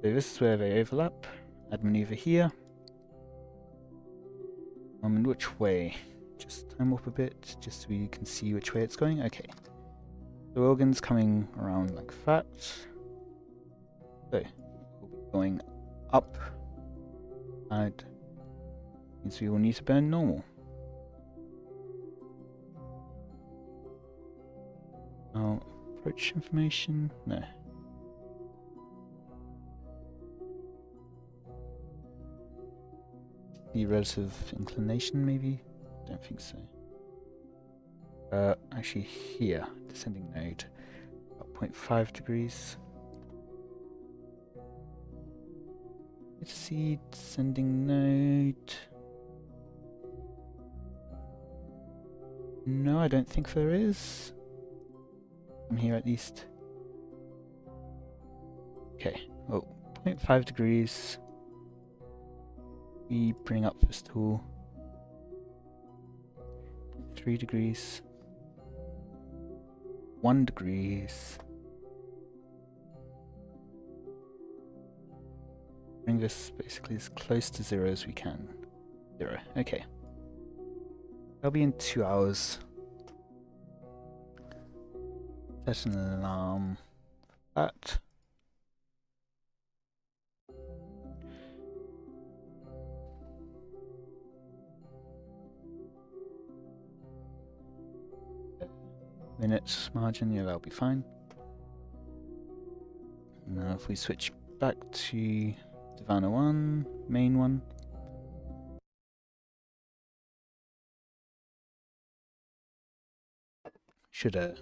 So this is where they overlap. Add maneuver here. In which way? Just time up a bit, just so we can see which way it's going. Okay. The organ's coming around like that. So, we'll be going up. And means we will need to burn normal. Approach information? No. The relative inclination, maybe? Don't think so. Actually here, descending node, about 0.5 degrees. Let's see, descending node. No, I don't think there is. From here at least. Okay, oh, 0.5 degrees. We bring up this tool. 3 degrees. 1 degrees. Bring this basically as close to 0 as we can. 0, okay. That'll be in 2 hours. Set an alarm for that. Minutes margin, yeah, that'll be fine. Now if we switch back to Divana 1, main one. Should add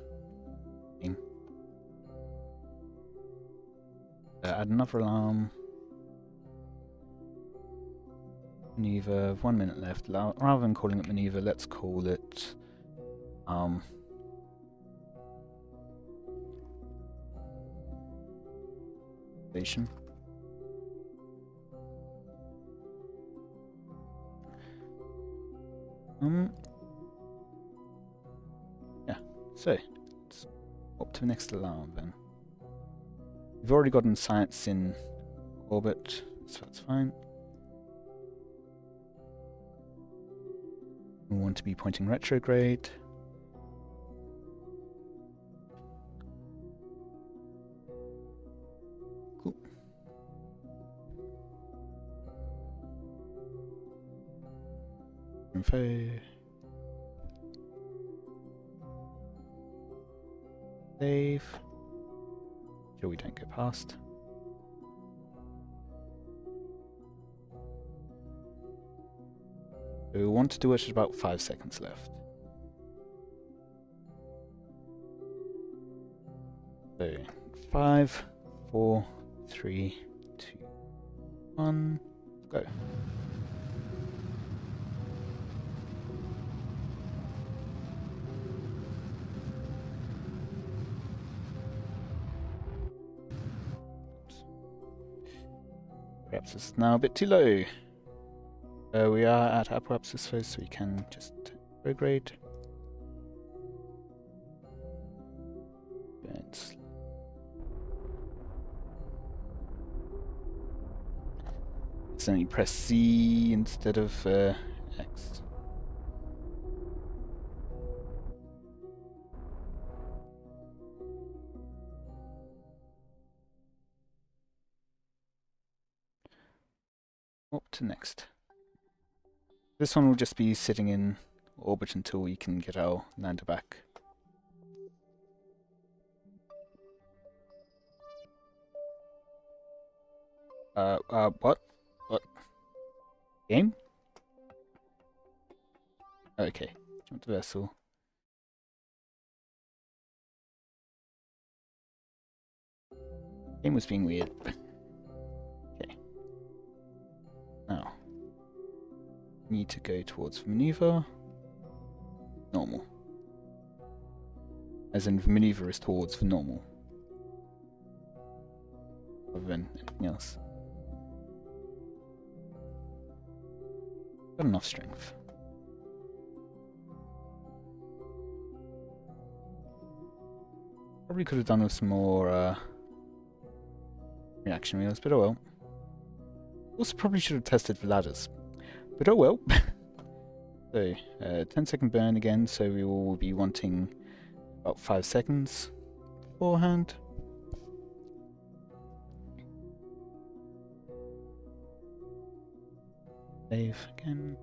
another alarm. Maneuver, 1 minute left. Rather than calling it maneuver, let's call it station. Yeah, so let's up to the next alarm then. We've already gotten science in orbit, so that's fine. We want to be pointing retrograde. Cool. Info. Save. Sure we don't go past. So we want to do it at about 5 seconds left. So 5, 4, 3, 2, 1, go. Perhaps it's now a bit too low. We are at apoapsis phase, so we can just retrograde. Accidentally press C instead of X. Up to next. This one will just be sitting in orbit until we can get our lander back. What? What? Game? Okay, jump to vessel. Game was being weird. need to go towards maneuver. Normal. As in, the maneuver is towards the normal. Rather than anything else. Got enough strength. Probably could have done with some more reaction wheels, but oh well. Also probably should have tested the ladders. But oh well. So, 10-second burn again, so we will be wanting about 5 seconds beforehand. Save again.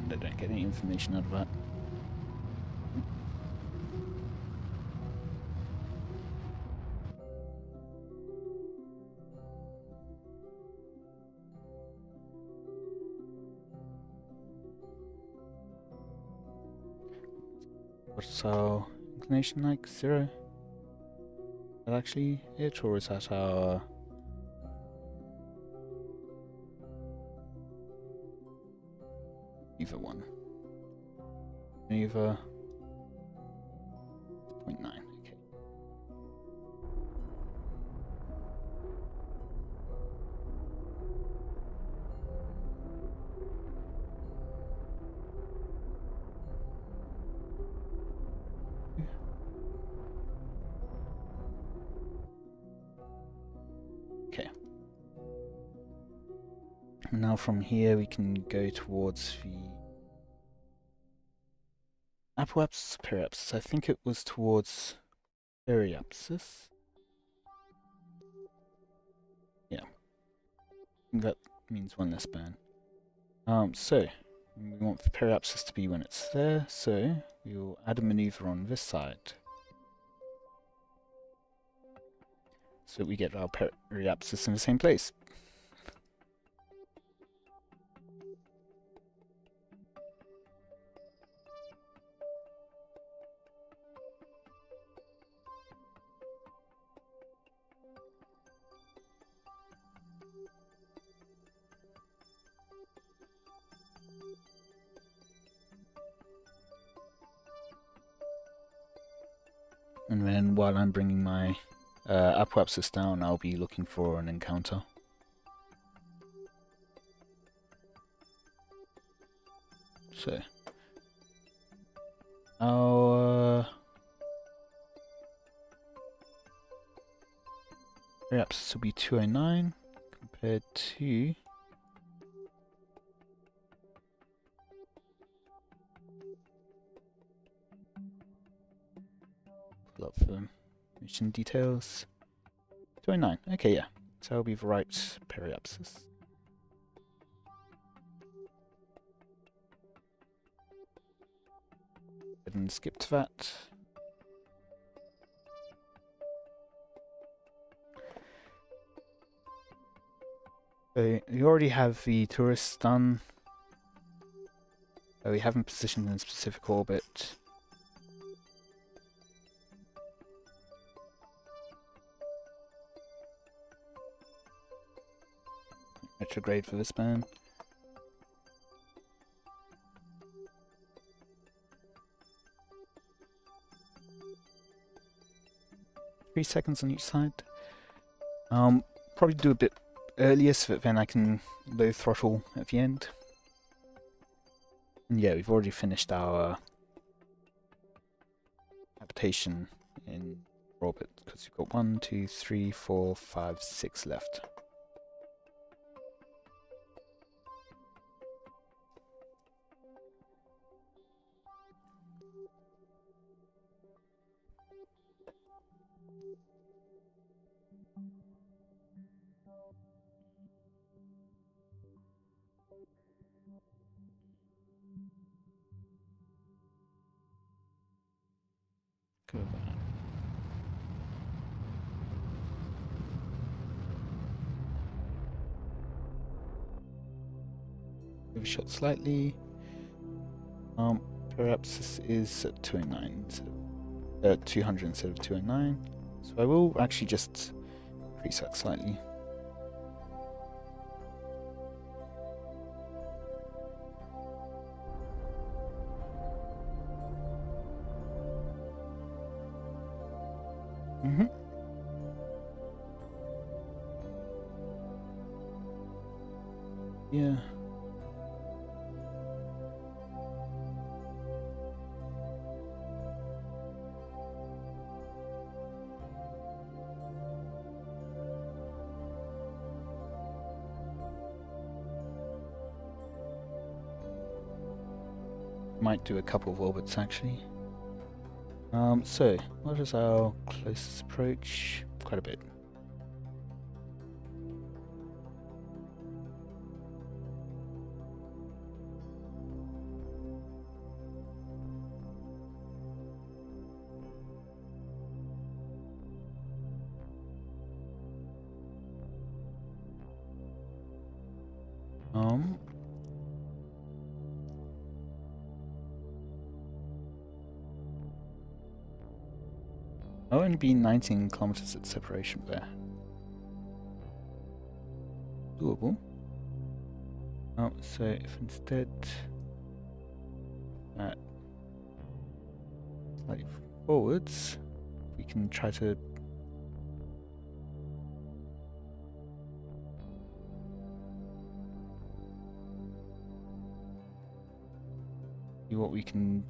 And I don't get any information out of that. What's our inclination like? 0? Is that actually it, or is that our... either one? Either... 0.9, okay. Okay. And now from here we can go towards the apoapsis, periapsis. I think it was towards periapsis. Yeah. I think that means one less burn. So we want the periapsis to be when it's there, so we will add a maneuver on this side. So we get our periapsis in the same place. And then while I'm bringing my apoapsis down, I'll be looking for an encounter. So, our periapsis will be 209 compared to pull up the mission details. 209. Okay, yeah. So that'll be the right periapsis. And skip to that. So we already have the tourists done. We haven't positioned in a specific orbit. Retrograde for this man. Three seconds on each side. Probably do a bit earlier so that then I can low throttle at the end. And yeah, we've already finished our habitation in orbit because we've got 1, 2, 3, 4, 5, 6 left. Go back. Overshot slightly. Perhaps this is at 209 instead of 200 instead of 209. So I will actually just increase that slightly. Yeah. Might do a couple of orbits actually. So what is our closest approach? Quite a bit. I'll only be 19 kilometers at separation there. Doable. So if instead that slightly forwards, we can try to see what we can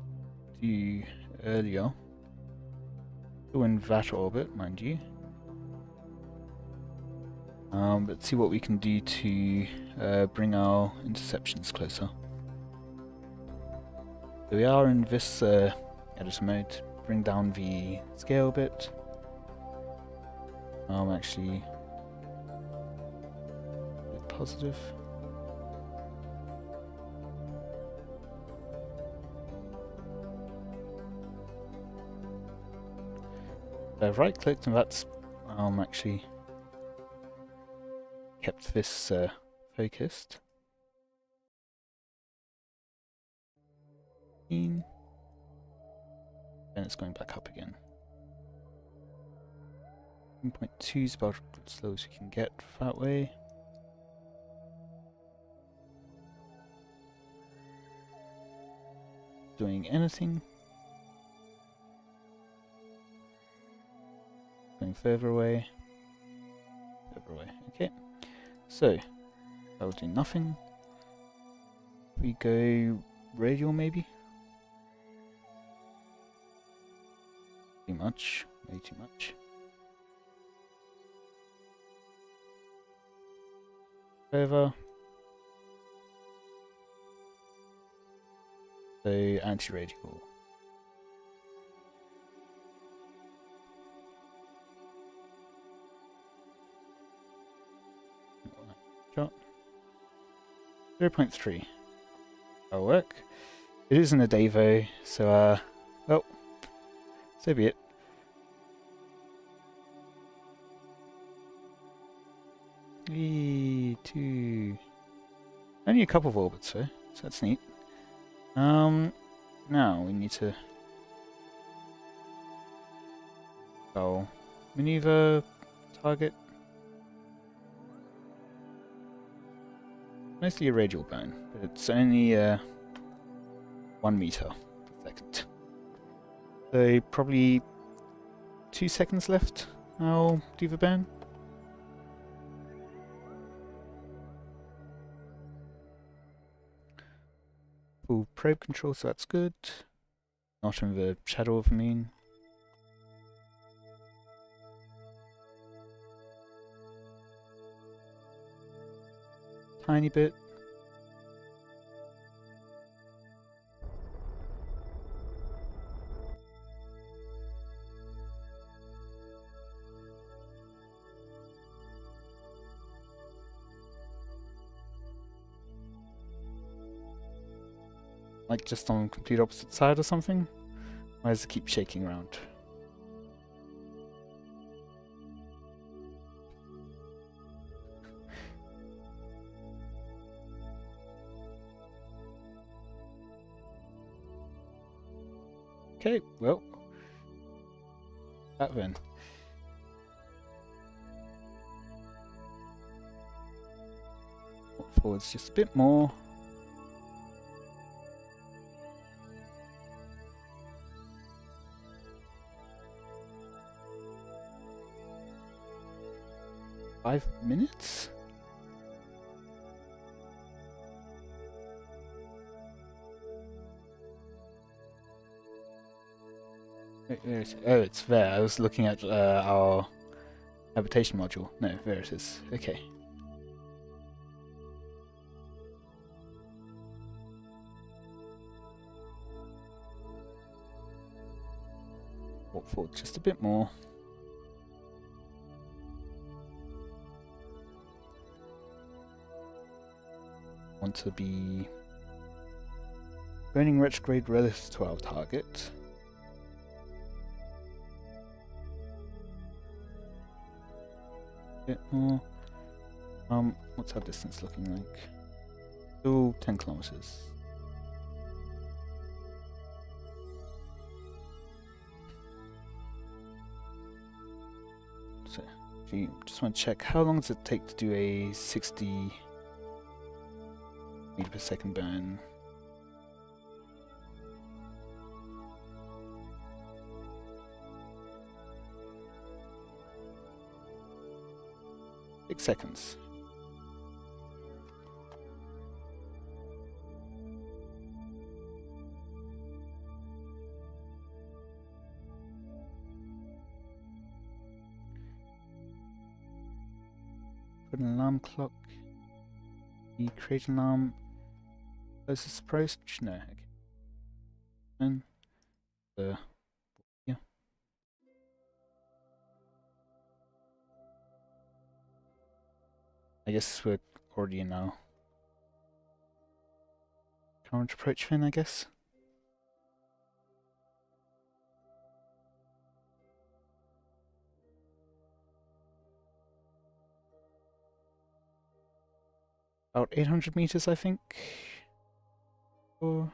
do earlier. Still in that orbit, mind you. But see what we can do to bring our interceptions closer. So we are in this editor mode. Bring down the scale a bit. Actually a bit positive. I've right clicked and that's actually kept this focused. Then it's going back up again. 1.2 is about as slow as we can get that way. Doing anything. Going further away. Further away. Okay. So that will do nothing. We go radial maybe? Too much. Way too much. Over. So anti-radial. Shot. 0.3. That'll work. It isn't a day though, so well, so be it. Two. Only a couple of orbits though, so that's neat. Now we need to go maneuver target. Mostly a radial burn, but it's only 1 meter per second. So probably 2 seconds left. I'll do the burn. Full probe control, so that's good. Not in the shadow of the moon. Tiny bit. Like just on the complete opposite side or something? Why does it keep shaking around? Okay, well, that then. Walk forwards just a bit more. Five minutes? Where is it? Oh, it's there. I was looking at our habitation module. No, there it is. Okay. Walk forward just a bit more. Want to be burning retrograde relative to our target. Bit more. What's our distance looking like? Still 10 kilometers. So, just want to check how long does it take to do a 60 meter per second burn? Seconds. Put an alarm clock. You create an alarm. Closest approach? No. Okay. And yeah. I guess we're already in our current approach then, I guess. About 800 meters, I think. Or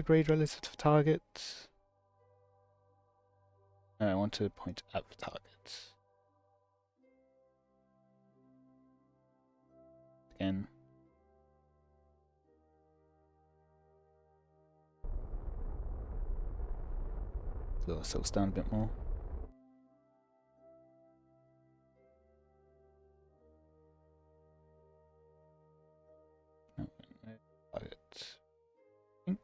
grade relative to target. No, I want to point at the target. Again. Slow ourselves down a bit more. No, target. I think.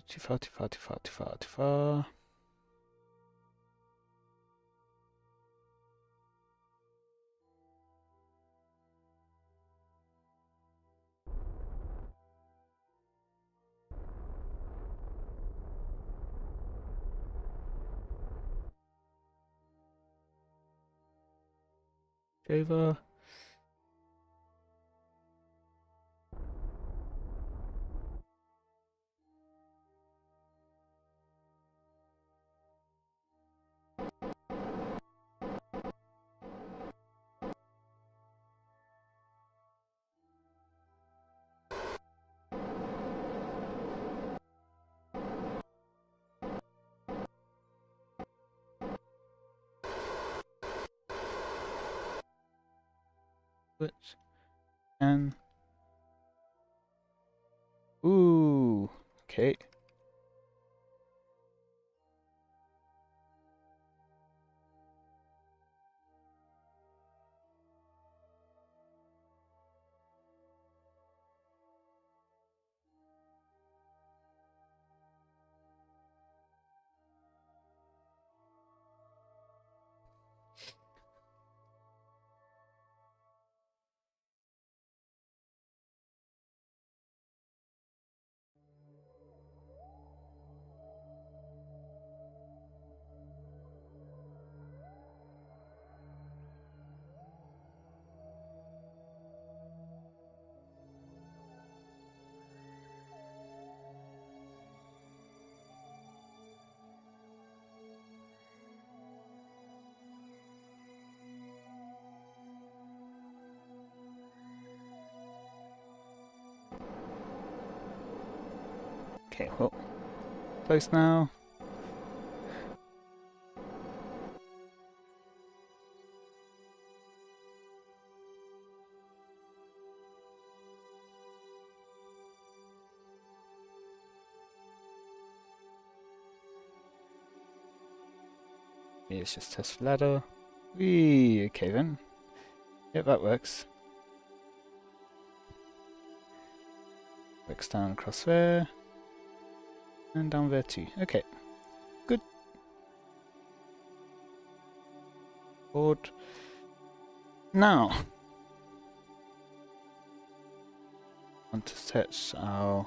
Too far, too far, too far, too far, too far. Over. But and ooh, okay. Okay, well, close now. Okay, let's just test the ladder. Whee, okay then. Yep, that works. Works down across there. And down there too. Okay. Good. Board. Now, want to set our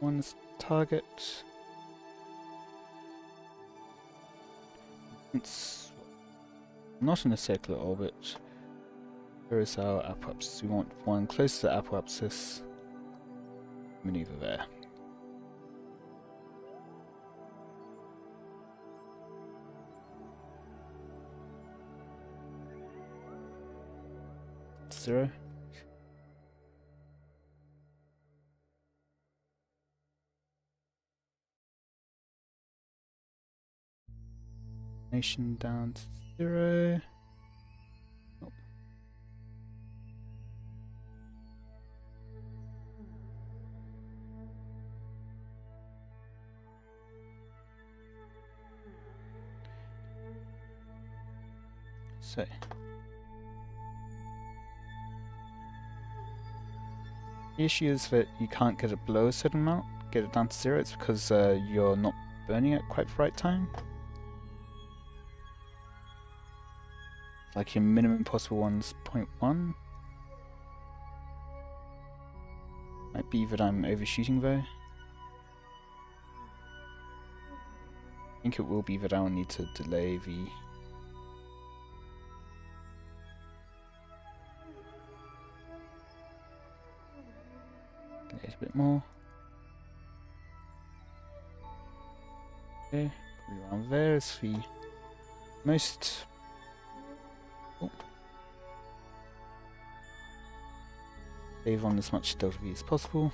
one's target. It's not in a circular orbit. There is our apoapsis. We want one close to the apoapsis. Maneuver there. Zero. Nation down to 0. Oh. So. The issue is that you can't get it below a certain amount, get it down to 0. It's because you're not burning it quite the right time. Like your minimum possible one's 0.1. Might be that I'm overshooting though. I think it will be that I'll need to delay the a bit more. Okay, probably around there is the most. Oh. Save on as much delta V as possible.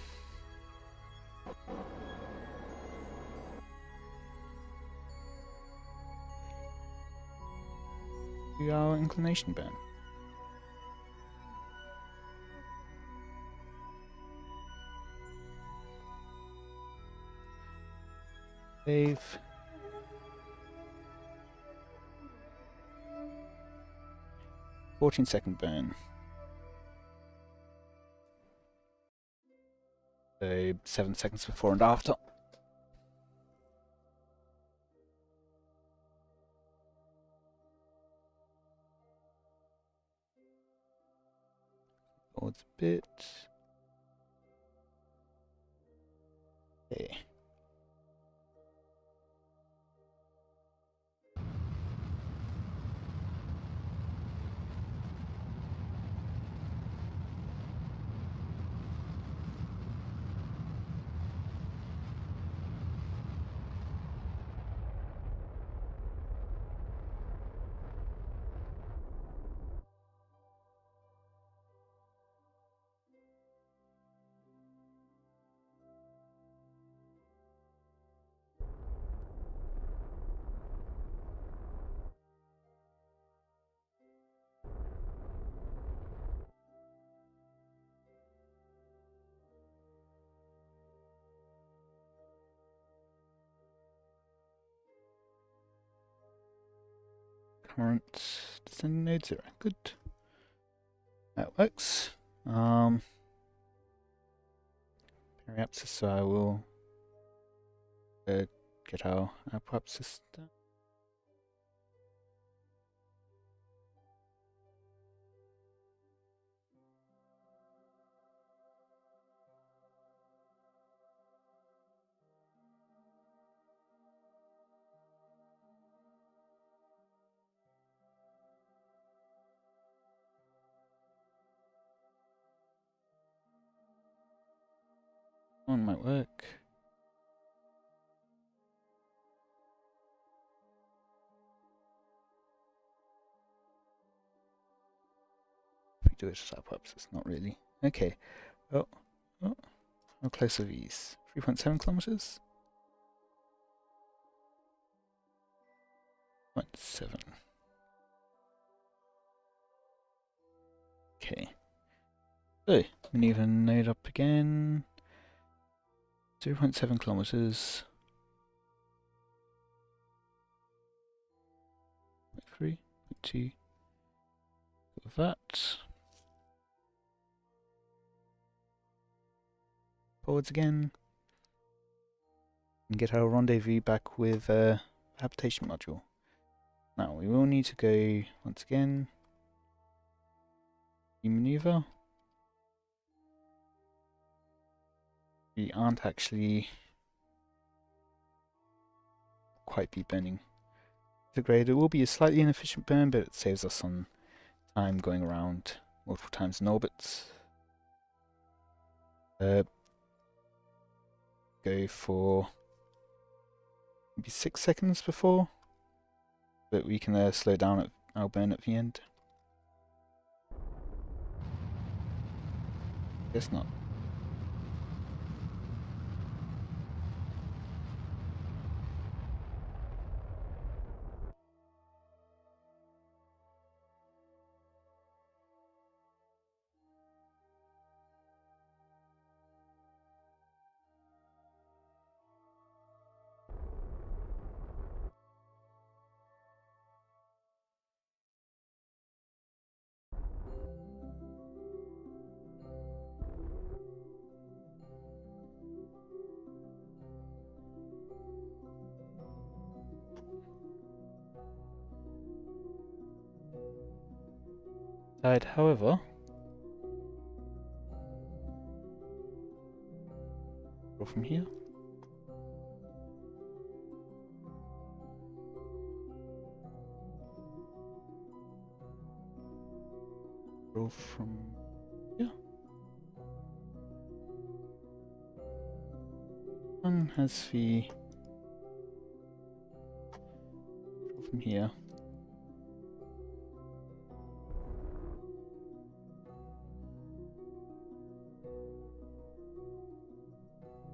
Do our inclination burn. Save. "14-second burn." So 7 seconds before and after. Forwards a bit. Okay. current descending node 0. Good. That works. Periapsis, so I will get our apoapsis done. One might work. If we do it as apoapsis, not really. Okay. Oh, how close are these? 3.7 kilometers? 0.7. Okay. So, maneuver node up again. 0.7 kilometers. 0.3, 0.2. Of that. Forwards again. And get our rendezvous back with a habitation module. Now we will need to go once again. Maneuver. We aren't actually quite be burning the grade. It will be a slightly inefficient burn, but it saves us on time going around multiple times in orbit. Go for maybe 6 seconds before, but we can slow down at our burn at the end. Guess not. However, go from here. Go from here. One has the go from here.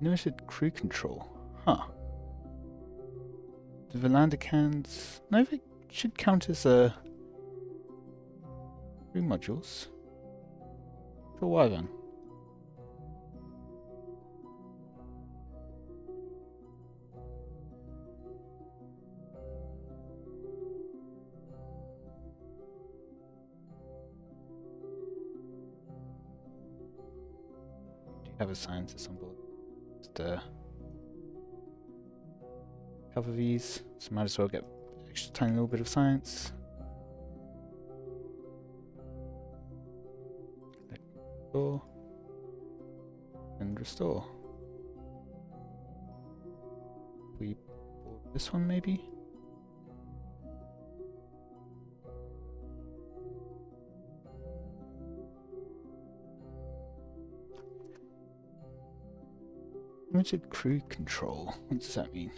Noted crew control. Huh. The Verlander cans. No, they should count as crew modules. For why then? Do you have a scientist on board? Just cover these, so might as well get an extra tiny little bit of science. Restore. And restore. We board this one maybe? Limited crew control. What does that mean?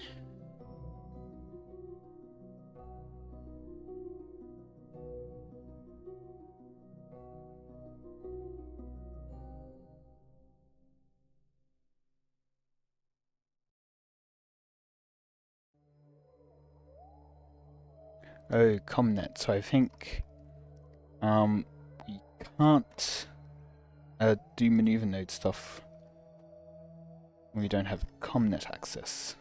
Oh, Comnet. So I think we can't do maneuver node stuff when we don't have Comnet access.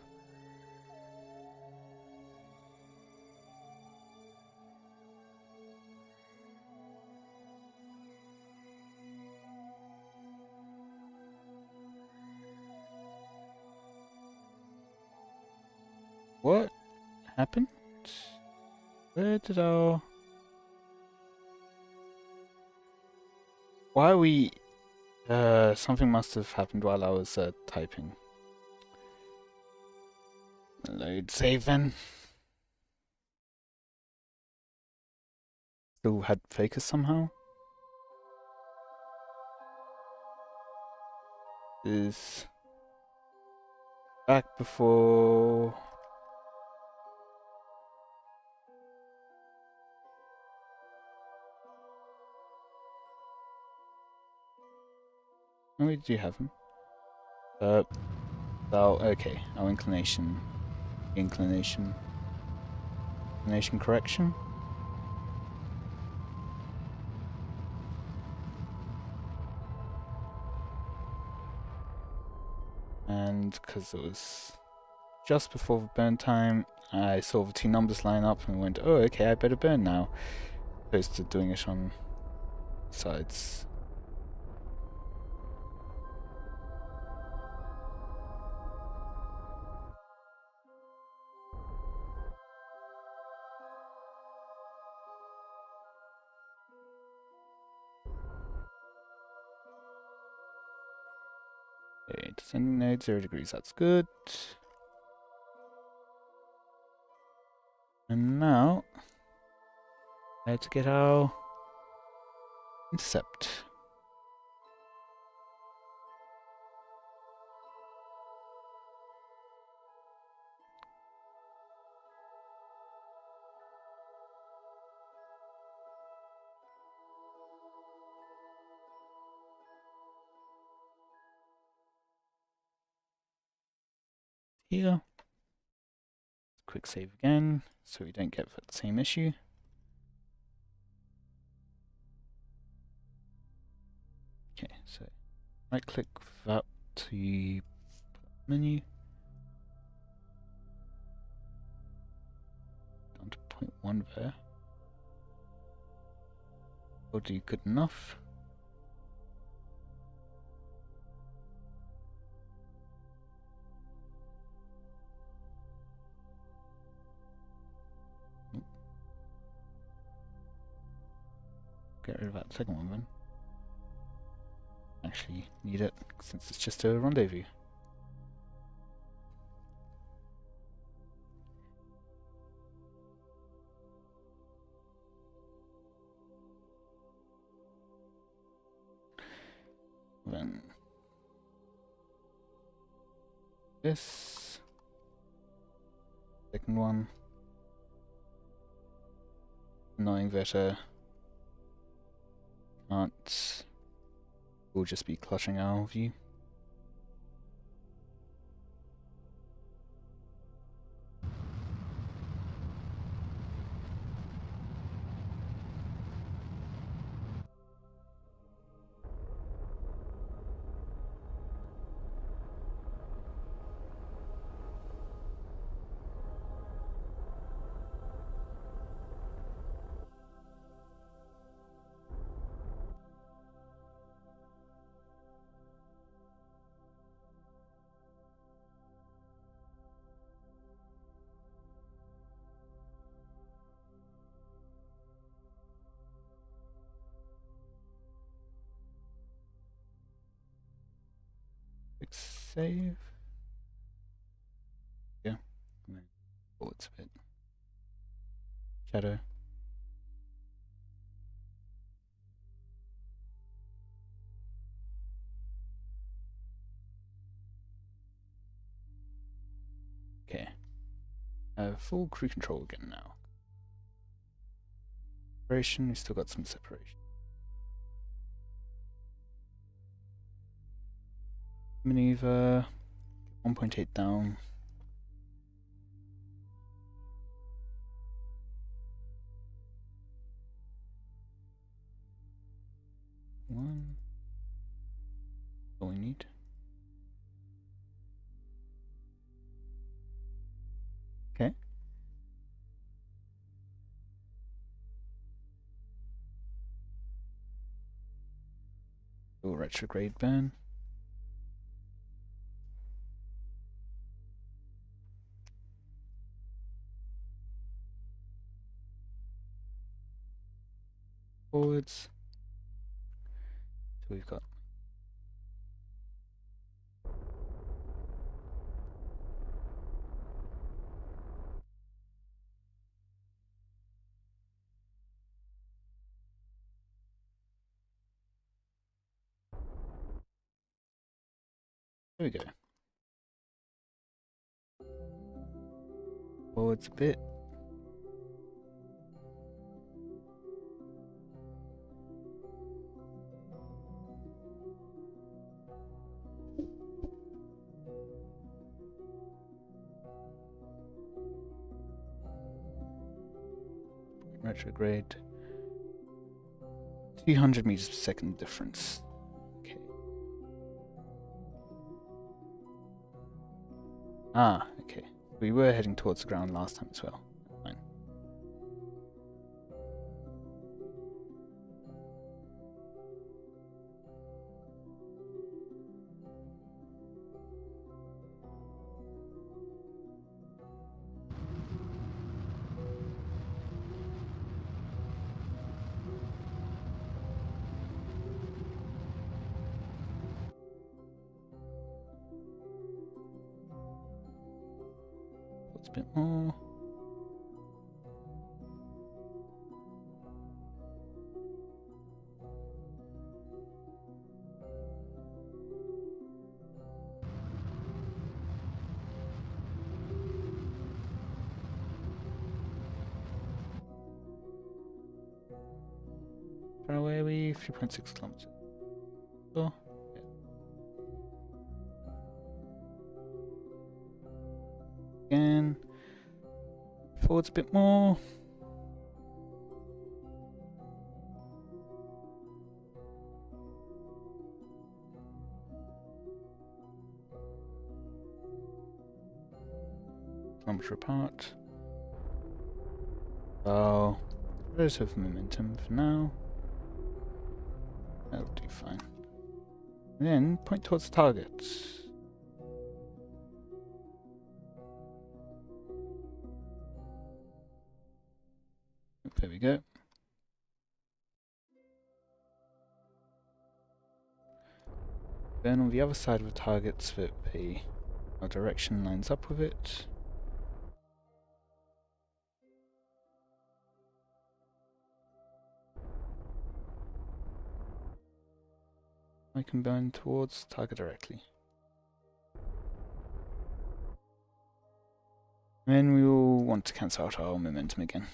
What happened? Where did our... Why are we... something must have happened while I was typing. Load save then. Still had focus somehow. Is back before... Oh, we do have him. Okay, our inclination correction. And because it was just before the burn time, I saw the two numbers line up and went, oh, okay, I better burn now. Opposed to doing it on sides. Okay, descending node, 0 degrees, that's good. And now, let's get our intercept. Here. Quick save again, so we don't get that same issue. Okay, so right click that to menu. Down to 0.1 there. Will do good enough. Get rid of that second one then. Actually need it since it's just a rendezvous. Then this second one, knowing that can't, we'll just be clutching our view. Quick save. Yeah. And then forwards a bit. Shadow. Okay. Full crew control again now. Separation, we still got some separation. Maneuver, 1.8 down. One. All we need. Okay. Little retrograde burn. forwards. So we've got there we go. Forwards a bit. Retrograde. 300 meters per second difference. Okay. Ah, okay. We were heading towards the ground last time as well. Fine. What's a bit more? Far away are we? 3.6 kilometers. Oh, yeah. Again. Forwards a bit more. Kilometer apart. So, relative momentum for now. That'll do fine. And then point towards the target. There we go. Then on the other side of the target so that our direction lines up with it. I can burn towards target directly. Then we will want to cancel out our momentum again.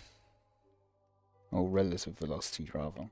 Or relative velocity rather.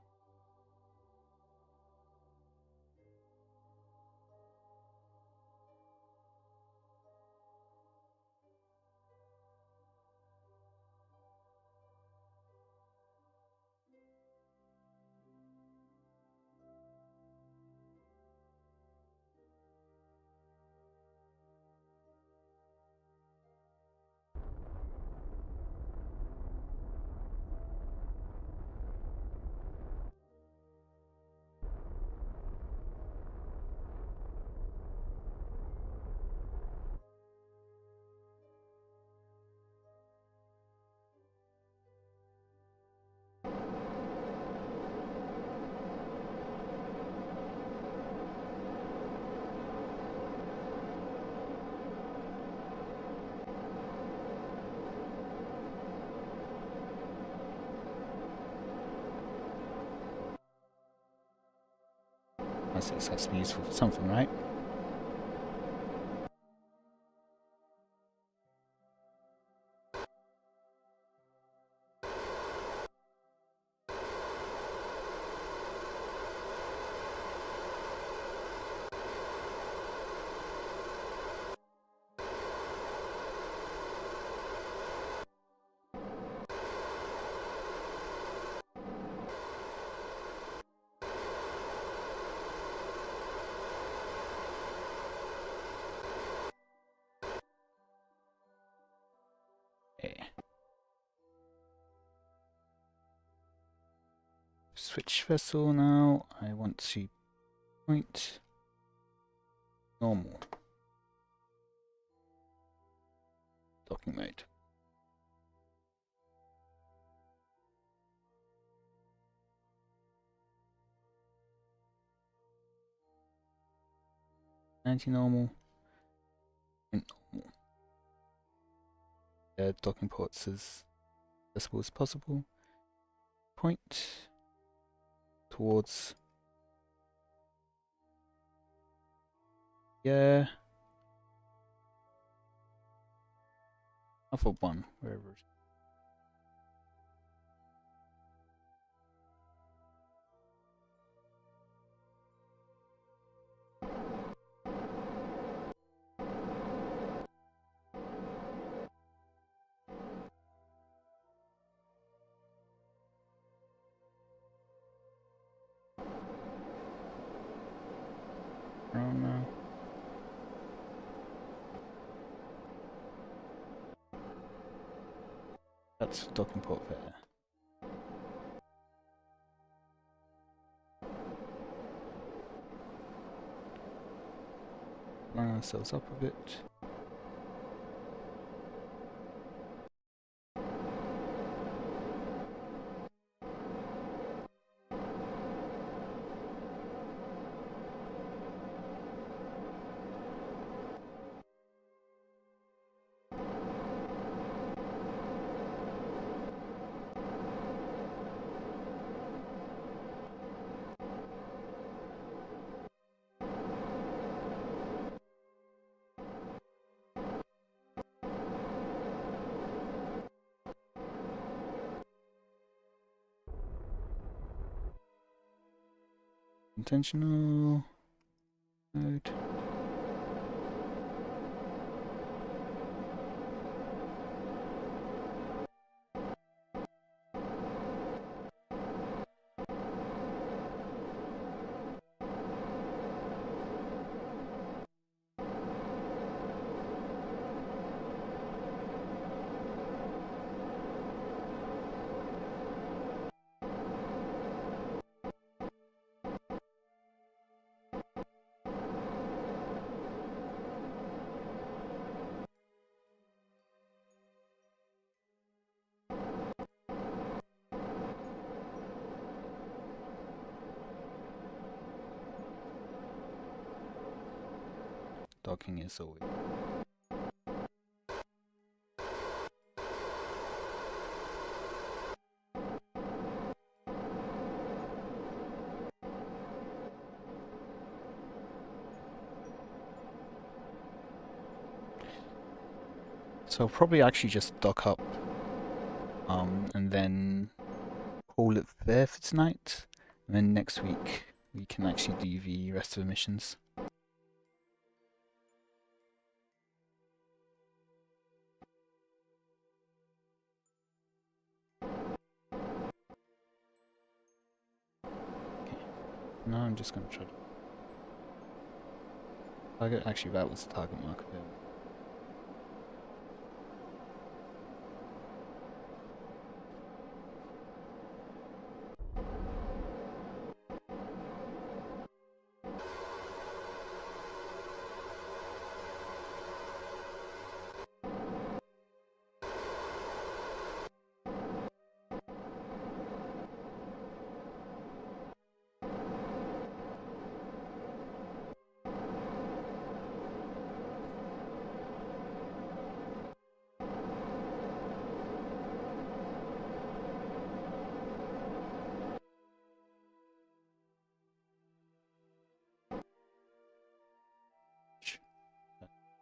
This has to be useful for something, right? Switch vessel now. I want to point normal. Docking mode. Anti-normal. Normal. Docking ports as accessible as possible. Point towards. Yeah. Alpha 1, wherever it is. Around now. That's docking port there. Line ourselves up a bit. Intentional mode. Docking is always. So I'll probably actually just dock up, and then call it there for tonight. And then next week we can actually do the rest of the missions. Now I'm just going to try to target. Actually, that was the target marker there.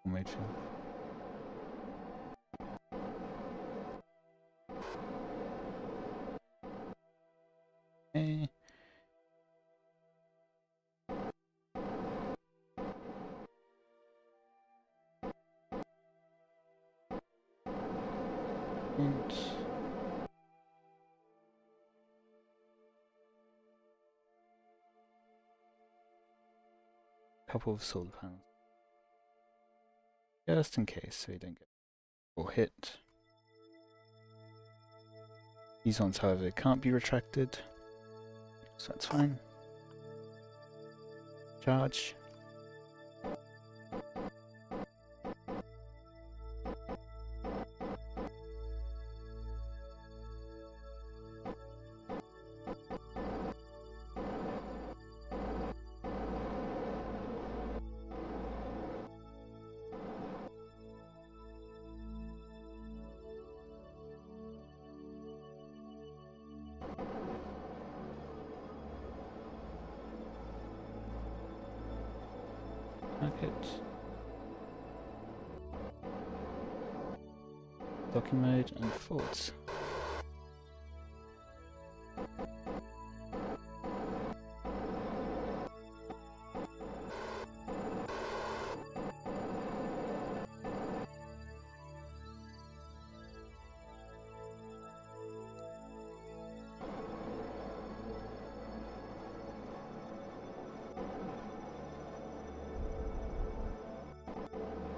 Made for. Okay. And a couple of solar panels. Just in case we don't get or hit. These ones, however, can't be retracted, so that's fine. Charge. Docking mode and forwards.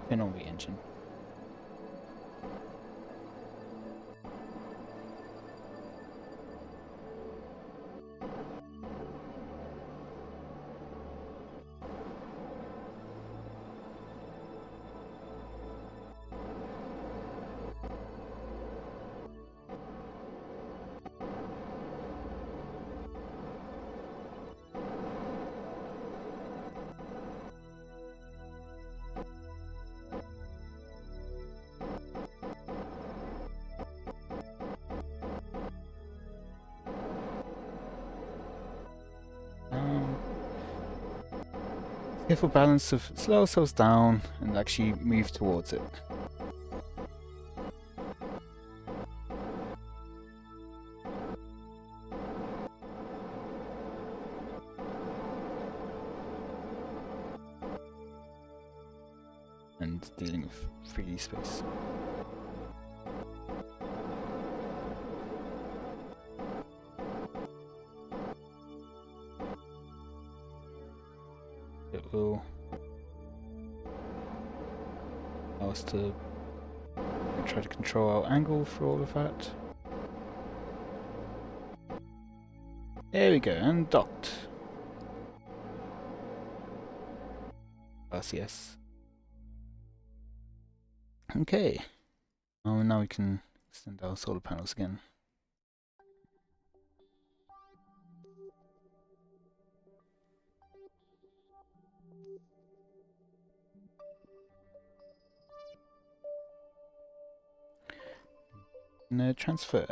Turn on the engine. Careful balance of slow ourselves down and actually move towards it. And dealing with 3D space. It will allow us to try to control our angle for all of that. There we go, and docked. RCS. Okay. Now we can extend our solar panels again. And transfer.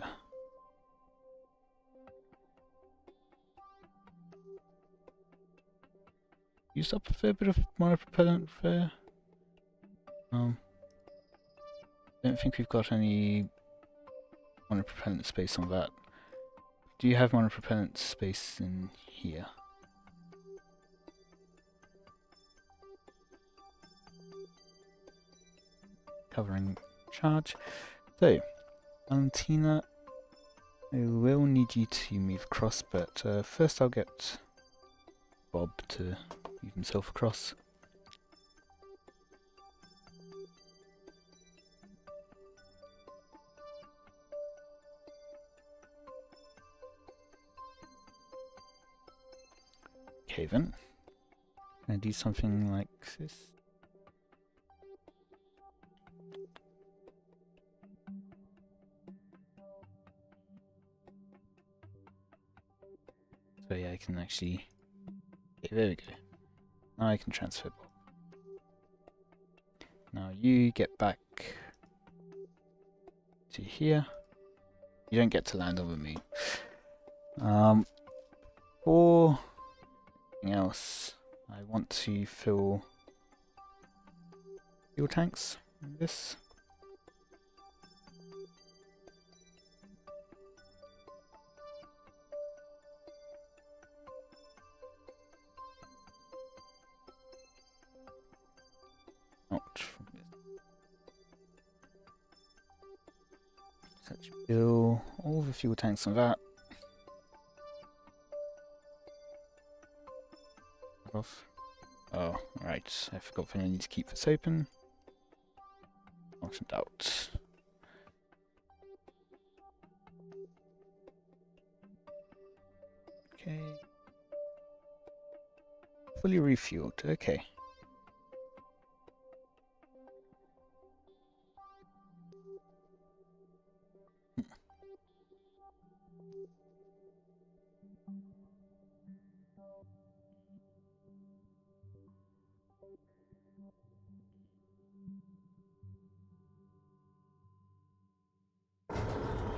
Used up a fair bit of monopropellant there. Don't think we've got any monopropellant space on that. Do you have monopropellant space in here? Covering charge. So, Valentina, I will need you to move across, but first I'll get Bob to move himself across. Okay then, can I do something like this? So yeah, I can actually... Okay, there we go. Now I can transfer Bob. Now you get back to here. You don't get to land on the moon. For anything else, I want to fill fuel tanks in this. Fill all the fuel tanks on that. Off. Oh, right. I forgot that I need to keep this open. Optioned out. Okay. Fully refueled. Okay.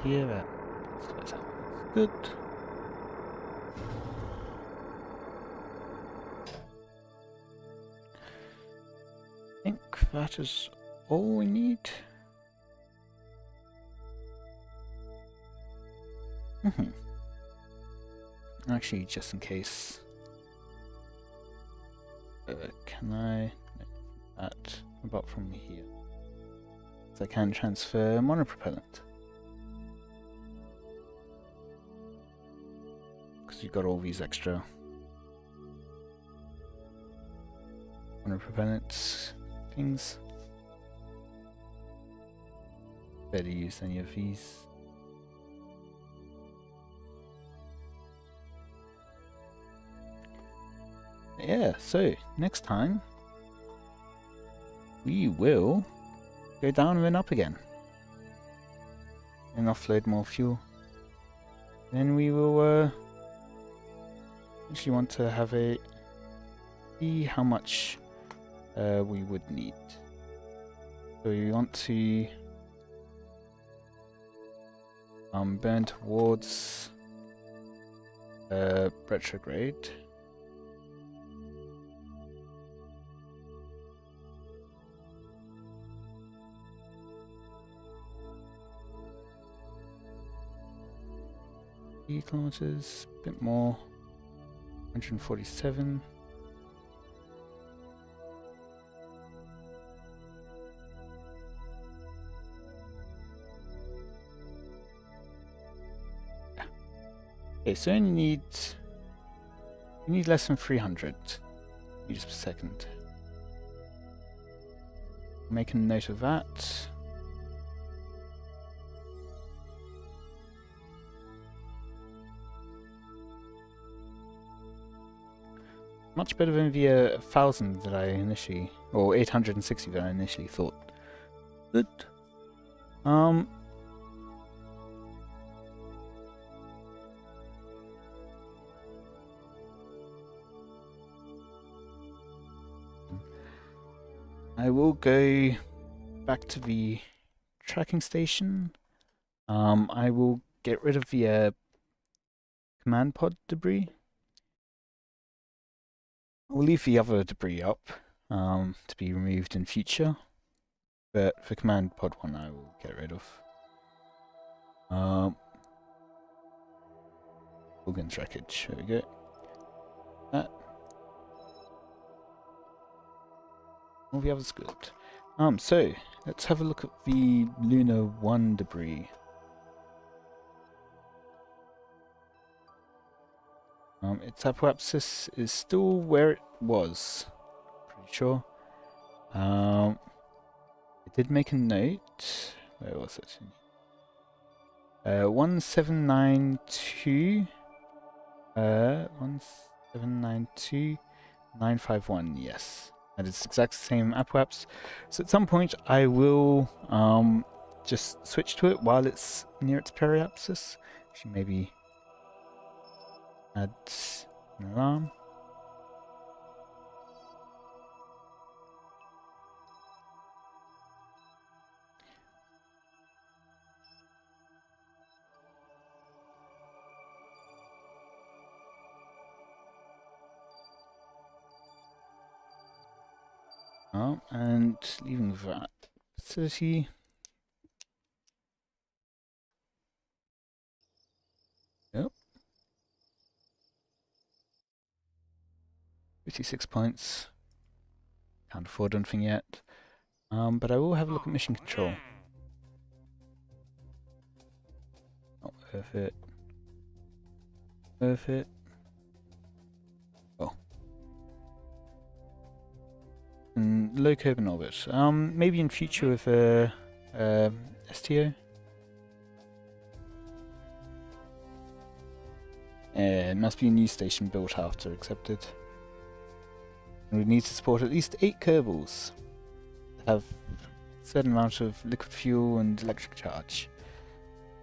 Here, that's good. that is all we need. Actually, just in case. Can I... that about from here? So I can transfer monopropellant. Because you've got all these extra monopropellant things. Better use any of these. Yeah, so next time we will go down and then up again and offload more fuel. Then we will actually want to have a see how much we would need. So we want to burn towards retrograde. Kilometers, a bit more, 147. Yeah. Okay, so we need less than 300 meters per second. Make a note of that. Much better than the 1000 that I initially, or 860 that I initially thought. Good. I will go back to the tracking station. I will get rid of the command pod debris. We'll leave the other debris up to be removed in future, but the command pod one I will get rid of. Organs wreckage, there we go. That. All the others good. So let's have a look at the Lunar 1 debris. Its apoapsis is still where it was, pretty sure. I did make a note. Where was it? 1792. 1792951. Yes, that is exact same apoaps. So at some point I will just switch to it while it's near its periapsis. Actually, maybe add an alarm. And leaving that facility. Yep. 56 points. Can't afford anything yet. But I will have a look at mission control. Not worth it. Worth it. Oh. And low Kerbin orbit. Maybe in future with STO. It must be a new station built after accepted. And we need to support at least 8 Kerbals. Have a certain amount of liquid fuel and electric charge.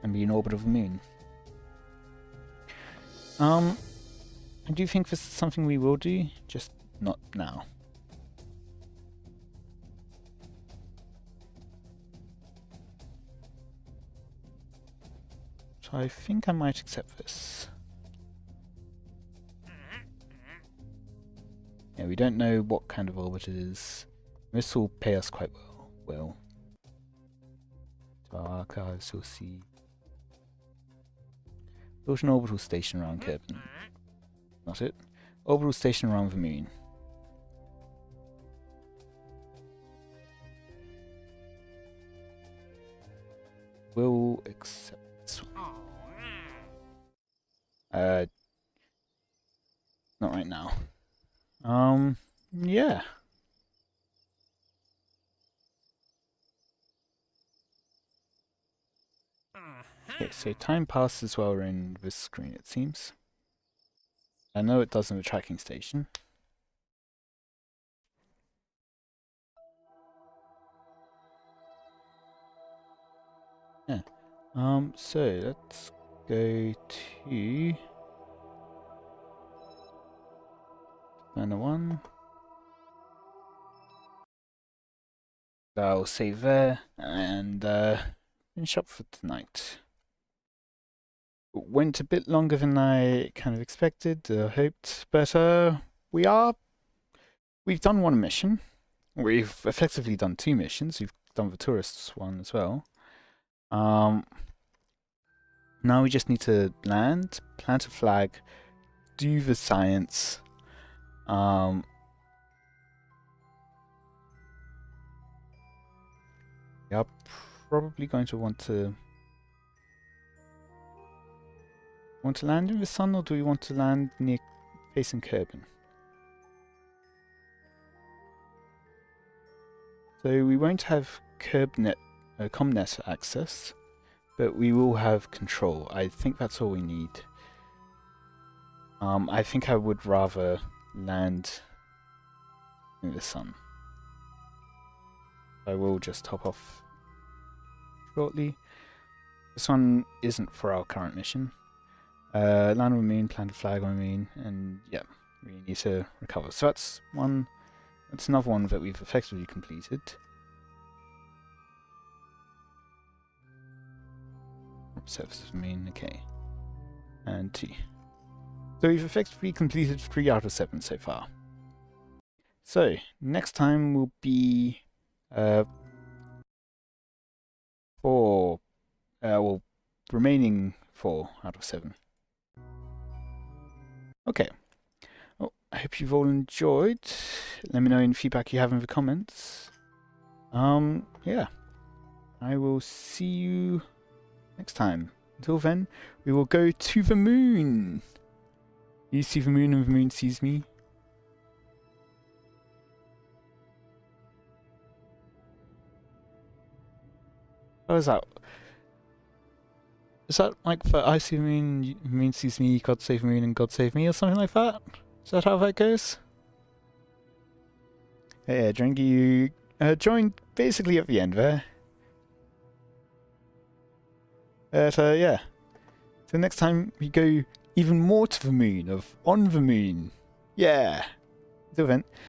And be in orbit of the moon. I do think this is something we will do, just not now. So I think I might accept this. Yeah, we don't know what kind of orbit it is. This will pay us quite well. To our archives, you'll see. Build an orbital station around Kerbin. Not it. Orbital station around the moon. We'll accept this one. Not right now. Yeah. Okay, so time passes while we're in this screen, it seems. I know it does in the tracking station. Yeah. So let's go to Banner 1. I'll save there and finish up for tonight. It went a bit longer than I kind of expected, hoped, but we've done one mission. We've effectively done 2 missions. We've done the tourists one as well. Now we just need to land, plant a flag, do the science. Yeah, probably going to want to land in the sun, or do we want to land near facing Kerbin? So we won't have ComNet access, but we will have control. I think that's all we need. I think I would rather land in the sun. I will just hop off shortly. This one isn't for our current mission. Land on the moon, plant a flag on the moon, and yeah, we need to recover. So that's one. That's another one that we've effectively completed. Surface of the moon, okay. And 2. So we've effectively completed 3 out of 7 so far. So, next time will be 4, well, remaining 4 out of 7. Okay. Well, I hope you've all enjoyed. Let me know any feedback you have in the comments. Yeah. I will see you next time. Until then, we will go to the moon. You see the moon and the moon sees me. How is that? Is that like for I see the moon sees me, God save the moon, and God save me, or something like that? Is that how that goes? Yeah, Drinky, you joined basically at the end there. But yeah. So next time we go even more to the moon, on the moon. Yeah. Until then.